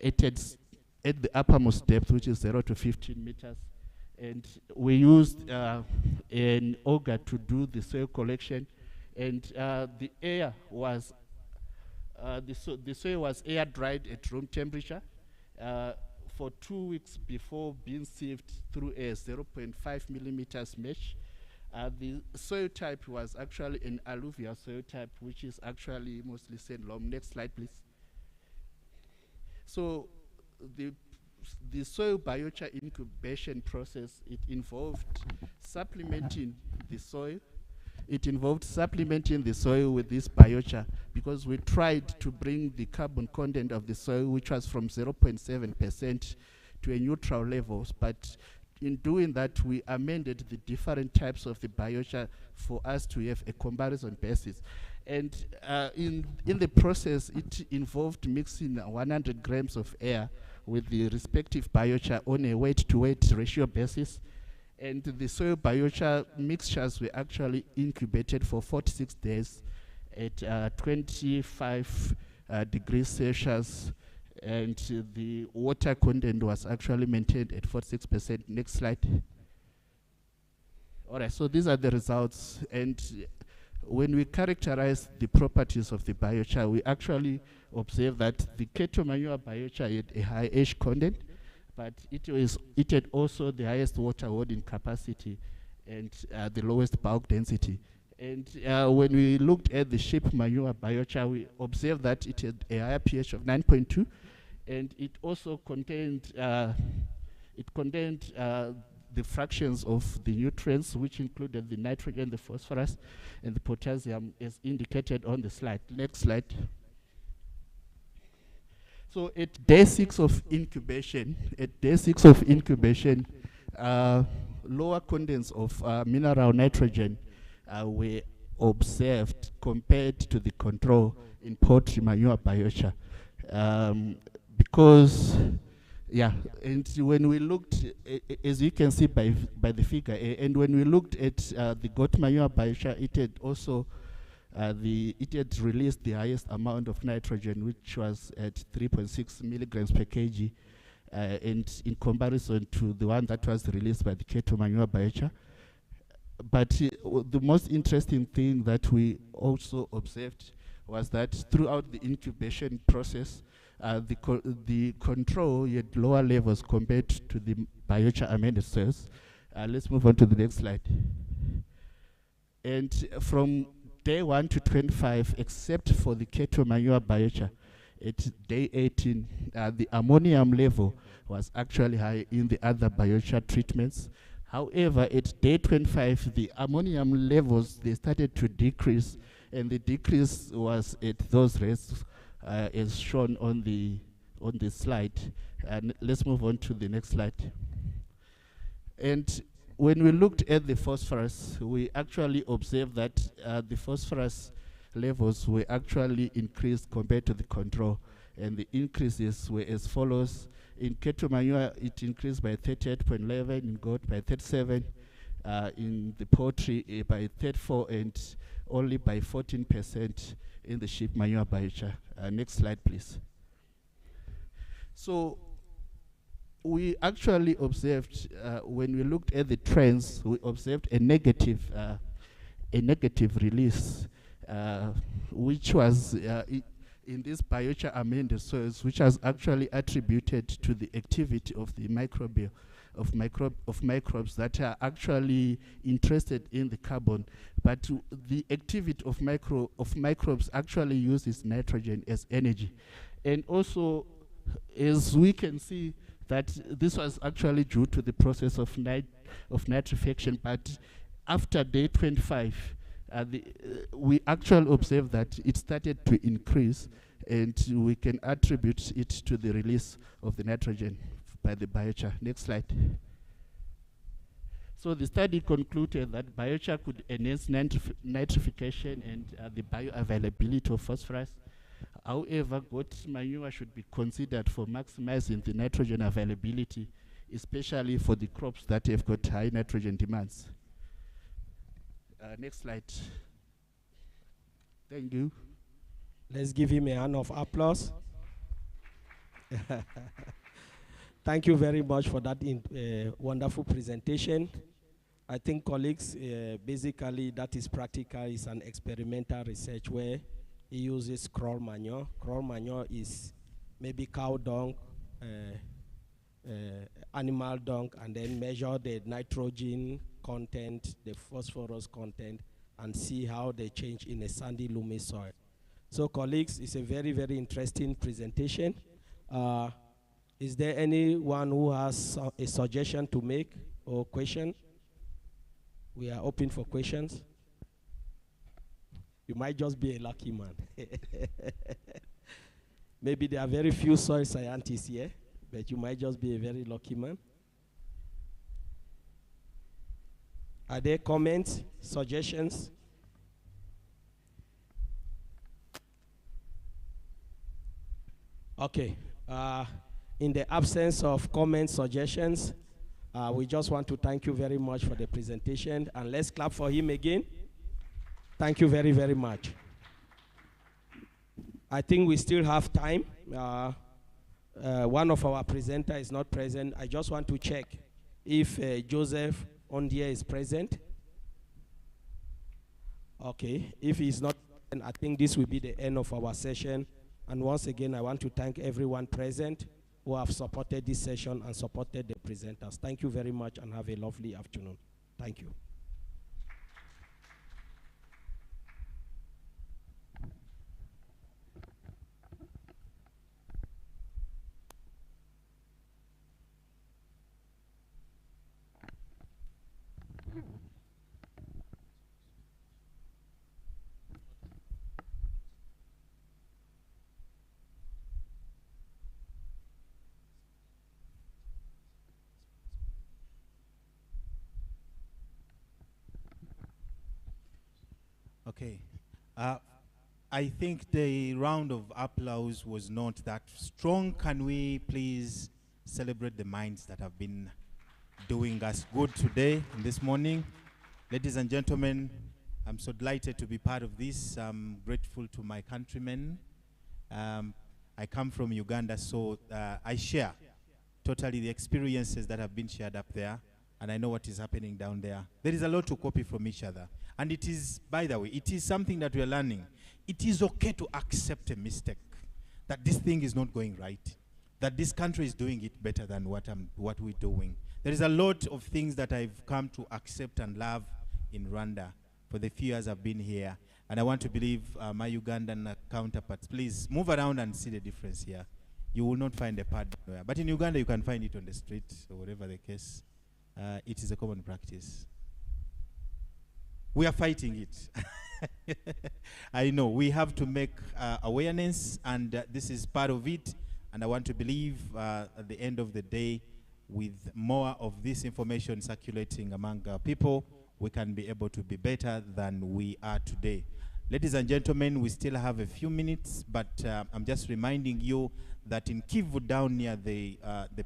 the uppermost depth, which is 0 to 15 meters. And we used an auger to do the soil collection. And the air was, the soil was air dried at room temperature for 2 weeks before being sieved through a 0.5 millimeters mesh. The soil type was actually an alluvial soil type, which is actually mostly sand loam. Next slide, please. So the soil biochar incubation process, it involved supplementing the soil. It involved supplementing the soil with this biochar, because we tried to bring the carbon content of the soil, which was from 0.7% to a neutral level. But in doing that, we amended the different types of the biochar for us to have a comparison basis. And in the process, it involved mixing 100 grams of air with the respective biochar on a weight-to-weight ratio basis. And the soil biochar mixtures were actually incubated for 46 days at 25 degrees Celsius, and the water content was actually maintained at 46%. Next slide. All right, so these are the results. And when we characterize the properties of the biochar, we actually observe that the cattle manure biochar had a high ash content, but it had also the highest water holding capacity and the lowest bulk density. And when we looked at the sheep manure biochar, we observed that it had a higher pH of 9.2, and it also contained the fractions of the nutrients, which included the nitrogen, the phosphorus, and the potassium, as indicated on the slide. Next slide. So at day 6 of incubation, lower contents of mineral nitrogen were observed compared to the control in poultry manure biochar. Because, yeah, and when we looked, as you can see by the figure, and when we looked at the goat manure biochar, it had also it had released the highest amount of nitrogen, which was at 3.6 milligrams per kg, and in comparison to the one that was released by the cattle manure biochar. But the most interesting thing that we also observed was that throughout the incubation process, the control had lower levels compared to the biochar amended soils. Let's move on to the next slide. And from day 1 to 25, except for the cattle manure biochar, at day 18, the ammonium level was actually high in the other biochar treatments. However, at day 25, the ammonium levels, they started to decrease, and the decrease was at those rates as shown on the slide. And let's move on to the next slide. And when we looked at the phosphorus, we actually observed that the phosphorus levels were actually increased compared to the control, and the increases were as follows. In cattle manure, it increased by 38.11, in goat by 37, in the poultry by 34, and only by 14% in the sheep manure biochar. Next slide, please. So we actually observed, when we looked at the trends, we observed a negative release, which was in this biochar amended soils, which was actually attributed to the activity of the microbial, of microbes that are actually interested in the carbon, but the activity of microbes actually uses nitrogen as energy. And also, as we can see, that this was actually due to the process of nitrification, but after day 25, we actually observed that it started to increase, and we can attribute it to the release of the nitrogen by the biochar. Next slide. So the study concluded that biochar could enhance nitrification and the bioavailability of phosphorus. However, goat manure should be considered for maximizing the nitrogen availability, especially for the crops that have got high nitrogen demands. Next slide. Thank you. Let's give him a hand of applause. Thank you very much for that wonderful presentation. I think, colleagues, basically that is practical. It's an experimental research where he uses crawl manure. Crawl manure is maybe cow dung, animal dung, and then measure the nitrogen content, the phosphorus content, and see how they change in a sandy loamy soil. So, colleagues, it's a very, very interesting presentation. Is there anyone who has a suggestion to make or question? We are open for questions. You might just be a lucky man. Maybe there are very few soil scientists here, but you might just be a very lucky man. Are there comments, suggestions? Okay. In the absence of comments, suggestions, we just want to thank you very much for the presentation, and let's clap for him again. Thank you very, very much. I think we still have time. One of our presenters is not present. I just want to check if Joseph Ondia is present. Okay, if he's not, then I think this will be the end of our session. And once again, I want to thank everyone present who have supported this session and supported the presenters. Thank you very much and have a lovely afternoon. Thank you. Okay. I think the round of applause was not that strong. Can we please celebrate the minds that have been doing us good today and this morning? Ladies and gentlemen, I'm so delighted to be part of this. I'm grateful to my countrymen. I come from Uganda, so I share totally the experiences that have been shared up there, and I know what is happening down there. There is a lot to copy from each other. And it is, by the way, it is something that we are learning. It is okay to accept a mistake, that this thing is not going right, that this country is doing it better than what we're doing. There is a lot of things that I've come to accept and love in Rwanda for the few years I've been here. And I want to believe my Ugandan counterparts, please move around and see the difference here. You will not find a pad nowhere. But in Uganda, you can find it on the street or whatever the case. It is a common practice. We are fighting it. I know we have to make awareness, and this is part of it. And I want to believe at the end of the day, with more of this information circulating among people, we can be able to be better than we are today. Ladies and gentlemen, we still have a few minutes, but I'm just reminding you that in Kivu, down near the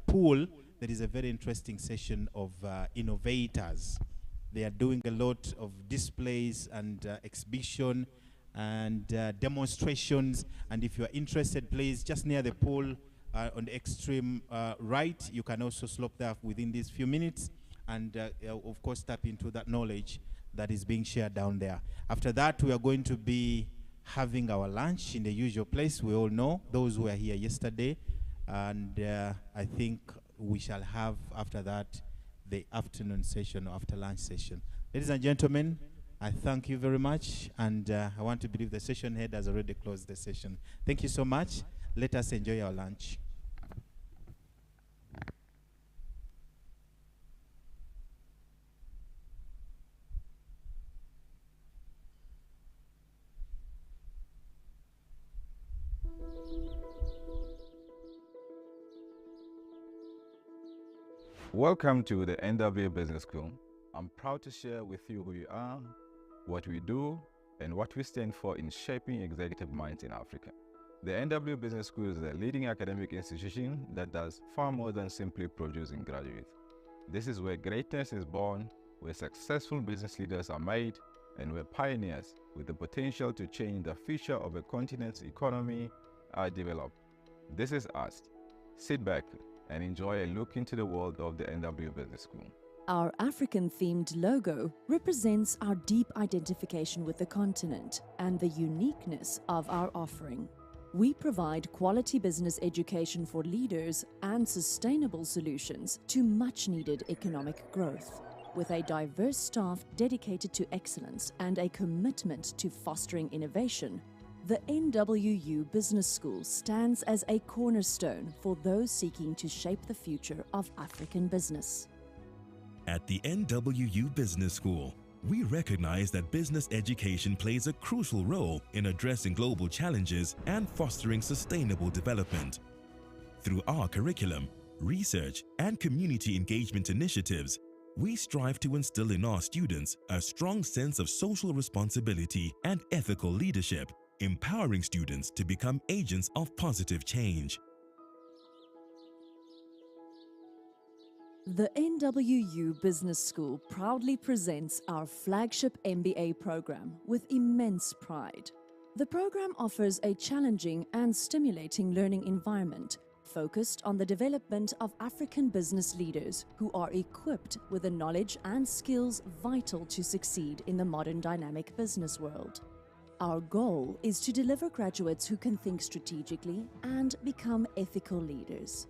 pool, there is a very interesting session of innovators. They are doing a lot of displays and exhibition and demonstrations. And if you are interested, please, just near the pool on the extreme right, you can also slop there within these few minutes and, of course, tap into that knowledge that is being shared down there. After that, we are going to be having our lunch in the usual place. We all know, those who were here yesterday. And I think we shall have, after that, the afternoon session or after lunch session. Ladies and gentlemen, I thank you very much, and I want to believe the session head has already closed the session. Thank you so much. Let us enjoy our lunch. Welcome to the NW Business School. I'm proud to share with you who we are, what we do, and what we stand for in shaping executive minds in Africa. The NW Business School is a leading academic institution that does far more than simply producing graduates. This is where greatness is born, where successful business leaders are made, and where pioneers with the potential to change the future of a continent's economy are developed. This is us. Sit back and enjoy a look into the world of the NW Business School. Our African-themed logo represents our deep identification with the continent and the uniqueness of our offering. We provide quality business education for leaders and sustainable solutions to much-needed economic growth. With a diverse staff dedicated to excellence and a commitment to fostering innovation, the NWU Business School stands as a cornerstone for those seeking to shape the future of African business. At the NWU Business School, we recognize that business education plays a crucial role in addressing global challenges and fostering sustainable development. Through our curriculum, research, and community engagement initiatives, we strive to instill in our students a strong sense of social responsibility and ethical leadership, empowering students to become agents of positive change. The NWU Business School proudly presents our flagship MBA program with immense pride. The program offers a challenging and stimulating learning environment focused on the development of African business leaders who are equipped with the knowledge and skills vital to succeed in the modern dynamic business world. Our goal is to deliver graduates who can think strategically and become ethical leaders.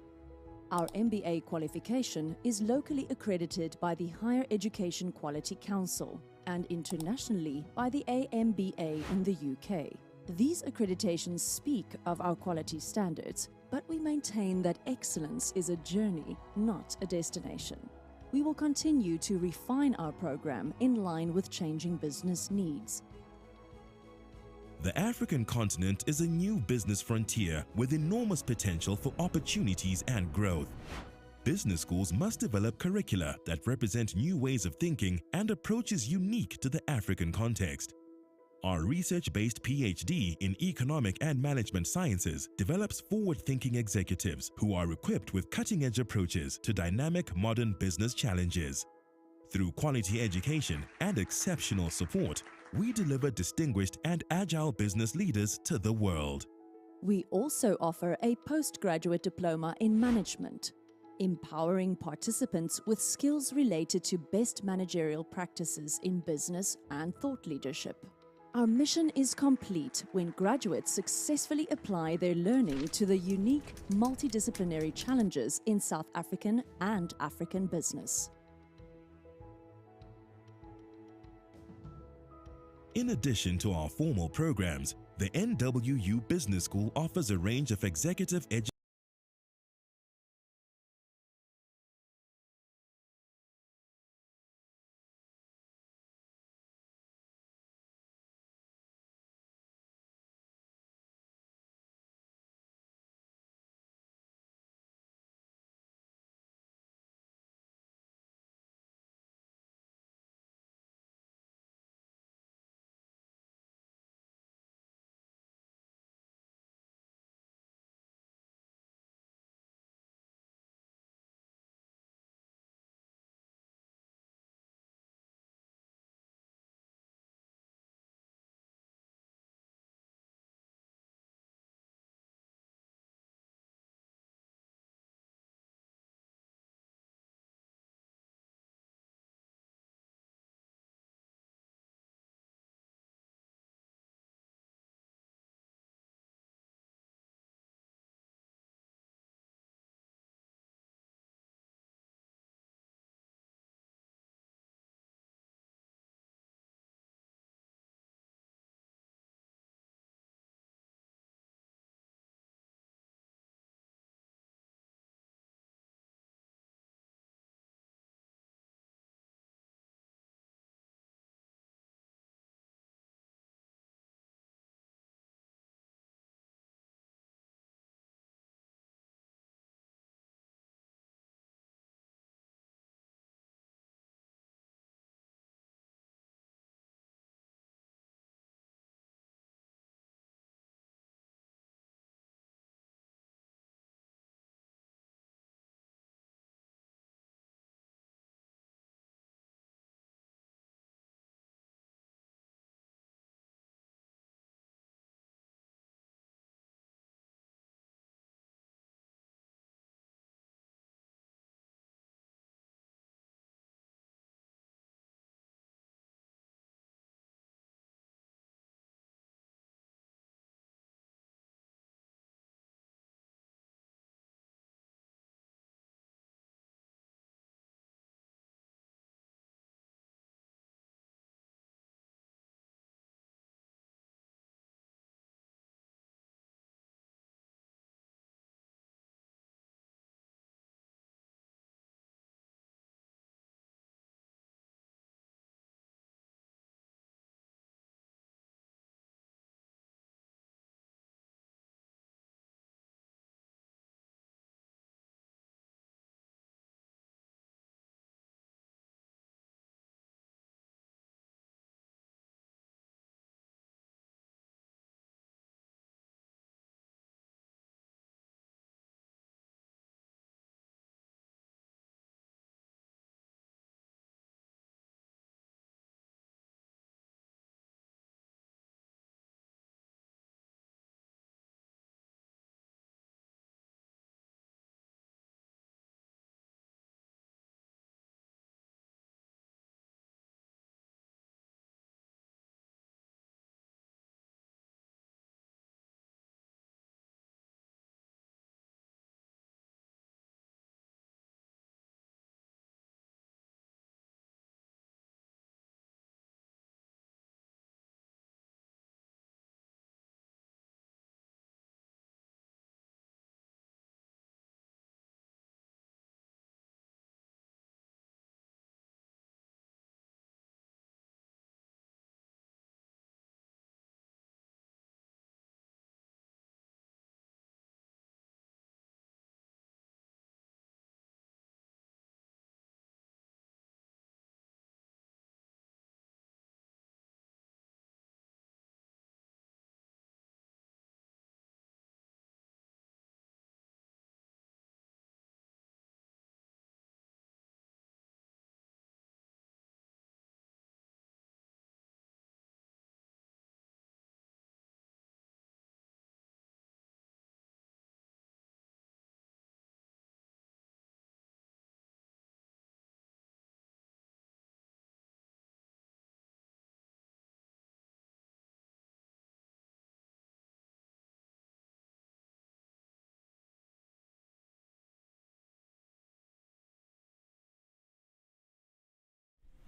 Our MBA qualification is locally accredited by the Higher Education Quality Council and internationally by the AMBA in the UK. These accreditations speak of our quality standards, but we maintain that excellence is a journey, not a destination. We will continue to refine our program in line with changing business needs. The African continent is a new business frontier with enormous potential for opportunities and growth. Business schools must develop curricula that represent new ways of thinking and approaches unique to the African context. Our research-based PhD in Economic and Management Sciences develops forward-thinking executives who are equipped with cutting-edge approaches to dynamic modern business challenges. Through quality education and exceptional support, we deliver distinguished and agile business leaders to the world. We also offer a postgraduate diploma in management, empowering participants with skills related to best managerial practices in business and thought leadership. Our mission is complete when graduates successfully apply their learning to the unique multidisciplinary challenges in South African and African business. In addition to our formal programs, the NWU Business School offers a range of executive education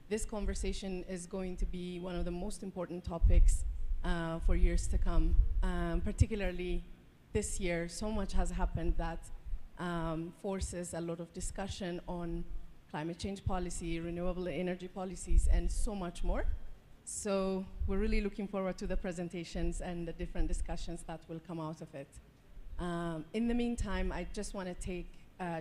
this conversation is going to be one of the most important topics for years to come. Particularly this year, so much has happened that forces a lot of discussion on climate change policy, renewable energy policies, and so much more. So we're really looking forward to the presentations and the different discussions that will come out of it. In the meantime, I just want to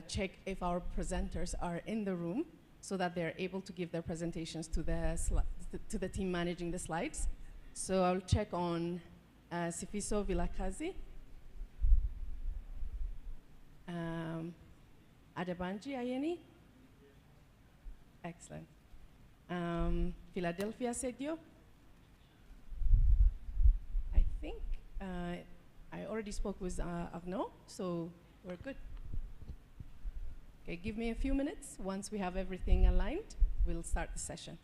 check if our presenters are in the room so that they're able to give their presentations to the team managing the slides. So I'll check on Sifiso Vilakazi, Adebanji Ayeni. Excellent. Philadelphia Sedio. I think I already spoke with Arnaud, so we're good. Okay, give me a few minutes. Once we have everything aligned, we'll start the session.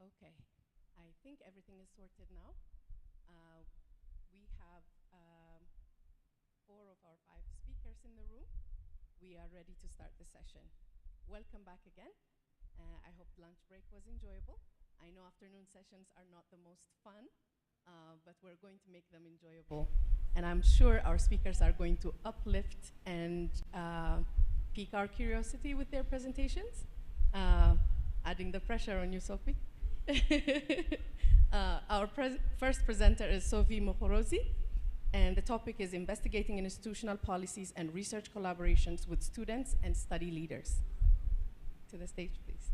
Okay, I think everything is sorted now. We have 4 of our 5 speakers in the room. We are ready to start the session. Welcome back again. I hope lunch break was enjoyable. I know afternoon sessions are not the most fun, but we're going to make them enjoyable. And I'm sure our speakers are going to uplift and pique our curiosity with their presentations, adding the pressure on you, Sophie. Our first presenter is Sophie Mohorozi, and the topic is investigating institutional policies and research collaborations with students and study leaders. To the stage, please.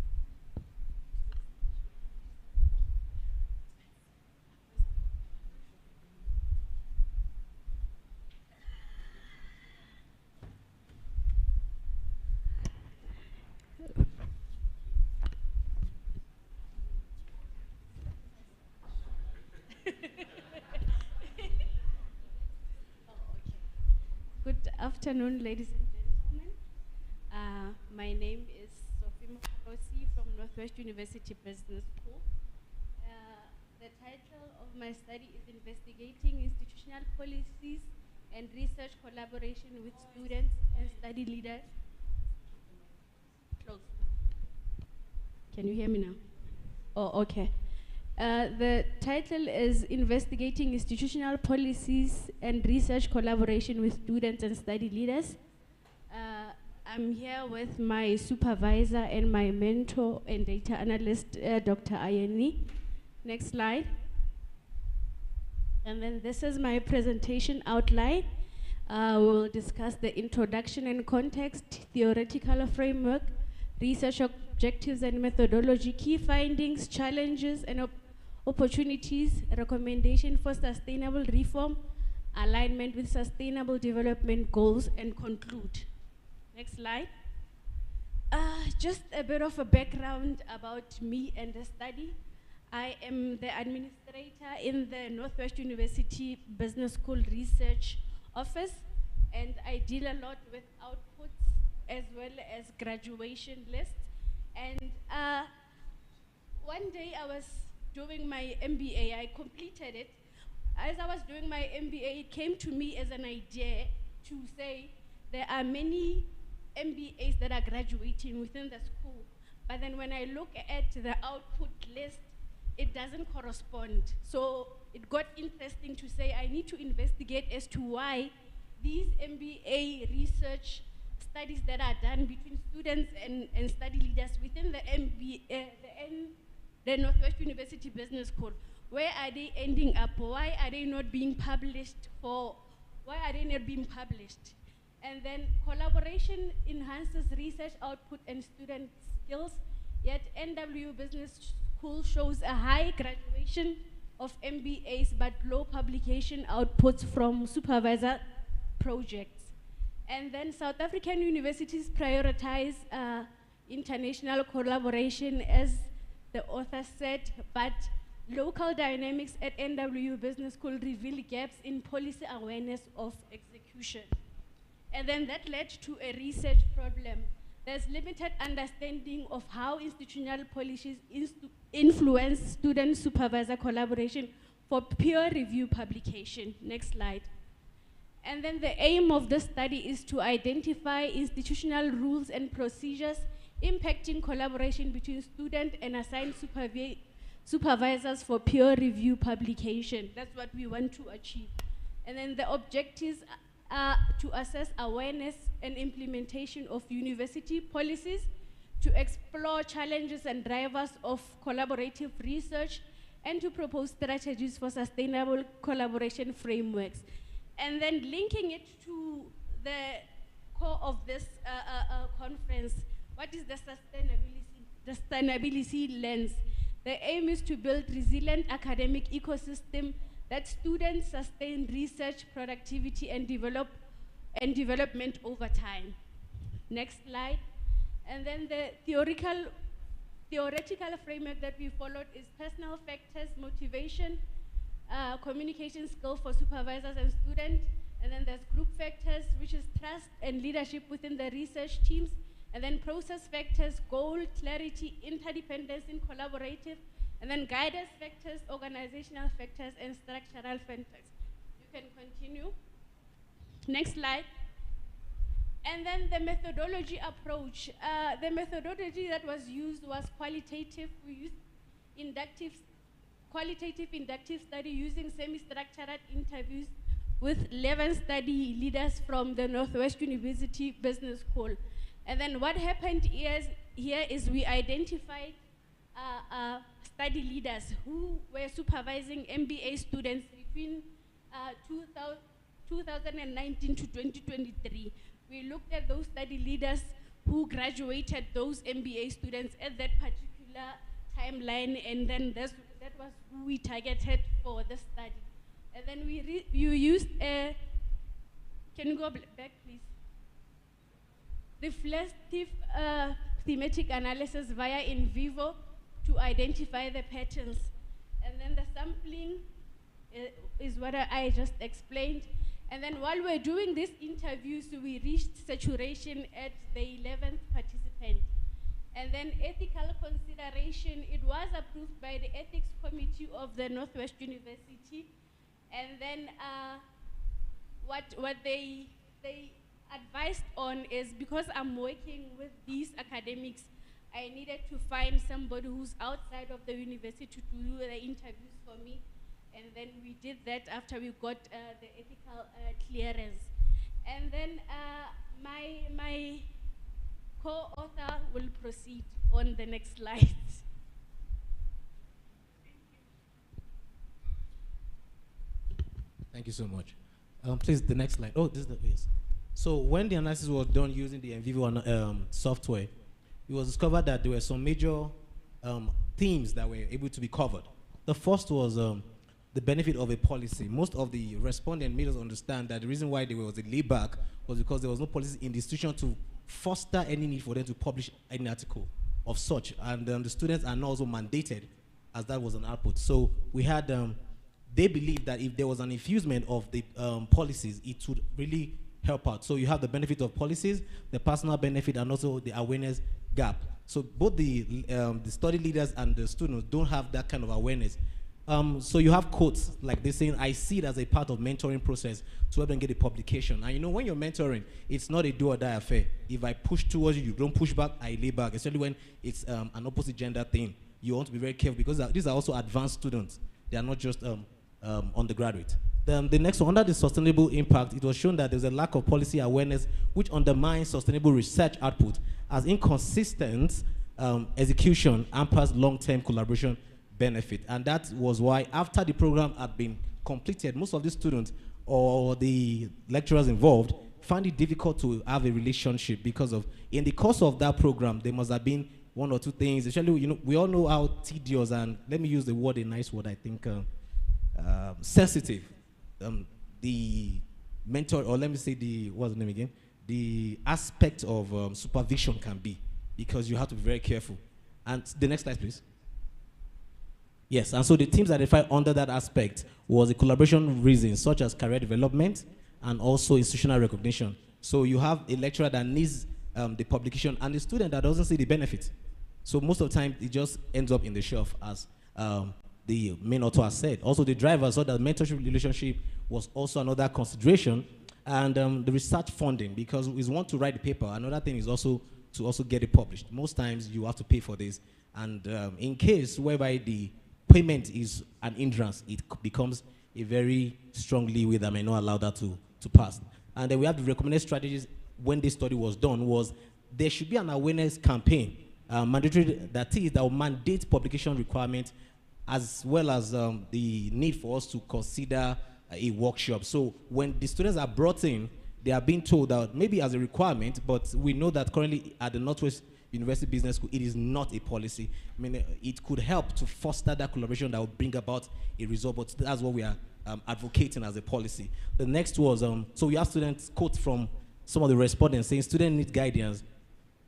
Good afternoon, ladies and gentlemen. My name is Sophie Mohorozi from Northwest University Business School. The title of my study is Investigating Institutional Policies and Research Collaboration with Students and Study Leaders. Close. Can you hear me now? Oh, okay. The title is Investigating Institutional Policies and Research Collaboration with Students and Study Leaders. I'm here with my supervisor and my mentor and data analyst, Dr. Ayeni. Next slide. And then this is my presentation outline. We will discuss the introduction and context, theoretical framework, research objectives and methodology, key findings, challenges and opportunities, recommendation for sustainable reform, alignment with sustainable development goals, and conclude. Next slide. Just a bit of a background about me and the study. I am the administrator in the Northwest University Business School Research Office, and I deal a lot with outputs as well as graduation lists. And one day I was doing my MBA, I completed it. As I was doing my MBA, it came to me as an idea to say there are many MBAs that are graduating within the school, but then when I look at the output list, it doesn't correspond. So it got interesting to say I need to investigate as to why these MBA research studies that are done between students and study leaders within the the Northwest University Business School, where are they ending up? Why are they not being published? Why are they not being published? And then collaboration enhances research output and student skills, yet NW Business School shows a high graduation of MBAs but low publication outputs from supervisor projects. And then South African universities prioritize international collaboration, as the author said, but local dynamics at NW Business School reveal gaps in policy awareness of execution. And then that led to a research problem. There's limited understanding of how institutional policies influence student-supervisor collaboration for peer review publication. Next slide. And then the aim of this study is to identify institutional rules and procedures impacting collaboration between student and assigned supervisors for peer review publication. That's what we want to achieve. And then the objectives are to assess awareness and implementation of university policies, to explore challenges and drivers of collaborative research, and to propose strategies for sustainable collaboration frameworks. And then linking it to the core of this conference, what is the sustainability lens? The aim is to build resilient academic ecosystem that students sustain research, productivity, and development over time. Next slide. And then the theoretical framework that we followed is personal factors, motivation, communication skill for supervisors and students, and then there's group factors, which is trust and leadership within the research teams, and then process factors, goal, clarity, interdependence in collaborative, and then guidance factors, organizational factors, and structural factors. You can continue. Next slide. And then the methodology approach. The methodology that was used was qualitative. We used qualitative inductive study using semi-structured interviews with 11 study leaders from the Northwest University Business School. And then what happened here is we identified study leaders who were supervising MBA students between 2019 to 2023. We looked at those study leaders who graduated those MBA students at that particular timeline, and then that was who we targeted for the study. And then you used a, can you go back please? Reflective thematic analysis via in vivo to identify the patterns. And then the sampling is what I just explained. And then while we're doing these interviews, we reached saturation at the 11th participant. And then ethical consideration, it was approved by the ethics committee of the Northwest University. And then what they advised on is, because I'm working with these academics, I needed to find somebody who's outside of the university to do the interviews for me. And then we did that after we got the ethical clearance. And then my co-author will proceed on the next slide. Thank you so much. Please, the next slide. Oh, this is the, yes. So when the analysis was done using the NVivo software, it was discovered that there were some major themes that were able to be covered. The first was the benefit of a policy. Most of the respondents made us understand that the reason why there was a layback was because there was no policy in the institution to foster any need for them to publish any article of such. And the students are now also mandated as that was an output. So we had, they believed that if there was an infusement of the policies, it would really help out. So you have the benefit of policies, the personal benefit, and also the awareness gap. So both the study leaders and the students don't have that kind of awareness. So you have quotes like this saying, I see it as a part of mentoring process to help them get a publication. And you know, when you're mentoring, it's not a do or die affair. If I push towards you, you don't push back, I lay back. Especially when it's an opposite gender thing. You want to be very careful because these are also advanced students. They are not just undergraduate. The next one, under the sustainable impact, it was shown that there's a lack of policy awareness which undermines sustainable research output as inconsistent execution hampers long-term collaboration benefit. And that was why after the program had been completed, most of the students or the lecturers involved found it difficult to have a relationship because of, in the course of that program, there must have been one or two things. Especially, you know, we all know how tedious and, let me use the word, a nice word, I think, sensitive, the mentor, or let me say the, what's the name again? The aspect of supervision can be, because you have to be very careful. And the next slide, please. Yes, and so the teams identified under that aspect was the collaboration reasons, such as career development and also institutional recognition. So you have a lecturer that needs the publication and the student that doesn't see the benefit. So most of the time, it just ends up in the shelf, as the main author has said. Also, the driver saw that mentorship relationship was also another consideration, and the research funding, because we want to write the paper. Another thing is also to also get it published. Most times, you have to pay for this, and in case whereby the payment is an hindrance, it becomes a very strong leeway that may not allow that to pass. And then we have the recommended strategies when this study was done was there should be an awareness campaign, mandatory, that is, that will mandate publication requirements, as well as the need for us to consider a workshop. So when the students are brought in, they are being told that maybe as a requirement, but we know that currently at the Northwest University Business School, it is not a policy. I mean, it could help to foster that collaboration that will bring about a result, but that's what we are advocating as a policy. The next was, so we have students quote from some of the respondents saying students need guidance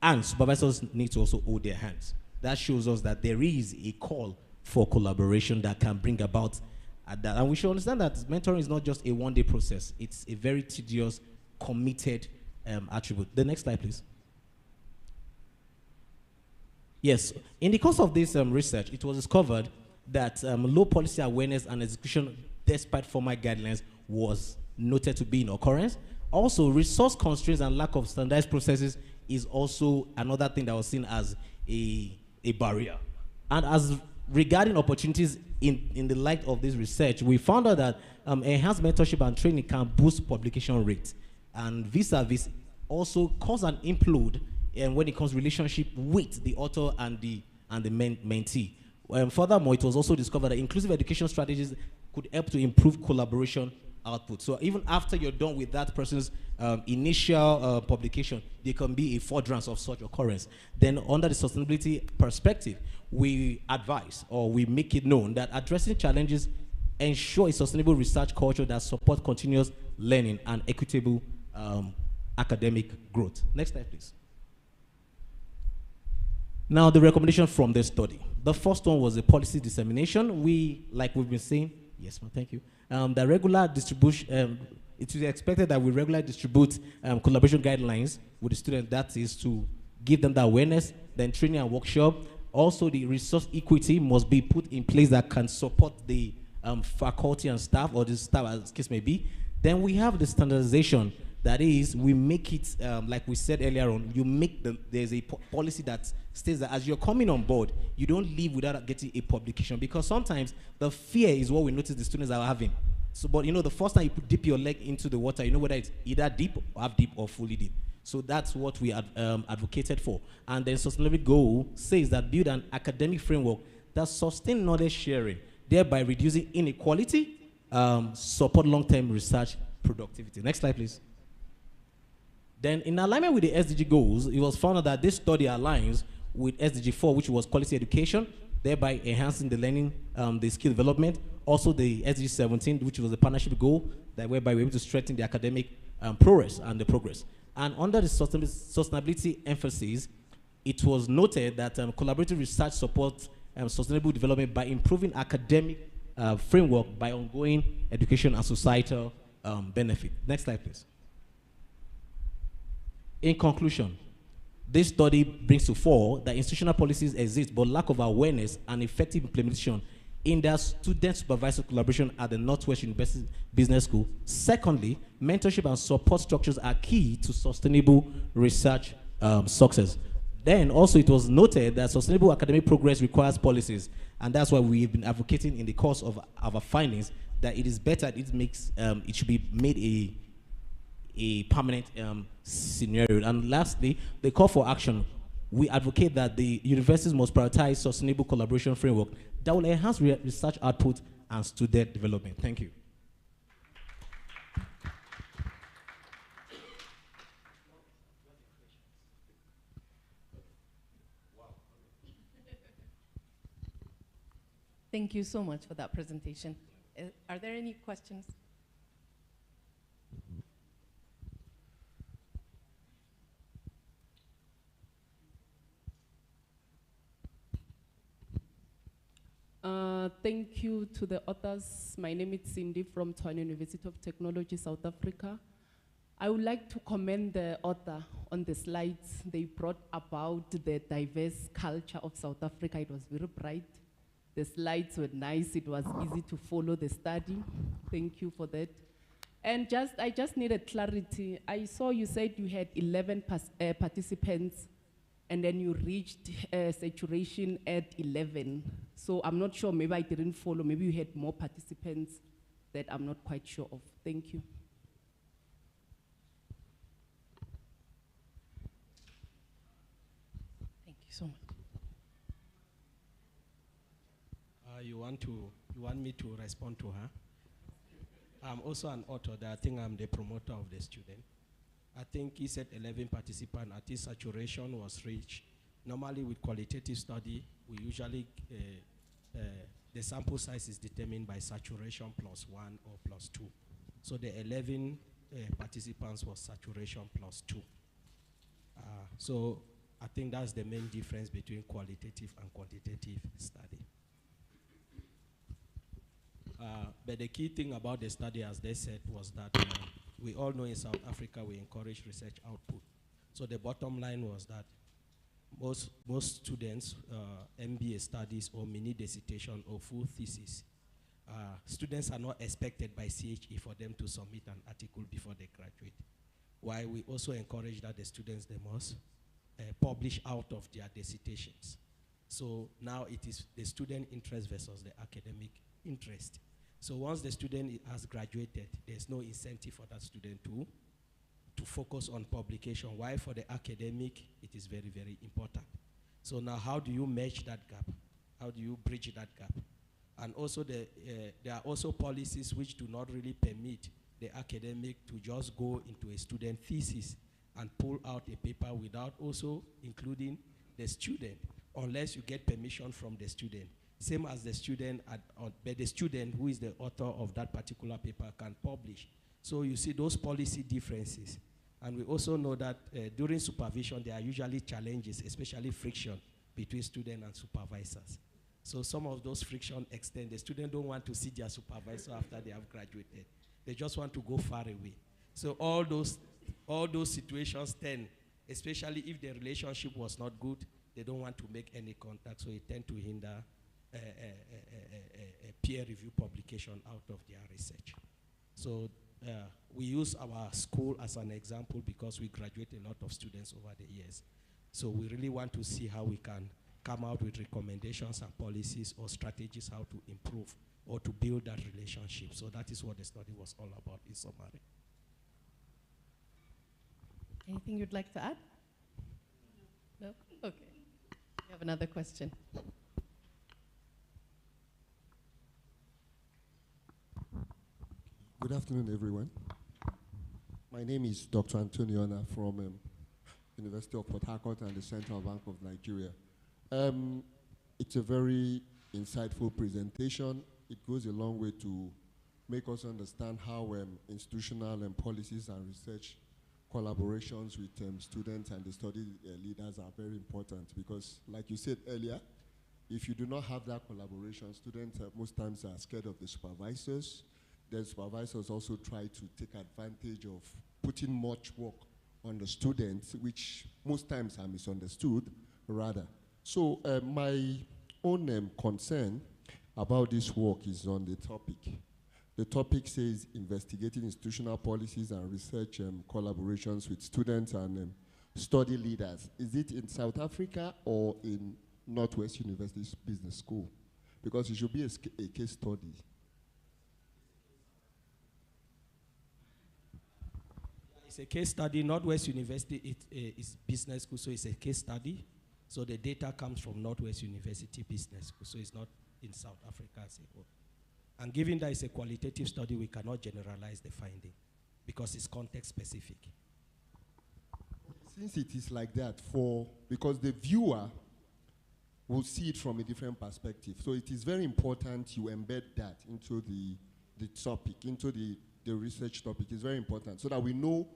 and supervisors need to also hold their hands. That shows us that there is a call for collaboration that can bring about that. And we should understand that mentoring is not just a one-day process. It's a very tedious, committed attribute. The next slide, please. Yes, in the course of this research, it was discovered that low policy awareness and execution, despite formal guidelines, was noted to be in occurrence. Also, resource constraints and lack of standardized processes is also another thing that was seen as a barrier. And as regarding opportunities in the light of this research, we found out that enhanced mentorship and training can boost publication rates, and vis-a-vis also cause an implode when it comes to relationship with the author and the mentee. Furthermore, it was also discovered that inclusive education strategies could help to improve collaboration output. So even after you're done with that person's initial publication, there can be a furtherance of such occurrence. Then under the sustainability perspective, we advise or we make it known that addressing challenges ensure a sustainable research culture that supports continuous learning and equitable academic growth. Next slide, please. Now, the recommendation from the study. The first one was a policy dissemination. Like we've been saying, yes, ma'am, thank you. The regular distribution, it is expected that we regularly distribute collaboration guidelines with the students. That is to give them the awareness, then training and workshop. Also, the resource equity must be put in place that can support the faculty and staff, or the staff as the case may be. Then we have the standardization. That is, we make it, like we said earlier on, there's a policy that states that as you're coming on board, you don't leave without getting a publication, because sometimes the fear is what we notice the students are having. So, but you know, the first time you dip your leg into the water, you know whether it's either deep or half deep or fully deep. So that's what we advocated for. And then sustainability goal says that build an academic framework that sustain knowledge sharing, thereby reducing inequality, support long-term research productivity. Next slide, please. Then, in alignment with the SDG goals, it was found that this study aligns with SDG 4, which was quality education, thereby enhancing the learning, the skill development. Also, the SDG 17, which was the partnership goal, that whereby we're able to strengthen the academic progress and the progress. And under the sustainability emphasis, it was noted that collaborative research supports sustainable development by improving academic framework by ongoing education and societal benefit. Next slide, please. In conclusion, this study brings to fore that institutional policies exist, but lack of awareness and effective implementation in their student-supervisor collaboration at the Northwest University Business School. Secondly, mentorship and support structures are key to sustainable research success. Then also it was noted that sustainable academic progress requires policies, and that's why we've been advocating in the course of our findings that it is better, it should be made a permanent scenario. And lastly, the call for action. We advocate that the universities must prioritize sustainable collaboration framework that will enhance research output and student development. Thank you. Thank you so much for that presentation. Are there any questions? Thank you to the authors. My name is Cindy from Tshwane University of Technology, South Africa. I would like to commend the author on the slides. They brought about the diverse culture of South Africa. It was very bright. The slides were nice. It was easy to follow the study. Thank you for that. And I just needed clarity. I saw you said you had 11 participants, and then you reached saturation at 11. So I'm not sure, maybe I didn't follow. Maybe you had more participants that I'm not quite sure of. Thank you. Thank you so much. You want me to respond to her? I'm also an author. I think I'm the promoter of the student. I think he said 11 participants. I think saturation was reached. Normally with qualitative study, we usually, the sample size is determined by saturation plus 1 or plus 2. So the 11 participants was saturation plus 2. So I think that's the main difference between qualitative and quantitative study. But the key thing about the study, as they said, was that we all know in South Africa we encourage research output. So the bottom line was that most students, MBA studies or mini dissertation or full thesis, students are not expected by CHE for them to submit an article before they graduate. While we also encourage that the students, they must publish out of their dissertations. So now it is the student interest versus the academic interest. So once the student has graduated, there's no incentive for that student to focus on publication. Why for the academic, it is very, very important. So now how do you match that gap? How do you bridge that gap? And also there are also policies which do not really permit the academic to just go into a student thesis and pull out a paper without also including the student, unless you get permission from the student. Same as the student, but the student who is the author of that particular paper can publish. So you see those policy differences. And we also know that during supervision, there are usually challenges, especially friction between student and supervisors. So some of those friction extend. The student don't want to see their supervisor after they have graduated. They just want to go far away. So all those situations tend, especially if the relationship was not good, they don't want to make any contact, so it tend to hinder a peer review publication out of their research. So we use our school as an example because we graduate a lot of students over the years. So we really want to see how we can come out with recommendations and policies or strategies how to improve or to build that relationship. So that is what the study was all about in summary. Anything you'd like to add? No? Okay. We have another question. Good afternoon, everyone. My name is Dr. Antoniona from University of Port Harcourt and the Central Bank of Nigeria. It's a very insightful presentation. It goes a long way to make us understand how institutional and policies and research collaborations with students and the study leaders are very important because, like you said earlier, If you do not have that collaboration, students most times are scared of the supervisors. The supervisors also try to take advantage of putting much work on the students, which most times are misunderstood, rather. So my own concern about this work is on the topic. The topic says investigating institutional policies and research collaborations with students and study leaders. Is it in South Africa or in Northwest University's Business School? Because it should be a case study. It's a case study. Northwest University is business school, so it's a case study. So the data comes from Northwest University Business School, so it's not in South Africa as a whole. And given that it's a qualitative study, we cannot generalize the finding because it's context specific. Since it is like that, because the viewer will see it from a different perspective. So it is very important you embed that into the topic, into the research topic. It's very important so that we know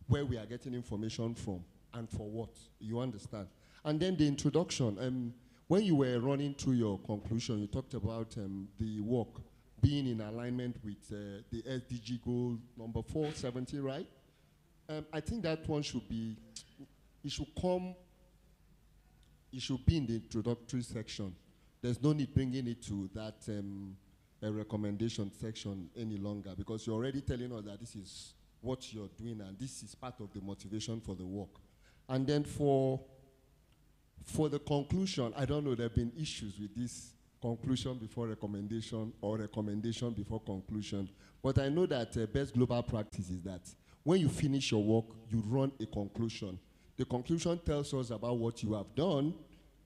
where we are getting information from and for what. You understand? And then the introduction. When you were running through your conclusion, you talked about the work being in alignment with the SDG goal number 470, right? I think that one should be, it should be in the introductory section. There's no need bringing it to that a recommendation section any longer, because you're already telling us that this is what you're doing and this is part of the motivation for the work. And then for the conclusion, I don't know, there have been issues with this conclusion before recommendation or recommendation before conclusion. But I know that best global practice is that when you finish your work, you run a conclusion. The conclusion tells us about what you have done.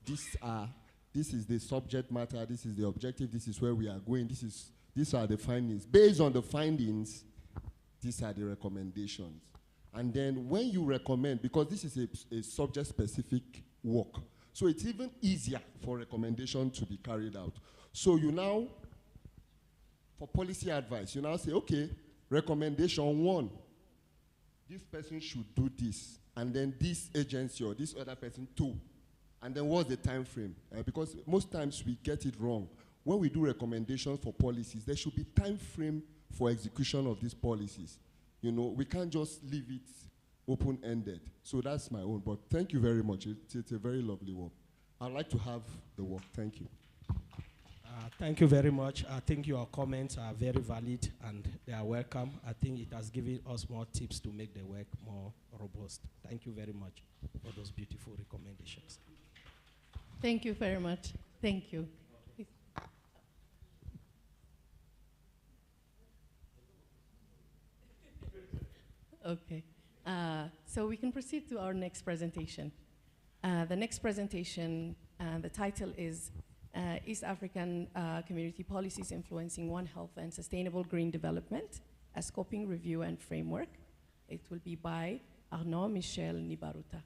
This is the subject matter, this is the objective, this is where we are going, these are the findings. Based on the findings, these are the recommendations. And then when you recommend, because this is a subject-specific work, so it's even easier for recommendation to be carried out. So you now, for policy advice, you now say, okay, recommendation 1, this person should do this, and then this agency or this other person 2. And then what's the time frame? Because most times we get it wrong. When we do recommendations for policies, there should be time frame for execution of these policies. You know, we can't just leave it open-ended. So that's my own. But thank you very much. It's a very lovely work. I'd like to have the work. Thank you. Thank you very much. I think your comments are very valid and they are welcome. I think it has given us more tips to make the work more robust. Thank you very much for those beautiful recommendations. Thank you very much. Thank you. Please. Okay. So we can proceed to our next presentation. The next presentation, the title is East African Community Policies Influencing One Health and Sustainable Green Development, a Scoping Review and Framework. It will be by Arnaud Michel Nibaruta.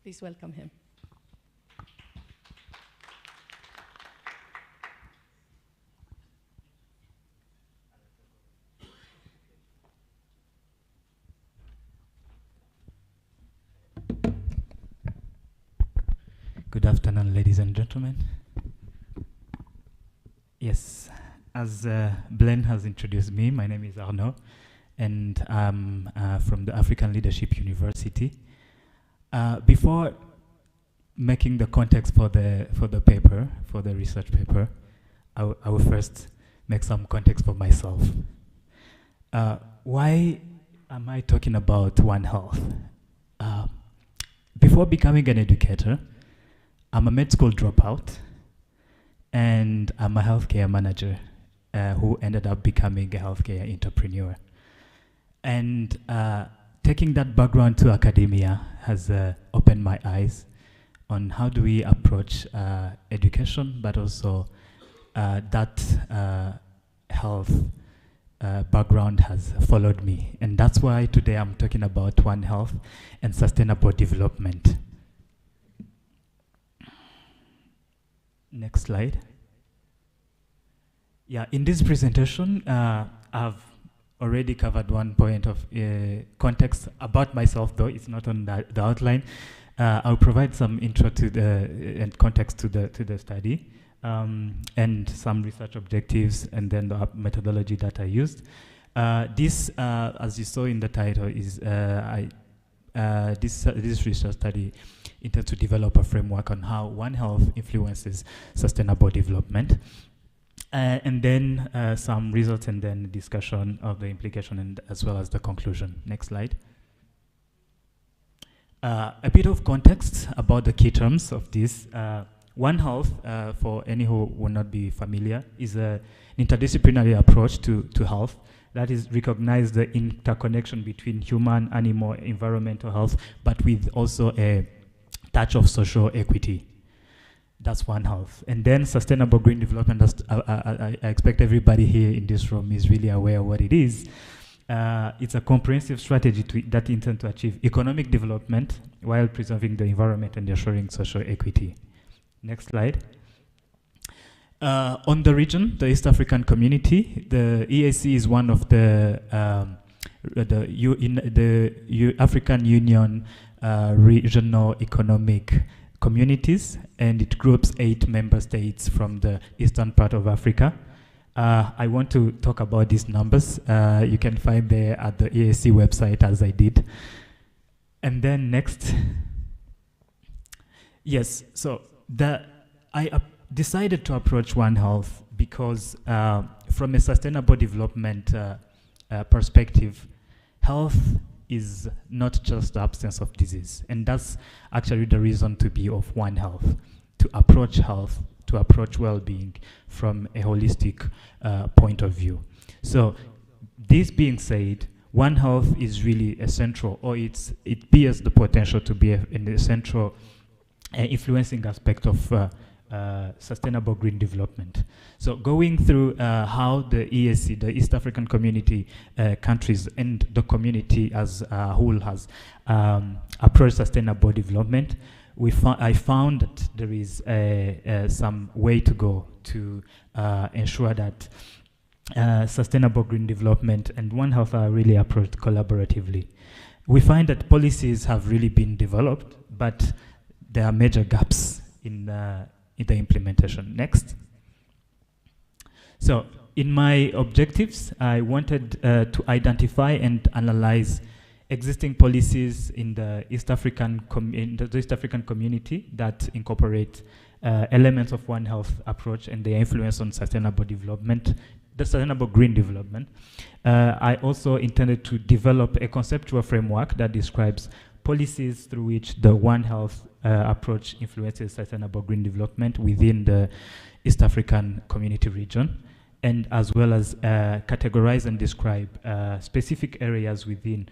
Please welcome him. Good afternoon, ladies and gentlemen. Yes, as Blaine has introduced me, my name is Arnaud, and I'm from the African Leadership University. Before making the context for the paper, for the research paper, I will first make some context for myself. Why am I talking about One Health? Before becoming an educator, I'm a med school dropout, and I'm a healthcare manager who ended up becoming a healthcare entrepreneur. And taking that background to academia has opened my eyes on how do we approach education, but also that health background has followed me. And that's why today I'm talking about One Health and sustainable development. Next slide. Yeah, in this presentation, I've already covered one point of context about myself, though it's not on the outline. I'll provide some intro to the and context to the study, and some research objectives, and then the methodology that I used. This, as you saw in the title, is this research study intends to develop a framework on how One Health influences sustainable development. And then some results, and then discussion of the implication, and as well as the conclusion. Next slide. A bit of context about the key terms of this. One Health, for any who will not be familiar, is an interdisciplinary approach to health that is recognize the interconnection between human, animal, environmental health, but with also a touch of social equity. That's One Health. And then sustainable green development, I expect everybody here in this room is really aware of what it is. It's a comprehensive strategy that intends to achieve economic development while preserving the environment and ensuring social equity. Next slide. On the region, the East African community, the EAC is one of the African Union regional economic communities, and it groups 8 member states from the eastern part of Africa. I want to talk about these numbers. You can find there at the EAC website, as I did. And then next. Yes, so I decided to approach One Health because from a sustainable development perspective, health is not just the absence of disease. And that's actually the reason to be of One Health, to approach health, to approach well-being from a holistic point of view. So this being said, One Health is really essential, or it bears the potential to be an essential influencing aspect of sustainable green development. So going through how the EAC, the East African community countries, and the community as a whole has approached sustainable development, I found that there is some way to go to ensure that sustainable green development and One Health are really approached collaboratively. We find that policies have really been developed, but there are major gaps in the implementation. Next. So in my objectives, I wanted to identify and analyze existing policies in the East African community that incorporate elements of One Health approach and their influence on sustainable development, the sustainable green development. I also intended to develop a conceptual framework that describes policies through which the One Health approach influences sustainable green development within the East African community region, and as well as categorize and describe specific areas within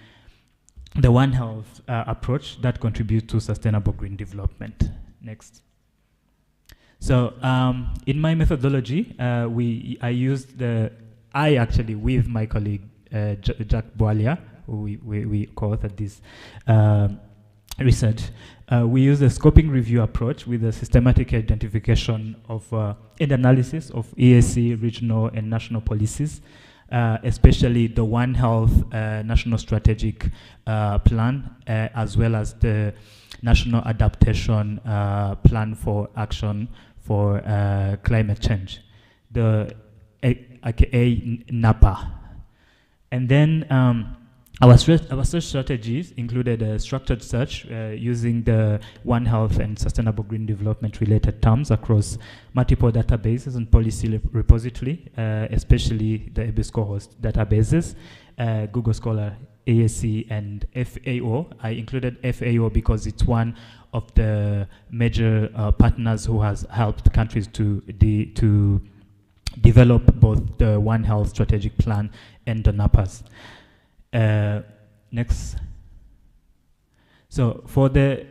the One Health approach that contribute to sustainable green development. Next. So in my methodology, I actually, with my colleague Jack Boalia, who we co-authored this research, we use a scoping review approach with a systematic identification of and analysis of EAC regional and national policies, especially the One Health National Strategic Plan, as well as the National Adaptation Plan for Action for Climate Change, the aka NAPA. And then our search strategies included a structured search using the One Health and sustainable green development related terms across multiple databases and policy repository, especially the EBSCO host databases, Google Scholar, ASC, and FAO. I included FAO because it's one of the major partners who has helped countries to develop both the One Health strategic plan and the NAPAs. Next. So for the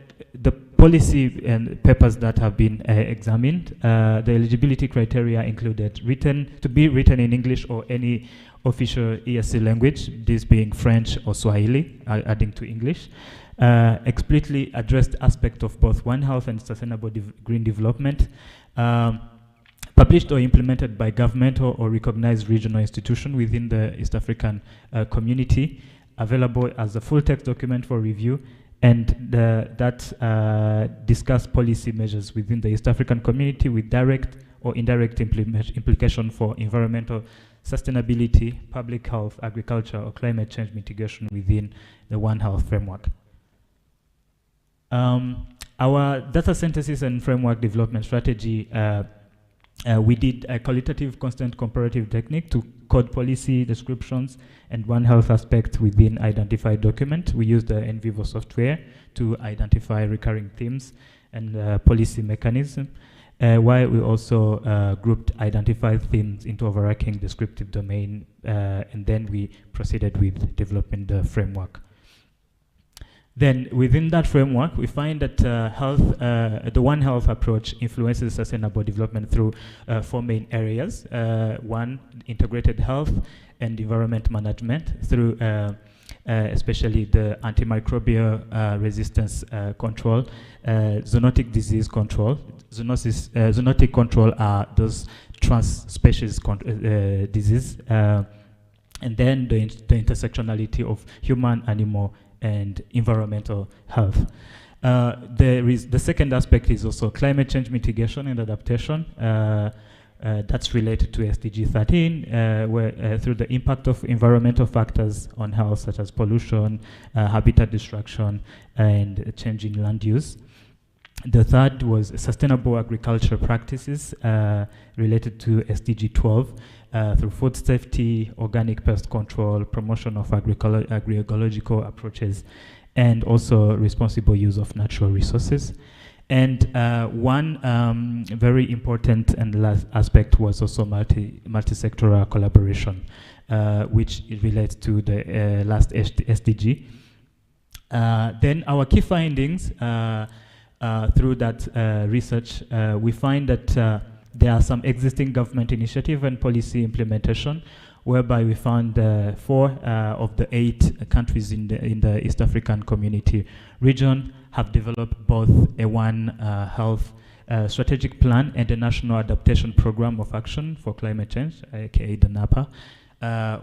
policy and papers that have been examined, the eligibility criteria included to be written in English or any official EAC language, this being French or Swahili, adding to English. Explicitly addressed aspect of both One Health and sustainable green development. Published or implemented by governmental or recognized regional institution within the East African community, available as a full text document for review, and that discuss policy measures within the East African community with direct or indirect implication for environmental sustainability, public health, agriculture, or climate change mitigation within the One Health framework. Our data synthesis and framework development strategy, we did a qualitative constant comparative technique to code policy descriptions and One Health aspects within identified document. We used the NVivo software to identify recurring themes and policy mechanism, while we also grouped identified themes into overarching descriptive domain, and then we proceeded with developing the framework. Then within that framework, we find that the One Health approach influences sustainable development through 4 main areas. One, integrated health and environment management through especially the antimicrobial resistance control, zoonotic disease control. Zoonotic control are those trans-species disease, and then the intersectionality of human, animal, and environmental health. The second aspect is also climate change mitigation and adaptation. That's related to SDG 13, where through the impact of environmental factors on health, such as pollution, habitat destruction, and changing land use. The third was sustainable agriculture practices related to SDG 12 through food safety, organic pest control, promotion of agroecological approaches, and also responsible use of natural resources. And one very important and last aspect was also multi-sectoral collaboration, which relates to the last SDG. Then our key findings through that research, we find that there are some existing government initiative and policy implementation, whereby we found 4 of the 8 countries in the East African Community region have developed both a One Health strategic plan and a National Adaptation Program of Action for Climate Change, aka the NAPA.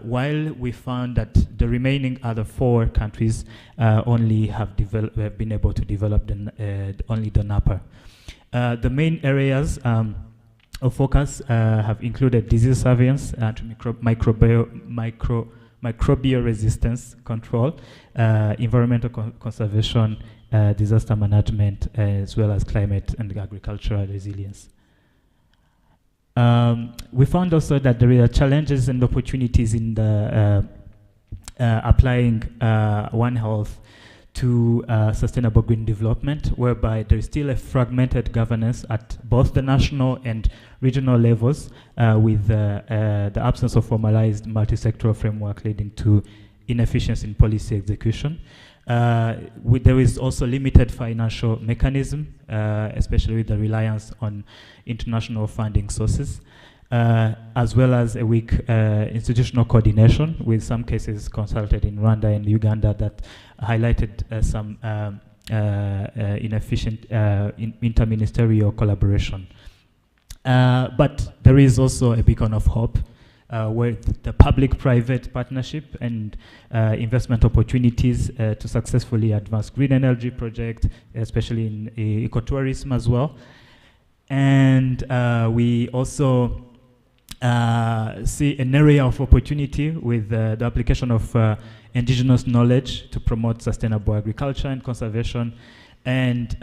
While we found that the remaining other 4 countries only have been able to develop only the NAPA. The main areas of focus have included disease surveillance, microbial resistance control, environmental conservation, disaster management, as well as climate and agricultural resilience. We found also that there are challenges and opportunities in the applying One Health to sustainable green development, whereby there is still a fragmented governance at both the national and regional levels, with the absence of formalized multi-sectoral framework leading to inefficiency in policy execution. There is also limited financial mechanism, especially with the reliance on international funding sources, as well as a weak institutional coordination, with some cases consulted in Rwanda and Uganda that highlighted some inefficient interministerial collaboration. But there is also a beacon of hope, where the public-private partnership and investment opportunities to successfully advance green energy projects, especially in ecotourism as well. And we also see an area of opportunity with the application of indigenous knowledge to promote sustainable agriculture and conservation, and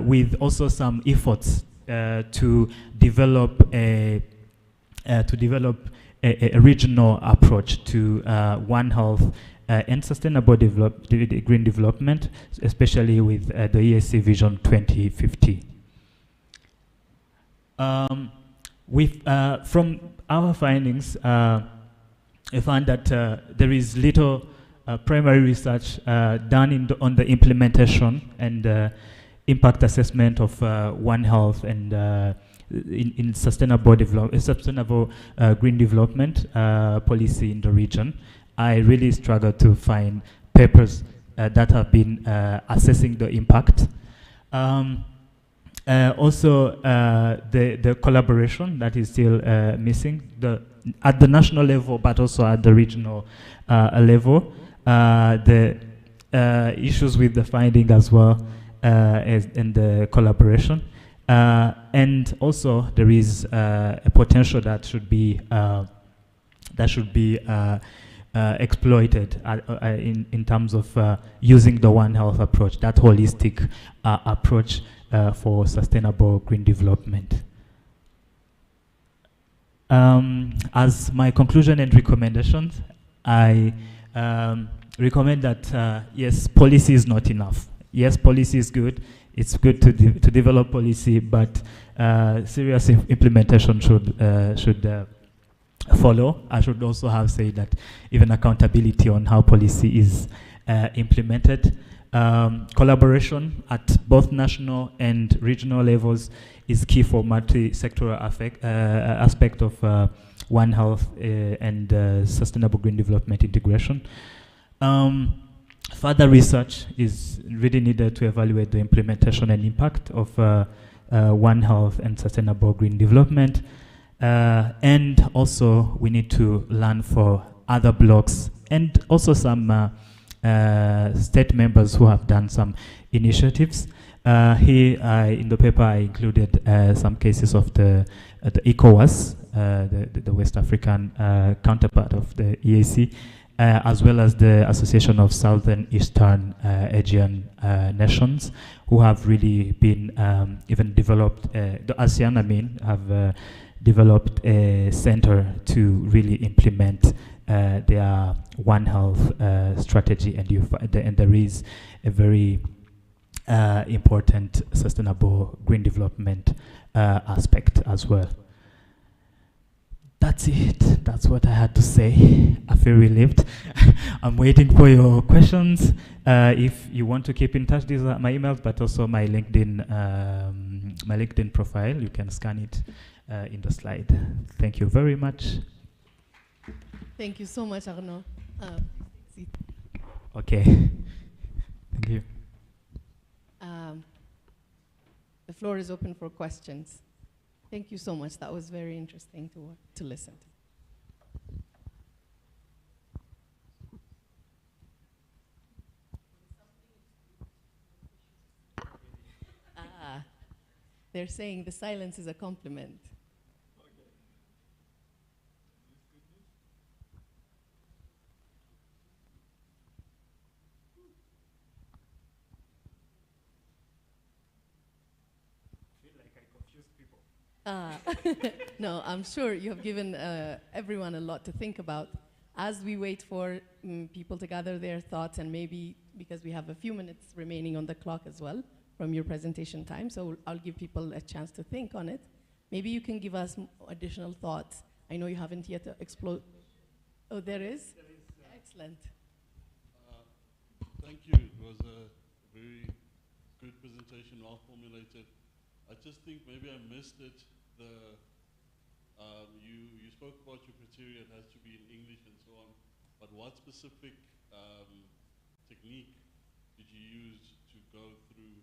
with also some efforts to develop a regional approach to One Health and sustainable green development, especially with the EAC Vision 2050. From our findings, we found that there is little primary research done on the implementation and impact assessment of One Health and in sustainable green development policy in the region. I really struggle to find papers that have been assessing the impact. Also, the collaboration that is still missing at the national level, but also at the regional level. issues with the finding as well, as in the collaboration. And also there is a potential that should be exploited in terms of using the One Health approach, that holistic approach for sustainable green development. As my conclusion and recommendations, I recommend that yes, policy is not enough. Yes, policy is good. It's good to develop policy, but serious implementation should follow. I should also have said that even accountability on how policy is implemented. Collaboration at both national and regional levels is key for multi-sectoral aspect of One Health and sustainable green development integration. Further research is really needed to evaluate the implementation and impact of One Health and sustainable green development. And also we need to learn for other blocks and also some state members who have done some initiatives. Here in the paper I included some cases of the ECOWAS, the West African counterpart of the EAC, as well as the Association of Southern Eastern Asian Nations, who have really been even developed, the ASEAN have developed a center to really implement their One Health strategy, and there is a very important sustainable green development aspect as well. That's it. That's what I had to say. I feel relieved. I'm waiting for your questions. If you want to keep in touch, these are my emails, but also my LinkedIn profile. You can scan it in the slide. Thank you very much. Thank you so much, Arnaud. Okay. Thank you. The floor is open for questions. Thank you so much. That was very interesting to listen to. They're saying the silence is a compliment. No, I'm sure you have given everyone a lot to think about. As we wait for people to gather their thoughts, and maybe because we have a few minutes remaining on the clock as well from your presentation time, so I'll give people a chance to think on it. Maybe you can give us additional thoughts. I know you haven't yet explored. Oh, there is? Excellent. Thank you. It was a very good presentation, well formulated. I just think maybe I missed it. You spoke about your criteria, it has to be in English and so on, but what specific technique did you use to go through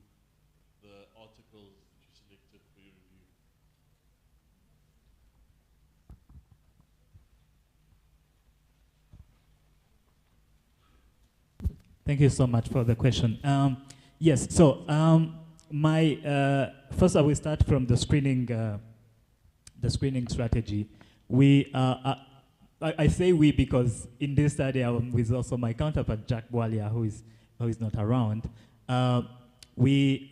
the articles that you selected for your review? Thank you so much for the question. Yes, so first I will start from the screening strategy. I say we because in this study I'm with also my counterpart Jack Bwalia, who is not around. We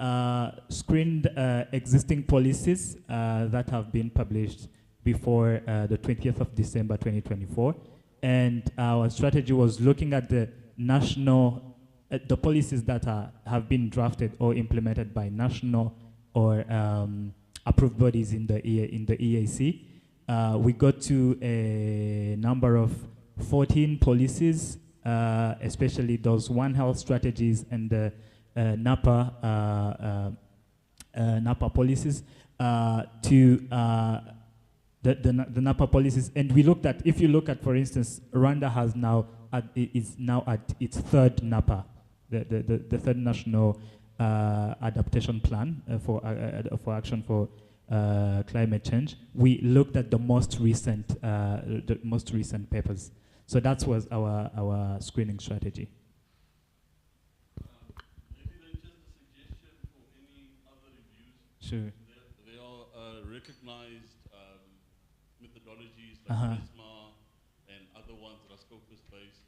screened existing policies that have been published before the 20th of December 2024, and our strategy was looking at the national, the policies that have been drafted or implemented by national or approved bodies in the EAC. We got to a number of 14 policies, especially those One Health strategies and the NAPA policies, the NAPA policies. And we looked at, if you look at, for instance, Rwanda is now at its third NAPA, the third national adaptation plan for action for climate change. We looked at the most recent papers. So that was our screening strategy. Sure. There are recognized methodologies like Uh-huh. PRISMA and other ones that are Scopus-based.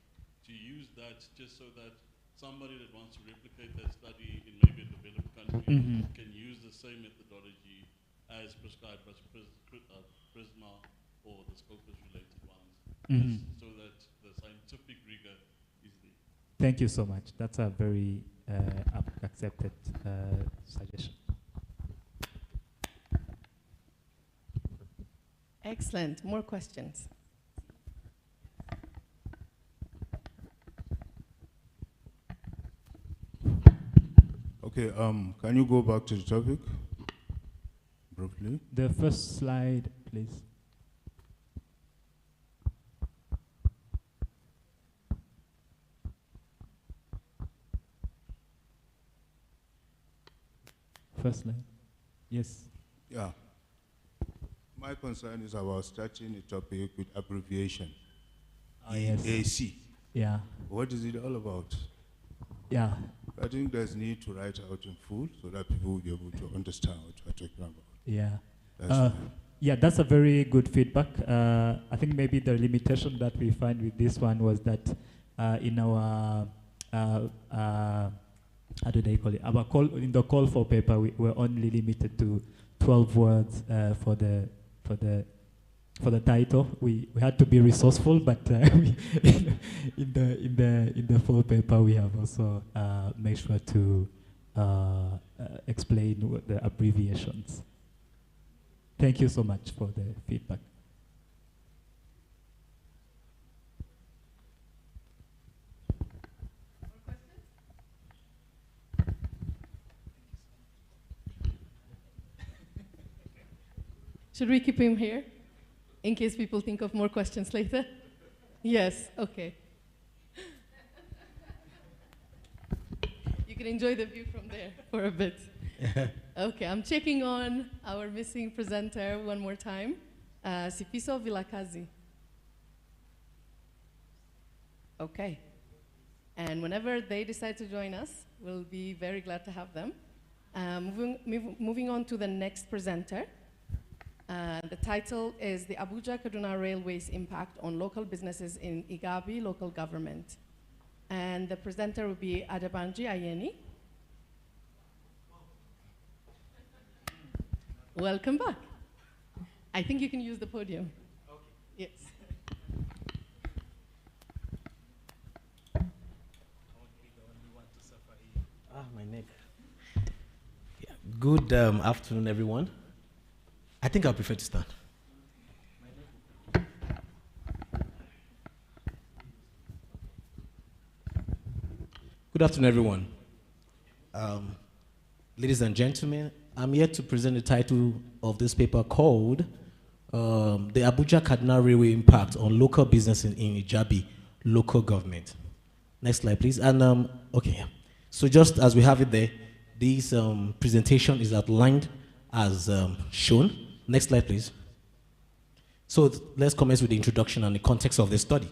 To use that just so that somebody that wants to replicate that study in maybe a developed country can use the same methodology as prescribed by PRISMA or the Scopus-related ones, just so that the scientific rigor is there. Thank you so much. That's a very accepted suggestion. Excellent. More questions? Okay, can you go back to the topic briefly? The first slide, please. First slide. Yes. Yeah. My concern is about starting a topic with abbreviation. Yes. EAC. Yeah. What is it all about? Yeah. I think there's need to write out in full so that people will be able to understand what we're talking about. Yeah. Yeah, that's a very good feedback. I think maybe the limitation that we find with this one was that in our how do they call it? Our call in the call for paper, we were only limited to 12 words for the title. We had to be resourceful, but in the full paper we have also made sure to explain the abbreviations. Thank you so much for the feedback. Should we keep him here in case people think of more questions later? Yes, okay. You can enjoy the view from there for a bit. Okay, I'm checking on our missing presenter one more time, Sifiso Vilakazi. Okay. And whenever they decide to join us, we'll be very glad to have them. Moving on to the next presenter. The title is The Abuja-Kaduna Railway's Impact on Local Businesses in Igabi Local Government. And the presenter will be Adebanji Ayeni. Welcome back. I think you can use the podium. Okay. Yes. My neck. Yeah. Good afternoon, everyone. I think I'll prefer to stand. Good afternoon, everyone. Ladies and gentlemen, I'm here to present the title of this paper called The Abuja-Kaduna Railway Impact on Local Business in Ijabi Local Government. Next slide, please. And, okay, yeah. So just as we have it there, this presentation is outlined as shown. Next slide, please. So let's commence with the introduction and the context of the study.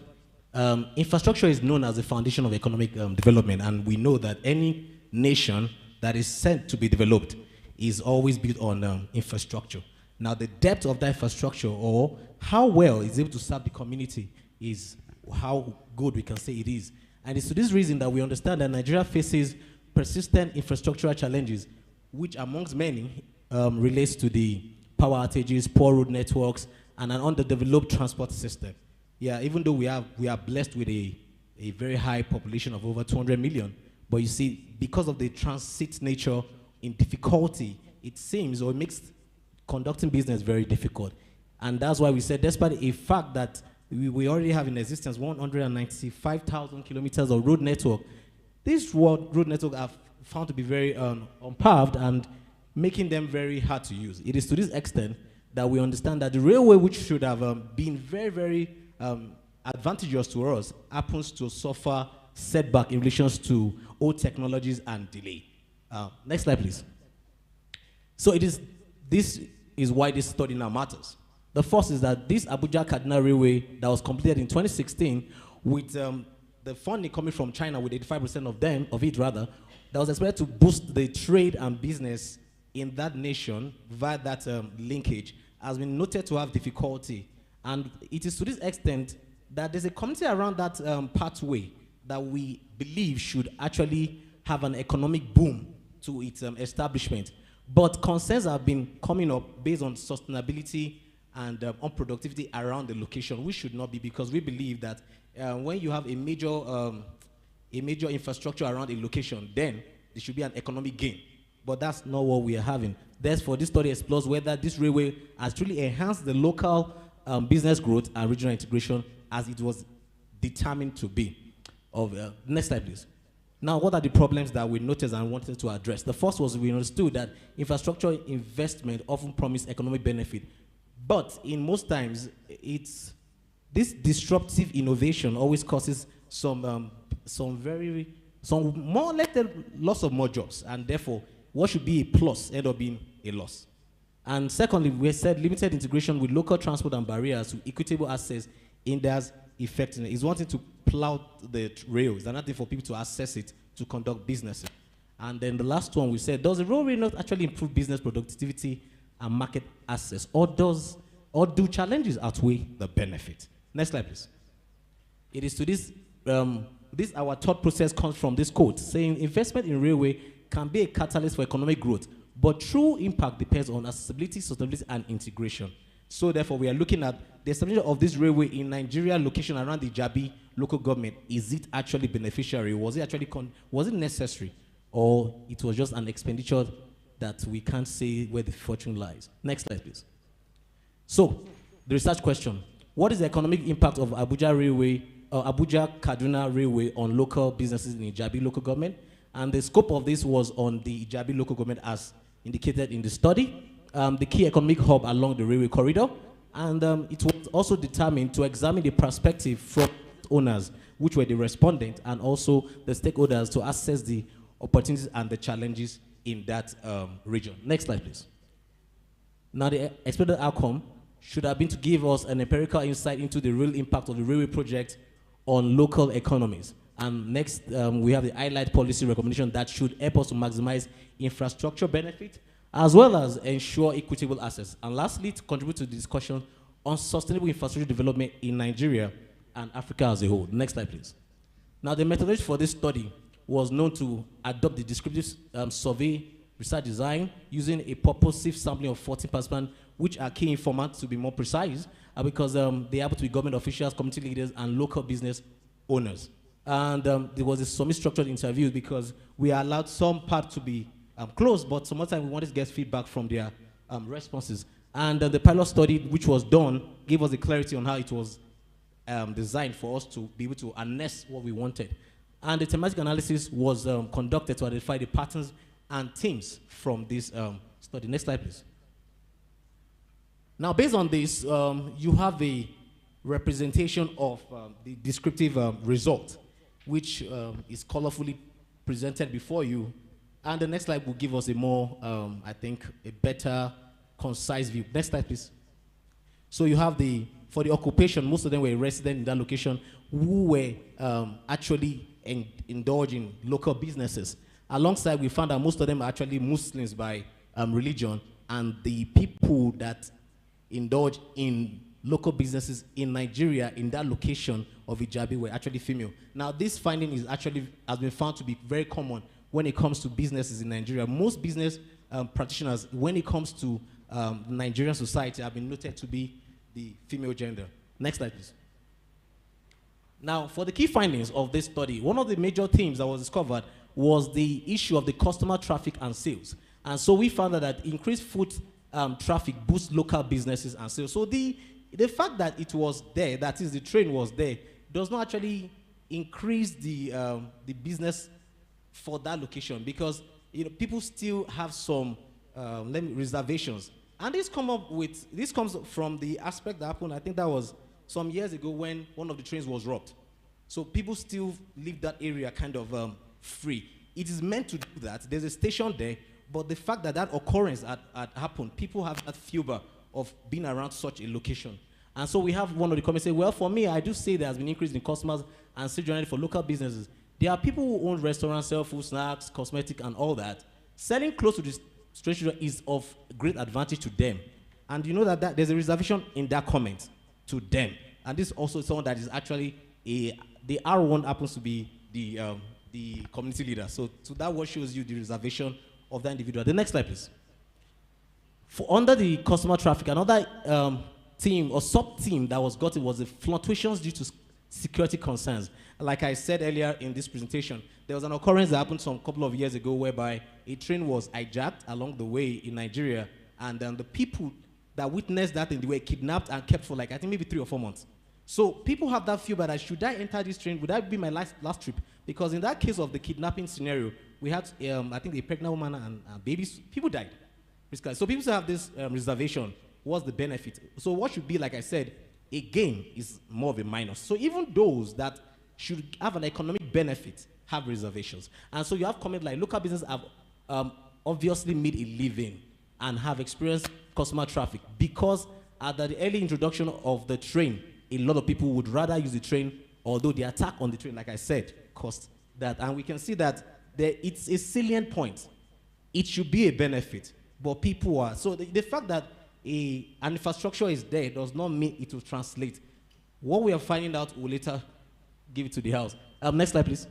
Infrastructure is known as the foundation of economic development, and we know that any nation that is said to be developed is always built on infrastructure. Now, the depth of that infrastructure, or how well it's able to serve the community, is how good we can say it is. And it's to this reason that we understand that Nigeria faces persistent infrastructural challenges, which amongst many relates to the power outages, poor road networks, and an underdeveloped transport system. Yeah, even though we are blessed with a very high population of over 200 million, but you see, because of the transit nature in difficulty, it seems, or it makes conducting business very difficult. And that's why we said, despite the fact that we already have in existence 195,000 kilometers of road network, this road network are found to be very unpaved and making them very hard to use. It is to this extent that we understand that the railway, which should have been very, very advantageous to us, happens to suffer setback in relation to old technologies and delay. Next slide, please. So this is why this study now matters. The first is that this Abuja-Kaduna Railway that was completed in 2016 with the funding coming from China with 85% of it, that was expected to boost the trade and business in that nation via that linkage has been noted to have difficulty. And it is to this extent that there's a community around that pathway that we believe should actually have an economic boom to its establishment. But concerns have been coming up based on sustainability and on productivity around the location, which should not be, because we believe that when you have a major infrastructure around a location, then there should be an economic gain. But that's not what we are having. Therefore, this study explores whether this railway has truly enhanced the local business growth and regional integration as it was determined to be. Next slide, please. Now, what are the problems that we noticed and wanted to address? The first was we understood that infrastructure investment often promised economic benefit, but in most times, this disruptive innovation always causes some more loss of more jobs, and therefore, what should be a plus end up being a loss. And secondly, we said limited integration with local transport and barriers to equitable access in their effectiveness. It's wanting to plow the rails and nothing for people to access it to conduct businesses. And then the last one we said, does the railway not actually improve business productivity and market access, or do challenges outweigh the benefit? Next slide, please. It is to this, our thought process comes from this quote saying investment in railway can be a catalyst for economic growth, but true impact depends on accessibility, sustainability, and integration. So therefore, we are looking at the establishment of this railway in Nigeria location around the Jabi local government. Is it actually beneficiary? Was it actually was it necessary? Or it was just an expenditure that we can't say where the fortune lies? Next slide, please. So, the research question. What is the economic impact of Abuja-Kaduna Railway on local businesses in the Jabi local government? And the scope of this was on the Jabi local government as indicated in the study, the key economic hub along the railway corridor, and it was also determined to examine the perspective from owners, which were the respondent, and also the stakeholders to assess the opportunities and the challenges in that region. Next slide, please. Now, the expected outcome should have been to give us an empirical insight into the real impact of the railway project on local economies. And next, we have the highlight policy recommendation that should help us to maximize infrastructure benefit, as well as ensure equitable access. And lastly, to contribute to the discussion on sustainable infrastructure development in Nigeria and Africa as a whole. Next slide, please. Now, the methodology for this study was known to adopt the descriptive survey research design using a purposive sampling of 14 participants, which are key informants to be more precise, because they happen to be government officials, community leaders, and local business owners. And there was a semi-structured interview because we allowed some part to be closed, but some other time we wanted to get feedback from their responses. And the pilot study, which was done, gave us the clarity on how it was designed for us to be able to harness what we wanted. And the thematic analysis was conducted to identify the patterns and themes from this study. Next slide, please. Now, based on this, you have a representation of the descriptive result, which is colorfully presented before you. And the next slide will give us a more, I think, a better, concise view. Next slide, please. So you have for the occupation, most of them were resident in that location who were actually indulging local businesses. Alongside, we found that most of them are actually Muslims by religion, and the people that indulge in local businesses in Nigeria in that location of Ijabi were actually female. Now, this finding has been found to be very common when it comes to businesses in Nigeria. Most business practitioners, when it comes to Nigerian society, have been noted to be the female gender. Next slide, please. Now, for the key findings of this study, one of the major themes that was discovered was the issue of the customer traffic and sales. And so we found that increased foot traffic boosts local businesses and sales. So the fact that it was there, that is, the train was there, does not actually increase the business for that location, because people still have some reservations. And this comes from the aspect that happened, I think that was some years ago when one of the trains was robbed. So people still leave that area kind of free. It is meant to do that. There's a station there, but the fact that that occurrence had happened, people have that fever of being around such a location. And so we have one of the comments say, well, for me, I do say there has been an increase in customers and sales generated for local businesses. There are people who own restaurants, sell food, snacks, cosmetic, and all that, selling close to the stray children is of great advantage to them. And you know that there's a reservation in that comment to them. And this is also someone that is actually the R1 happens to be the community leader. So that what shows you the reservation of that individual. The next slide, please. Under the customer traffic, another team or sub-team that was gotten was the fluctuations due to security concerns. Like I said earlier in this presentation, there was an occurrence that happened some couple of years ago whereby a train was hijacked along the way in Nigeria, and the people that witnessed that thing, they were kidnapped and kept for like, I think maybe 3 or 4 months. So people have that fear that should I enter this train? Would that be my last trip? Because in that case of the kidnapping scenario, we had, I think, a pregnant woman and babies. People died. So people still have this reservation. What's the benefit? So what should be, like I said, a gain is more of a minus. So even those that should have an economic benefit have reservations. And so you have comments like local businesses have obviously made a living and have experienced customer traffic because at the early introduction of the train, a lot of people would rather use the train, although the attack on the train, like I said, cost that. And we can see that it's a salient point. It should be a benefit, but people are. So the fact that an infrastructure is there does not mean it will translate. What we are finding out, we'll later give it to the house. Next slide, please.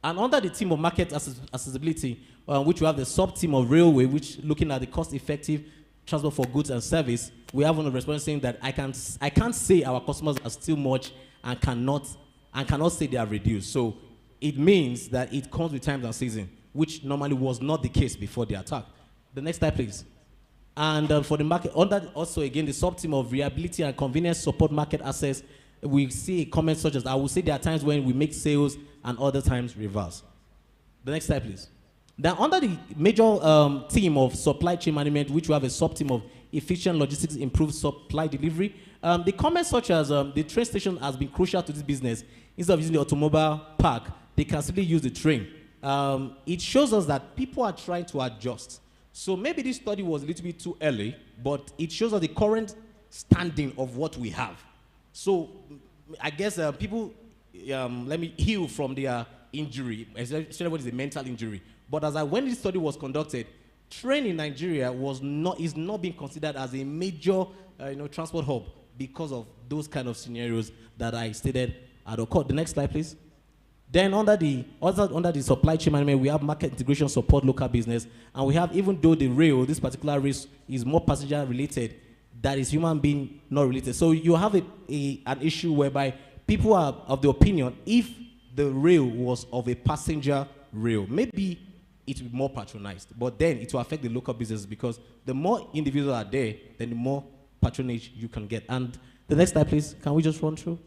And under the team of market accessibility, which we have the sub-team of railway, which looking at the cost-effective transport for goods and service, we have one of the respondents saying that I can't say our customers are still much and cannot say they are reduced. So it means that it comes with times and season, which normally was not the case before the attack. The next slide, please. And for the market, under also again the sub-team of reliability and convenience support market access, we see comments such as, I will say there are times when we make sales and other times reverse. The next slide, please. Then under the major team of supply chain management, which we have a sub-team of efficient logistics, improved supply delivery, the comments such as the train station has been crucial to this business. Instead of using the automobile park, they can simply use the train. It shows us that people are trying to adjust. So maybe this study was a little bit too early, but it shows us the current standing of what we have. So I guess people, let me heal from their injury, especially what is a mental injury. But when this study was conducted, train in Nigeria is not being considered as a major transport hub because of those kind of scenarios that I stated at the court. The next slide, please. Then under the supply chain management, we have market integration support local business, and we have, even though the rail, this particular race is more passenger related, that is human being not related. So you have an issue whereby people are of the opinion if the rail was of a passenger rail, maybe it will be more patronized, but then it will affect the local business because the more individuals are there, then the more patronage you can get. And the next slide, please. Can we just run through?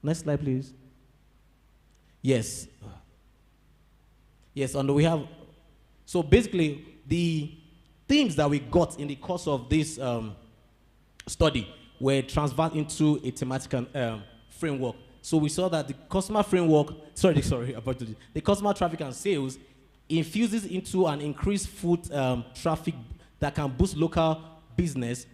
Next slide, please. Yes. Yes, and we have, so basically the things that we got in the course of this study were transferred into a thematic framework. So we saw that the customer framework, the customer traffic and sales infuses into an increased foot traffic that can boost local business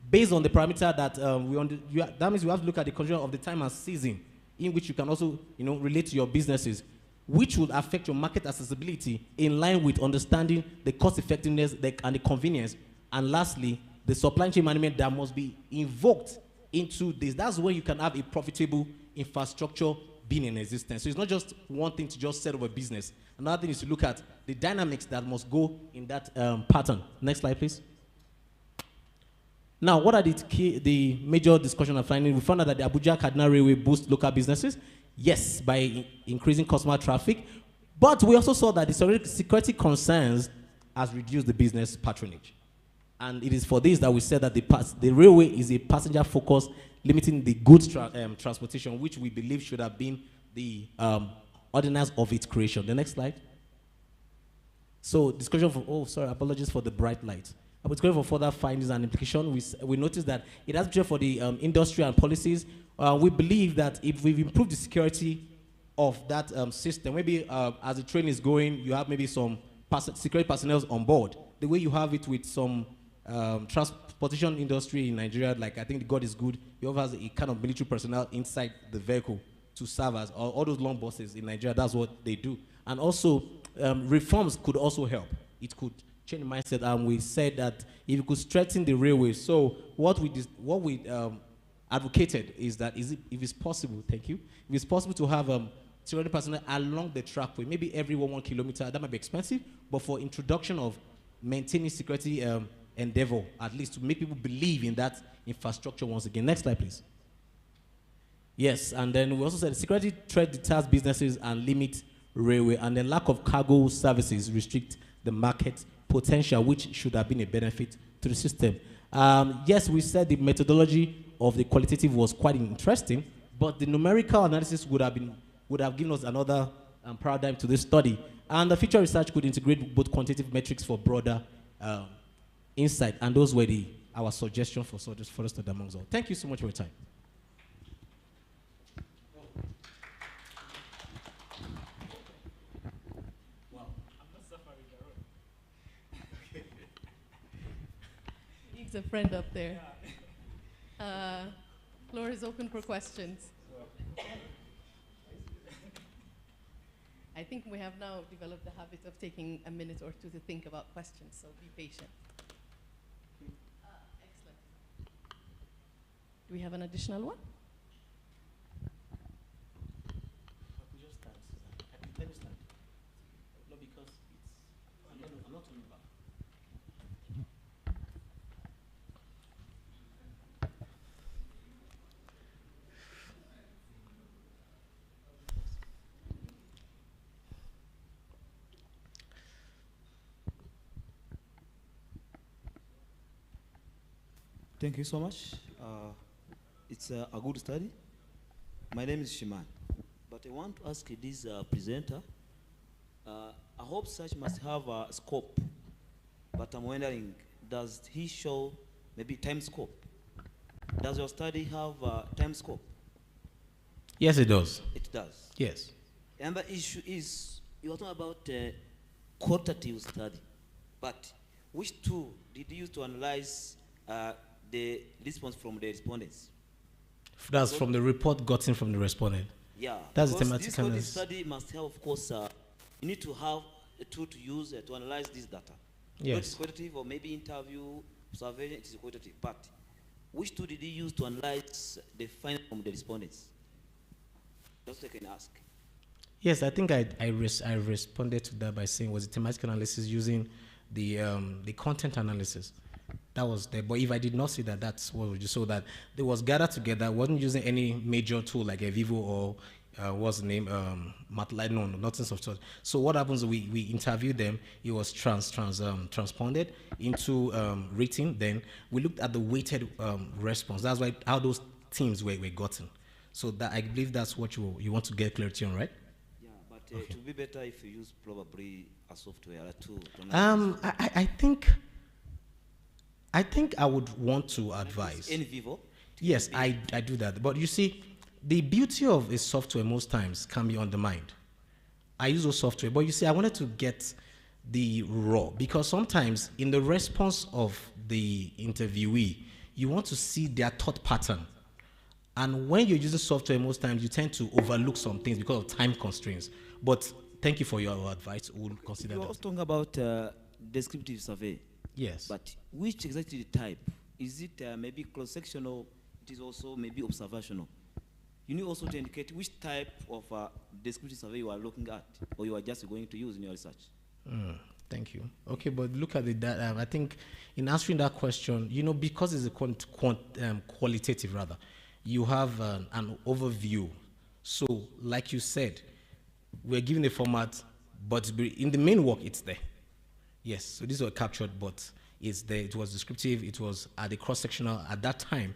based on the parameter that that means we have to look at the condition of the time and season in which you can also relate to your businesses, which would affect your market accessibility in line with understanding the cost effectiveness and the convenience. And lastly, the supply chain management that must be invoked into this. That's when you can have a profitable infrastructure being in existence. So it's not just one thing to just set up a business. Another thing is to look at the dynamics that must go in that pattern. Next slide, please. Now, what are the major discussion and finding? We found out that the Abuja-Kaduna Railway boosts local businesses. Yes, by increasing customer traffic. But we also saw that the security concerns has reduced the business patronage. And it is for this that we said that the railway is a passenger focus, limiting the goods transportation, which we believe should have been the ordinance of its creation. The next slide. So discussion for, apologies for the bright light. Discussion for further findings and implications. We noticed that it has been for the industry and policies. We believe that if we've improved the security of that system, maybe as the train is going, you have maybe some security personnel on board. The way you have it with some transportation industry in Nigeria, like I think the God is good, he offers a kind of military personnel inside the vehicle to serve as all those long buses in Nigeria. That's what they do. And also reforms could also help. It could change the mindset, and we said that if you could strengthen the railway. So what we advocated is that if it's possible, thank you, if it's possible to have security personnel along the trackway, maybe every 1 kilometer, that might be expensive, but for introduction of maintaining security endeavor, at least to make people believe in that infrastructure once again. Next slide, please. Yes, and then we also said security threat deters businesses and limit railway, and then lack of cargo services restrict the market potential, which should have been a benefit to the system. Yes, we said the methodology of the qualitative was quite interesting, but the numerical analysis would have given us another paradigm to this study. And the future research could integrate both quantitative metrics for broader insight, and those were our suggestions for us to amongst all. Thank you so much for your time. He's a friend up there. Floor is open for questions. I think we have now developed the habit of taking a minute or two to think about questions, so be patient. Excellent. Do we have an additional one? Thank you so much. It's a good study. My name is Shiman, but I want to ask this presenter, I hope such must have a scope, but I'm wondering, does he show maybe time scope? Does your study have a time scope? Yes, it does. It does? Yes. And the issue is, you are talking about qualitative study, but which tool did you use to analyze the response from the respondents? That's from the report gotten from the respondent. Yeah. That's the because thematic analysis. this study must have, of course, you need to have a tool to use to analyze this data. Yes. Whether it's qualitative or maybe interview, survey, it is qualitative. But which tool did you use to analyze the findings from the respondents? That's what I can ask. Yes, I think I responded to that by saying was the thematic analysis using the content analysis. That was there. But if I did not see that, that's what we just saw, that there was gathered together, wasn't using any major tool like a Vivo or what's the name, MATLAB, no, nothing of sort. So what happens, we interviewed them, it was transponded into written, then we looked at the weighted response. That's why how those teams were gotten. So that I believe that's what you want to get clarity on, right? Yeah, but it would be better if you use probably a software to I think I would want to advise. In Vivo? Yes, I do that. But you see, the beauty of a software most times can be undermined. I use those software, but you see, I wanted to get the raw, because sometimes in the response of the interviewee, you want to see their thought pattern. And when you're using software, most times you tend to overlook some things because of time constraints. But thank you for your advice. We'll consider that. You're also talking about descriptive survey. Yes. But which exactly the type? Is it maybe cross-sectional? It is also maybe observational. You need also to indicate which type of descriptive survey you are looking at, or you are just going to use in your research. Thank you. Okay, but look at the data. I think in answering that question, because it's a qualitative rather, you have an overview. So, like you said, we're given a format, but in the main work, it's there. Yes, so these were captured, but it's there. It was descriptive. It was at the cross-sectional at that time.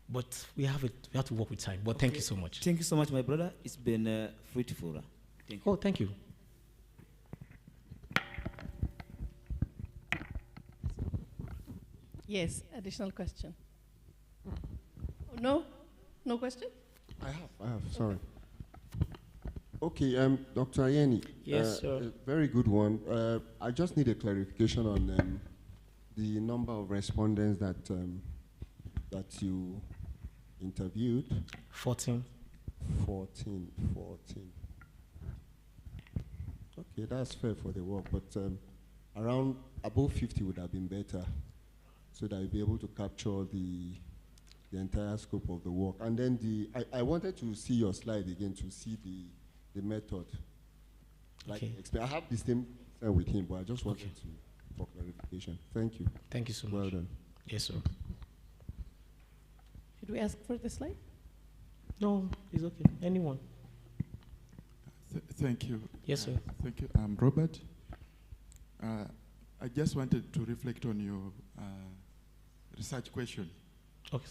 But we have to work with time. But thank you so much. Thank you so much, my brother. It's been fruitful. Thank you. Oh, thank you. Yes, additional question. No? No question? I have, sorry. Okay, Dr. Ayeni. Yes, sir. A very good one. I just need a clarification on the number of respondents that you interviewed. 14. 14. Okay, that's fair for the work, but around above 50 would have been better, so that you'll be able to capture the entire scope of the work. And then I wanted to see your slide again to see the method. Like, I have the same thing with him, but I just wanted to, for clarification. Thank you. Thank you so much. Well done. Yes, sir. Should we ask for the slide? No, it's okay. Anyone? Thank you. Yes, sir. Thank you. I'm Robert. I just wanted to reflect on your research question. Okay.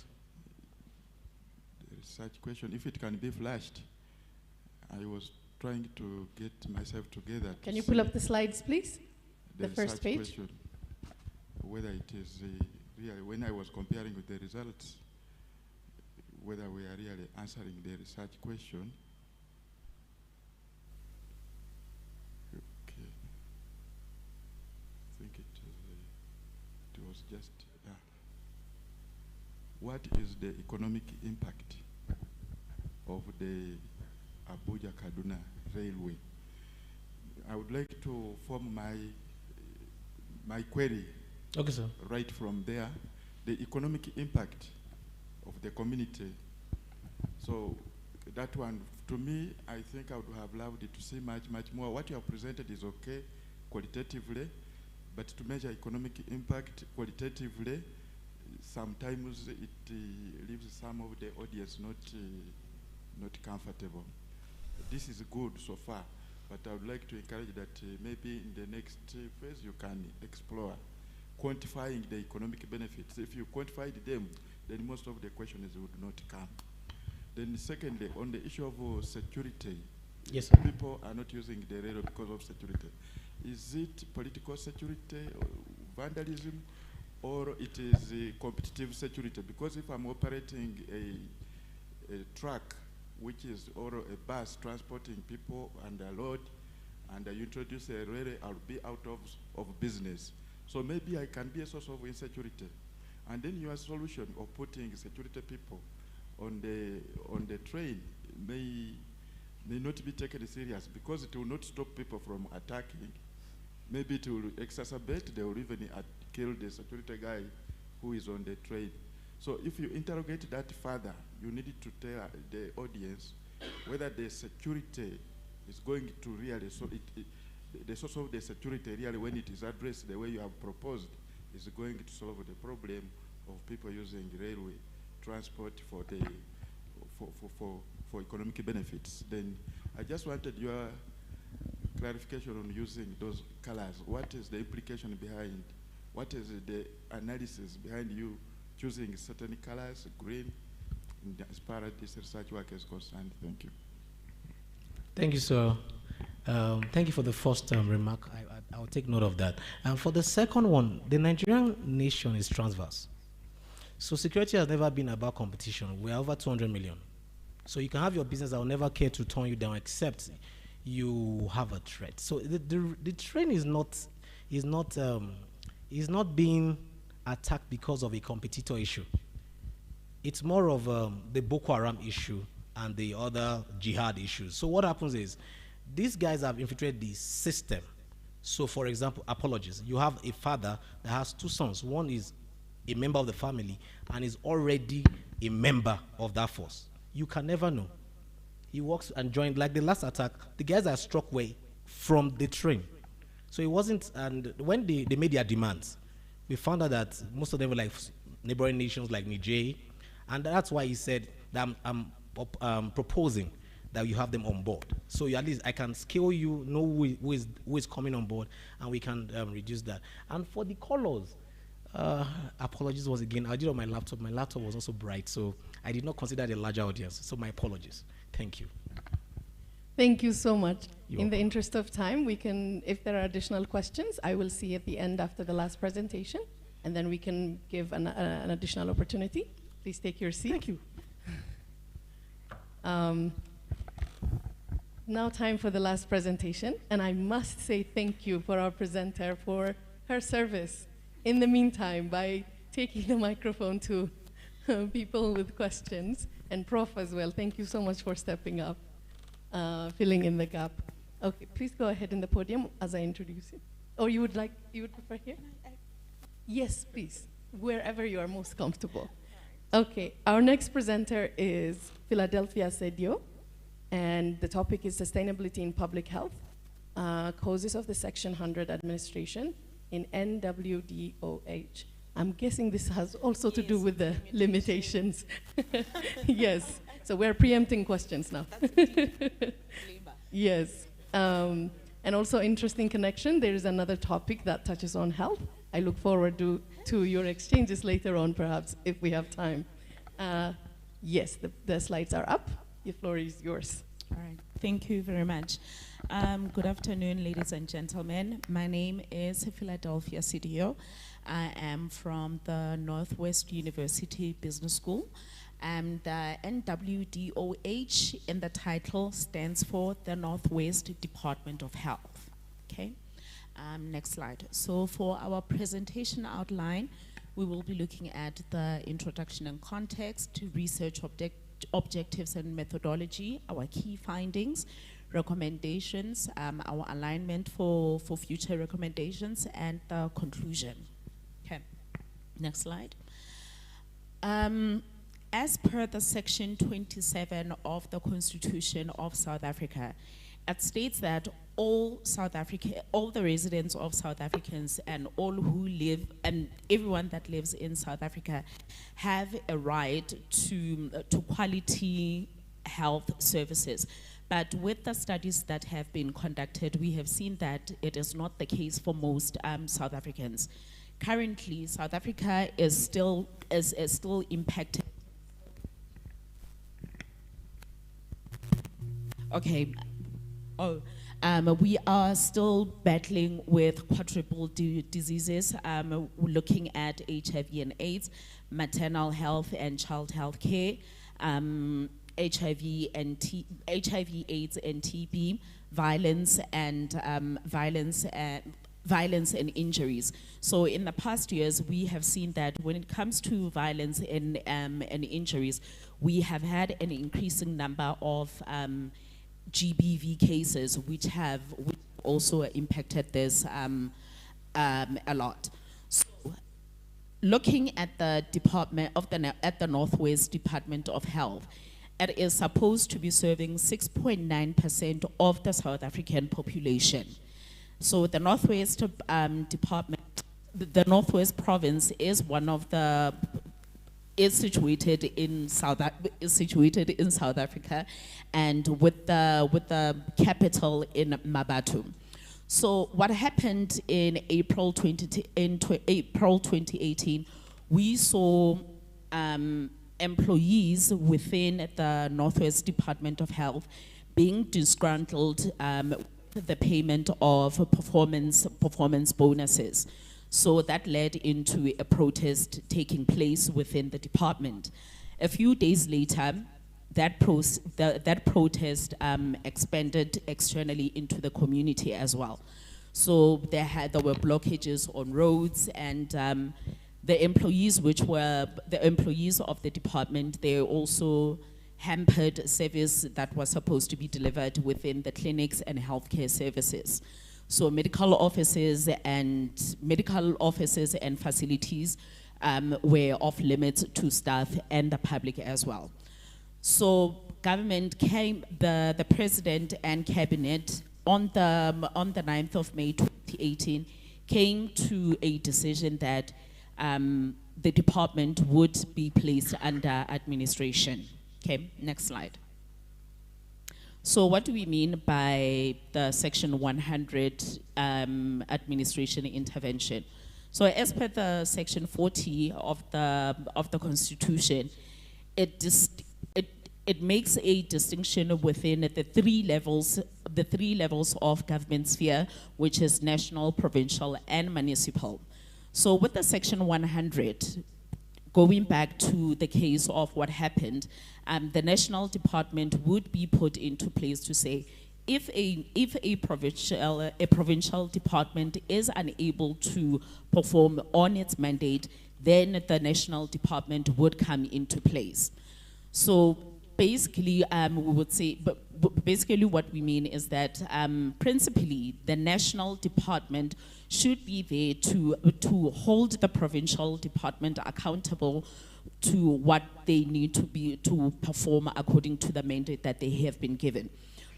The research question, if it can be flashed, I was trying to get myself together. Can you pull up the slides, please? The first research page. Question, whether it is real, when I was comparing with the results, whether we are really answering the research question. Okay. I think it was just, what is the economic impact of the Abuja-Kaduna Railway? I would like to form my query. Okay, sir. Right from there, the economic impact of the community. So that one, to me, I think I would have loved it to see much more. What you have presented is okay qualitatively, but to measure economic impact qualitatively, sometimes it leaves some of the audience not comfortable. This is good so far, but I would like to encourage that maybe in the next phase you can explore quantifying the economic benefits. If you quantified them, then most of the questions would not come. Then secondly, on the issue of security, yes, sir. People are not using the railroad because of security. Is it political security, or vandalism, or it is competitive security? Because if I'm operating a truck, which is or a bus transporting people and a load, and you introduce a railway, I'll be out of business. So maybe I can be a source of insecurity. And then your solution of putting security people on the train may not be taken serious, because it will not stop people from attacking. Maybe it will exacerbate, they will even kill the security guy who is on the train. So if you interrogate that further, you need to tell the audience whether the security is going to really, the source of the security really, when it is addressed the way you have proposed, is going to solve the problem of people using railway transport for economic benefits. Then I just wanted your clarification on using those colors. What is the implication behind, what is the analysis behind you choosing certain colors, green, as far as this research work is concerned? Thank you. Thank you, sir. Thank you for the first remark. I'll take note of that. And for the second one, the Nigerian nation is transverse. So security has never been about competition. We are over 200 million. So you can have your business that will never care to turn you down except you have a threat. So the train is not being attacked because of a competitor issue. It's more of the Boko Haram issue and the other jihad issues. So what happens is, these guys have infiltrated the system. So for example, apologies. You have a father that has two sons. One is a member of the family and is already a member of that force. You can never know. He walks and joined, like the last attack, the guys that struck were from the train. So it wasn't, and when they made their demands, we found out that most of them were like neighboring nations like Niger, and that's why he said that I'm proposing that you have them on board. So at least I can scale you, know who is coming on board, and we can reduce that. And for the colors, apologies once again. I did on my laptop. My laptop was also bright, so I did not consider the larger audience. So my apologies. Thank you. Thank you so much. You're In the welcome. interest of time, we can, if there are additional questions, I will see at the end after the last presentation, and then we can give an additional opportunity. Please take your seat. Thank you. Now time for the last presentation, and I must say thank you for our presenter for her service in the meantime by taking the microphone to people with questions, and Prof as well. Thank you so much for stepping up, filling in the gap. Okay, please go ahead in the podium as I introduce you. Or you would prefer here? Yes, please, wherever you are most comfortable. Okay, our next presenter is Philadelphia Sedio, and the topic is sustainability in public health, causes of the Section 100 administration in NWDOH. I'm guessing this has also to do with the limitations. Yes, so we're preempting questions now. Yes, and also interesting connection, there is another topic that touches on health. I look forward to your exchanges later on, perhaps, if we have time. Yes, the slides are up. The floor is yours. All right, thank you very much. Good afternoon, ladies and gentlemen. My name is Philadelphia Sidio. I am from the Northwest University Business School. And the NWDOH in the title stands for the Northwest Department of Health. Okay, next slide. So for our presentation outline, we will be looking at the introduction and context, to research objectives and methodology, our key findings, recommendations, our alignment for future recommendations, and the conclusion. Okay, next slide. As per the Section 27 of the Constitution of South Africa, it states that all the residents of South Africans and all who live, and everyone that lives in South Africa, have a right to quality health services. But with the studies that have been conducted, we have seen that it is not the case for most South Africans. Currently, South Africa is still impacted. Okay. We are still battling with quadruple diseases, looking at HIV and AIDS, maternal health and child health care, HIV, AIDS and TB, violence and injuries. So in the past years, we have seen that when it comes to violence and injuries, we have had an increasing number of GBV cases, which also impacted this a lot. So, looking at the at the Northwest Department of Health, it is supposed to be serving 6.9% of the South African population. So the Northwest the Northwest Province is one of the situated in South Africa, and with the capital in Maputo. So what happened in April 2018, we saw employees within the Northwest Department of Health being disgruntled with the payment of performance bonuses. So that led into a protest taking place within the department. A few days later, that protest expanded externally into the community as well. So there were blockages on roads, and the employees of the department, they also hampered service that was supposed to be delivered within the clinics and healthcare services. So medical offices and facilities were off limits to staff and the public as well. So the president and cabinet on the 9th of May 2018 came to a decision that the department would be placed under administration. Okay, next slide. So what do we mean by the Section 100 administration intervention? So as per the Section 40 of the Constitution, it makes a distinction within the three levels of government sphere, which is national, provincial, and municipal. So with the Section 100, going back to the case of what happened, the national department would be put into place to say, if a provincial department is unable to perform on its mandate, then the national department would come into place. So basically, we basically what we mean is that principally the national department should be there to hold the provincial department accountable to what they need to perform according to the mandate that they have been given.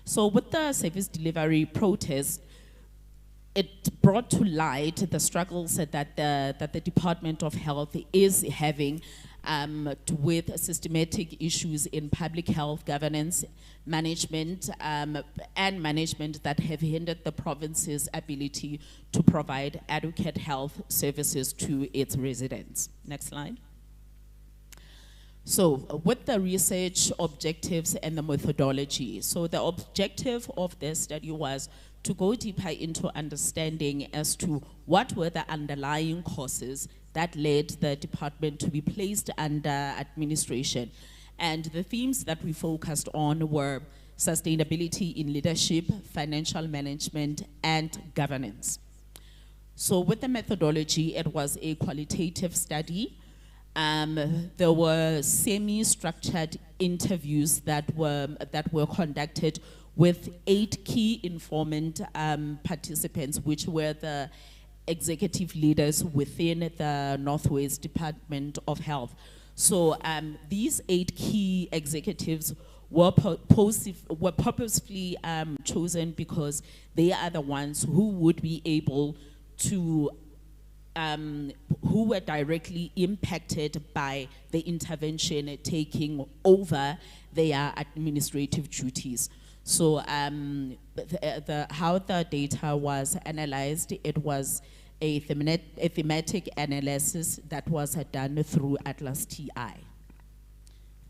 So with the service delivery protest, it brought to light the struggles that the Department of Health is having with systematic issues in public health governance, management, and management that have hindered the province's ability to provide adequate health services to its residents. Next slide. So with the research objectives and the methodology, so the objective of this study was to go deeper into understanding as to what were the underlying causes that led the department to be placed under administration. And the themes that we focused on were sustainability in leadership, financial management, and governance. So with the methodology, it was a qualitative study. There were semi-structured interviews that were conducted with 8 key informant participants, which were the executive leaders within the Northwest Department of Health. So these 8 key executives were purposefully chosen because they are the ones who would be able to who were directly impacted by the intervention taking over their administrative duties. So how the data was analyzed, it was a thematic analysis that was done through Atlas TI.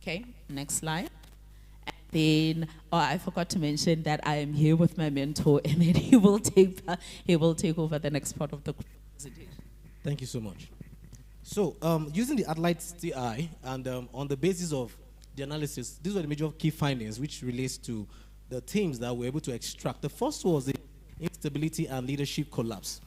Okay, next slide. And then, I forgot to mention that I am here with my mentor, and then he will take over the next part of the presentation. Thank you so much. So using the Atlas TI and on the basis of the analysis, these were the major key findings which relates to the themes that we were able to extract. The first was the instability and leadership collapse.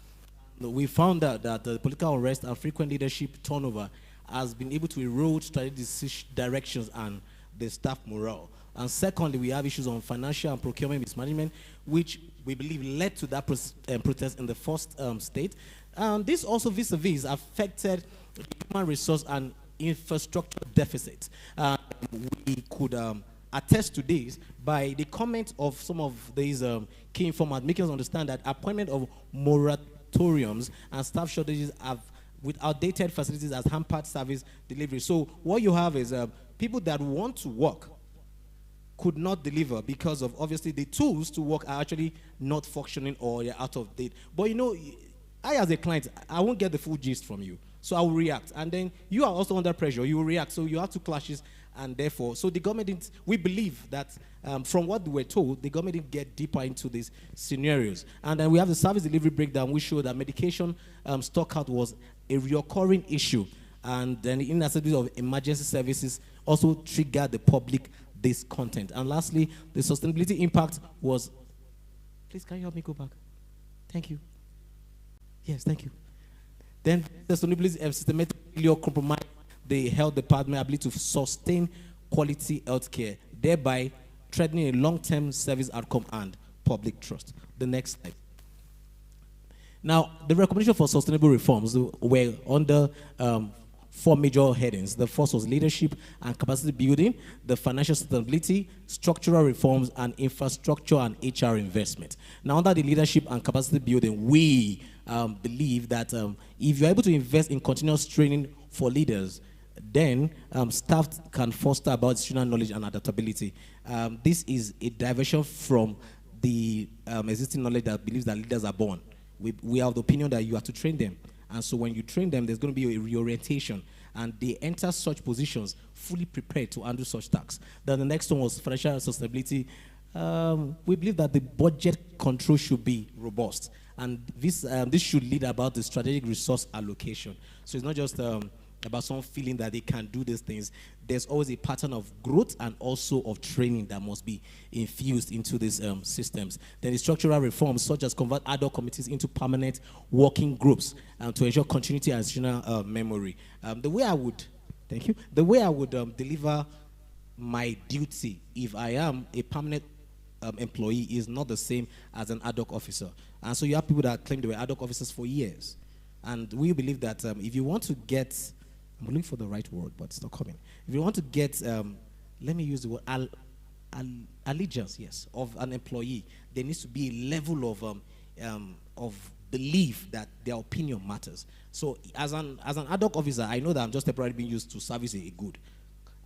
We found out that the political unrest and frequent leadership turnover has been able to erode strategic directions and the staff morale. And secondly, we have issues on financial and procurement mismanagement, which we believe led to that protest in the first state. This also vis-a-vis affected human resource and infrastructure deficits. We could attest to this by the comment of some of these key informants, making us understand that appointment of moratoriums and staff shortages have, with outdated facilities, has hampered service delivery. So what you have is people that want to work could not deliver because of, obviously, the tools to work are actually not functioning or they're out of date. But you know, I as a client, I won't get the full gist from you. So I will react. And then you are also under pressure. You will react. So you have two clashes. And therefore, so the government didn't, we believe that from what we were told, the government didn't get deeper into these scenarios. And then we have the service delivery breakdown, which showed that medication stockout was a recurring issue. And then the inaccessibility of emergency services also triggered the public discontent. And lastly, the sustainability impact was, please can you help me go back? Thank you. Yes, thank you. Then the sustainability systematically compromised the health department ability to sustain quality healthcare, thereby threatening a long-term service outcome and public trust. The next slide. Now, the recommendation for sustainable reforms were under 4 major headings. The first was leadership and capacity building, the financial sustainability, structural reforms, and infrastructure and HR investment. Now, under the leadership and capacity building, we believe that if you're able to invest in continuous training for leaders, then staff can foster about institutional knowledge and adaptability. This is a diversion from the existing knowledge that believes that leaders are born. We have the opinion that you have to train them. And so when you train them, there's going to be a reorientation. And they enter such positions fully prepared to handle such tasks. Then the next one was financial sustainability. We believe that the budget control should be robust. And this should lead about the strategic resource allocation. So it's not just about someone feeling that they can do these things. There's always a pattern of growth and also of training that must be infused into these systems. Then the structural reforms, such as convert ad hoc committees into permanent working groups to ensure continuity and institutional memory. The way I would deliver my duty if I am a permanent employee is not the same as an ad hoc officer. And so you have people that claim they were ad hoc officers for years. And we believe that if you want to get, I'm looking for the right word, but it's not coming. If you want to get, let me use the word, allegiance, yes, of an employee, there needs to be a level of belief that their opinion matters. So as an ad hoc officer, I know that I'm just temporarily being used to service a good.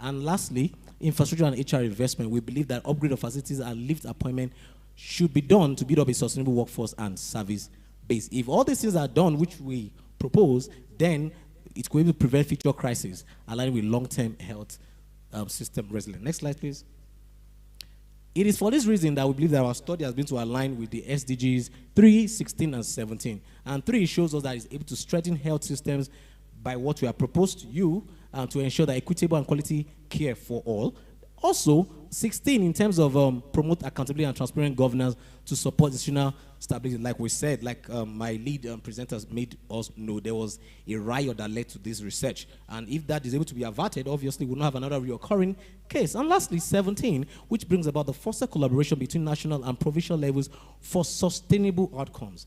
And lastly, infrastructure and HR investment. We believe that upgrade of facilities and lift appointment should be done to build up a sustainable workforce and service base. If all these things are done, which we propose, then it's going to prevent future crises, aligning with long-term health system resilience. Next slide, please. It is for this reason that we believe that our study has been to align with the SDGs 3, 16, and 17. And 3 shows us that it's able to strengthen health systems by what we have proposed to you to ensure that equitable and quality care for all. Also, 16 in terms of promote accountability and transparent governance to support institutional stability. Like we said, like my lead presenters made us know, there was a riot that led to this research. And if that is able to be averted, obviously we'll not have another reoccurring case. And lastly, 17, which brings about the foster collaboration between national and provincial levels for sustainable outcomes.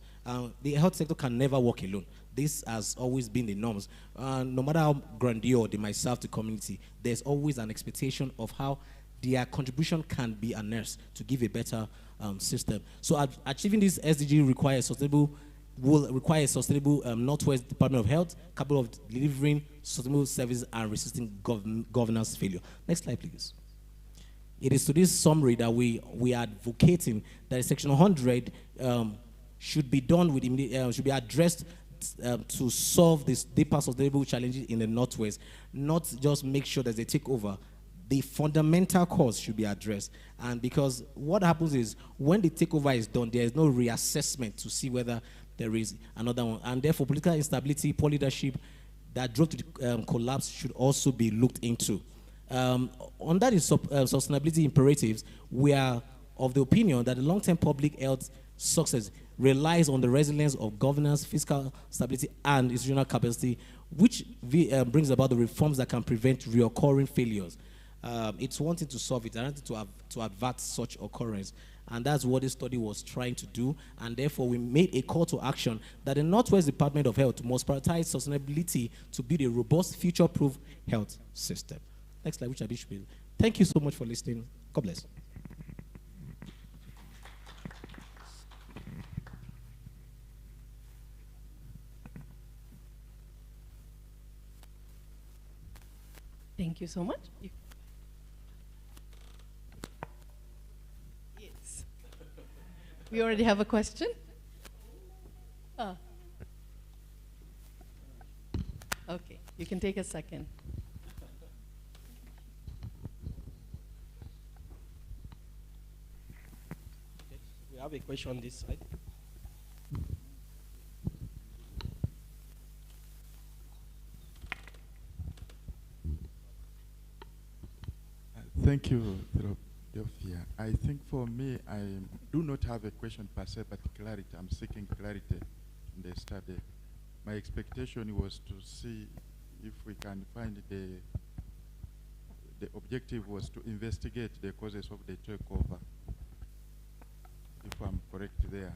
The health sector can never work alone. This has always been the norms. No matter how grandeur they might serve the community, there's always an expectation of how their contribution can be harnessed to give a better system. So achieving this SDG will require a sustainable Northwest Department of Health, capable of delivering sustainable services and resisting governance failure. Next slide, please. It is to this summary that we are advocating that Section 100 should be done with should be addressed to solve these deeper sustainable challenges in the Northwest, not just make sure that they take over. The fundamental cause should be addressed. And because what happens is when the takeover is done, there is no reassessment to see whether there is another one. And therefore, political instability, poor leadership that drove to the collapse should also be looked into. Under the sustainability imperatives, we are of the opinion that the long-term public health success relies on the resilience of governance, fiscal stability, and institutional capacity, which brings about the reforms that can prevent reoccurring failures. It's wanting to solve it, and to avert such occurrence. And that's what this study was trying to do. And therefore, we made a call to action that the Northwest Department of Health must prioritize sustainability to build a robust, future-proof health system. Next slide, which I should be. Thank you so much for listening. God bless. Thank you so much. Yes. We already have a question. Oh. Okay, you can take a second. Okay. We have a question on this side. Thank you, Philadelphia. I think for me, I do not have a question per se, but clarity. I'm seeking clarity in the study. My expectation was to see if we can find the objective was to investigate the causes of the takeover, if I'm correct there.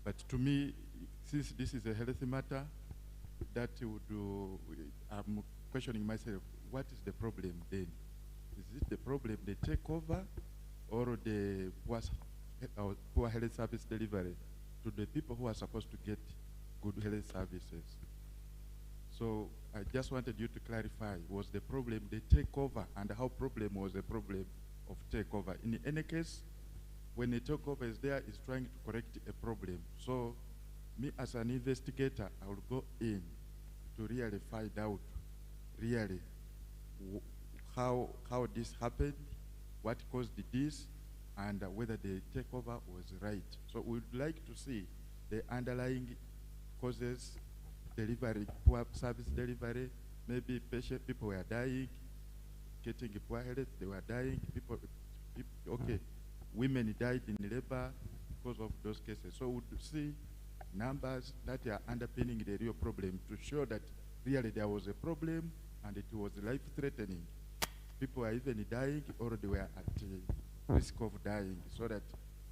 But to me, since this is a healthy matter, that would do, I'm questioning myself, what is the problem then? Is it the problem the takeover or the poor health service delivery to the people who are supposed to get good health services? So I just wanted you to clarify, was the problem the takeover, and how problem was the problem of takeover? In any case, when a takeover is there, it's trying to correct a problem. So me as an investigator, I will go in to really find out really how this happened, what caused this, and whether the takeover was right. So we'd like to see the underlying causes, delivery, poor service delivery, maybe people were dying, getting poor health, they were dying, okay, women died in labor because of those cases. So we'd see numbers that are underpinning the real problem to show that really there was a problem and it was life-threatening. People are even dying or they were at risk of dying, so that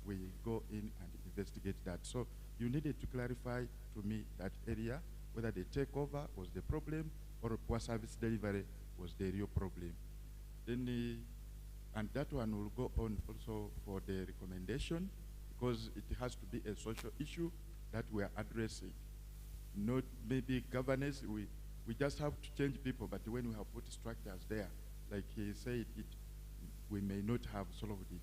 we go in and investigate that. So you needed to clarify to me that area, whether the takeover was the problem or poor service delivery was the real problem. Then, and that one will go on also for the recommendation, because it has to be a social issue that we are addressing. Not maybe governance, we just have to change people, but when we have put structures there, like he said, we may not have solved it.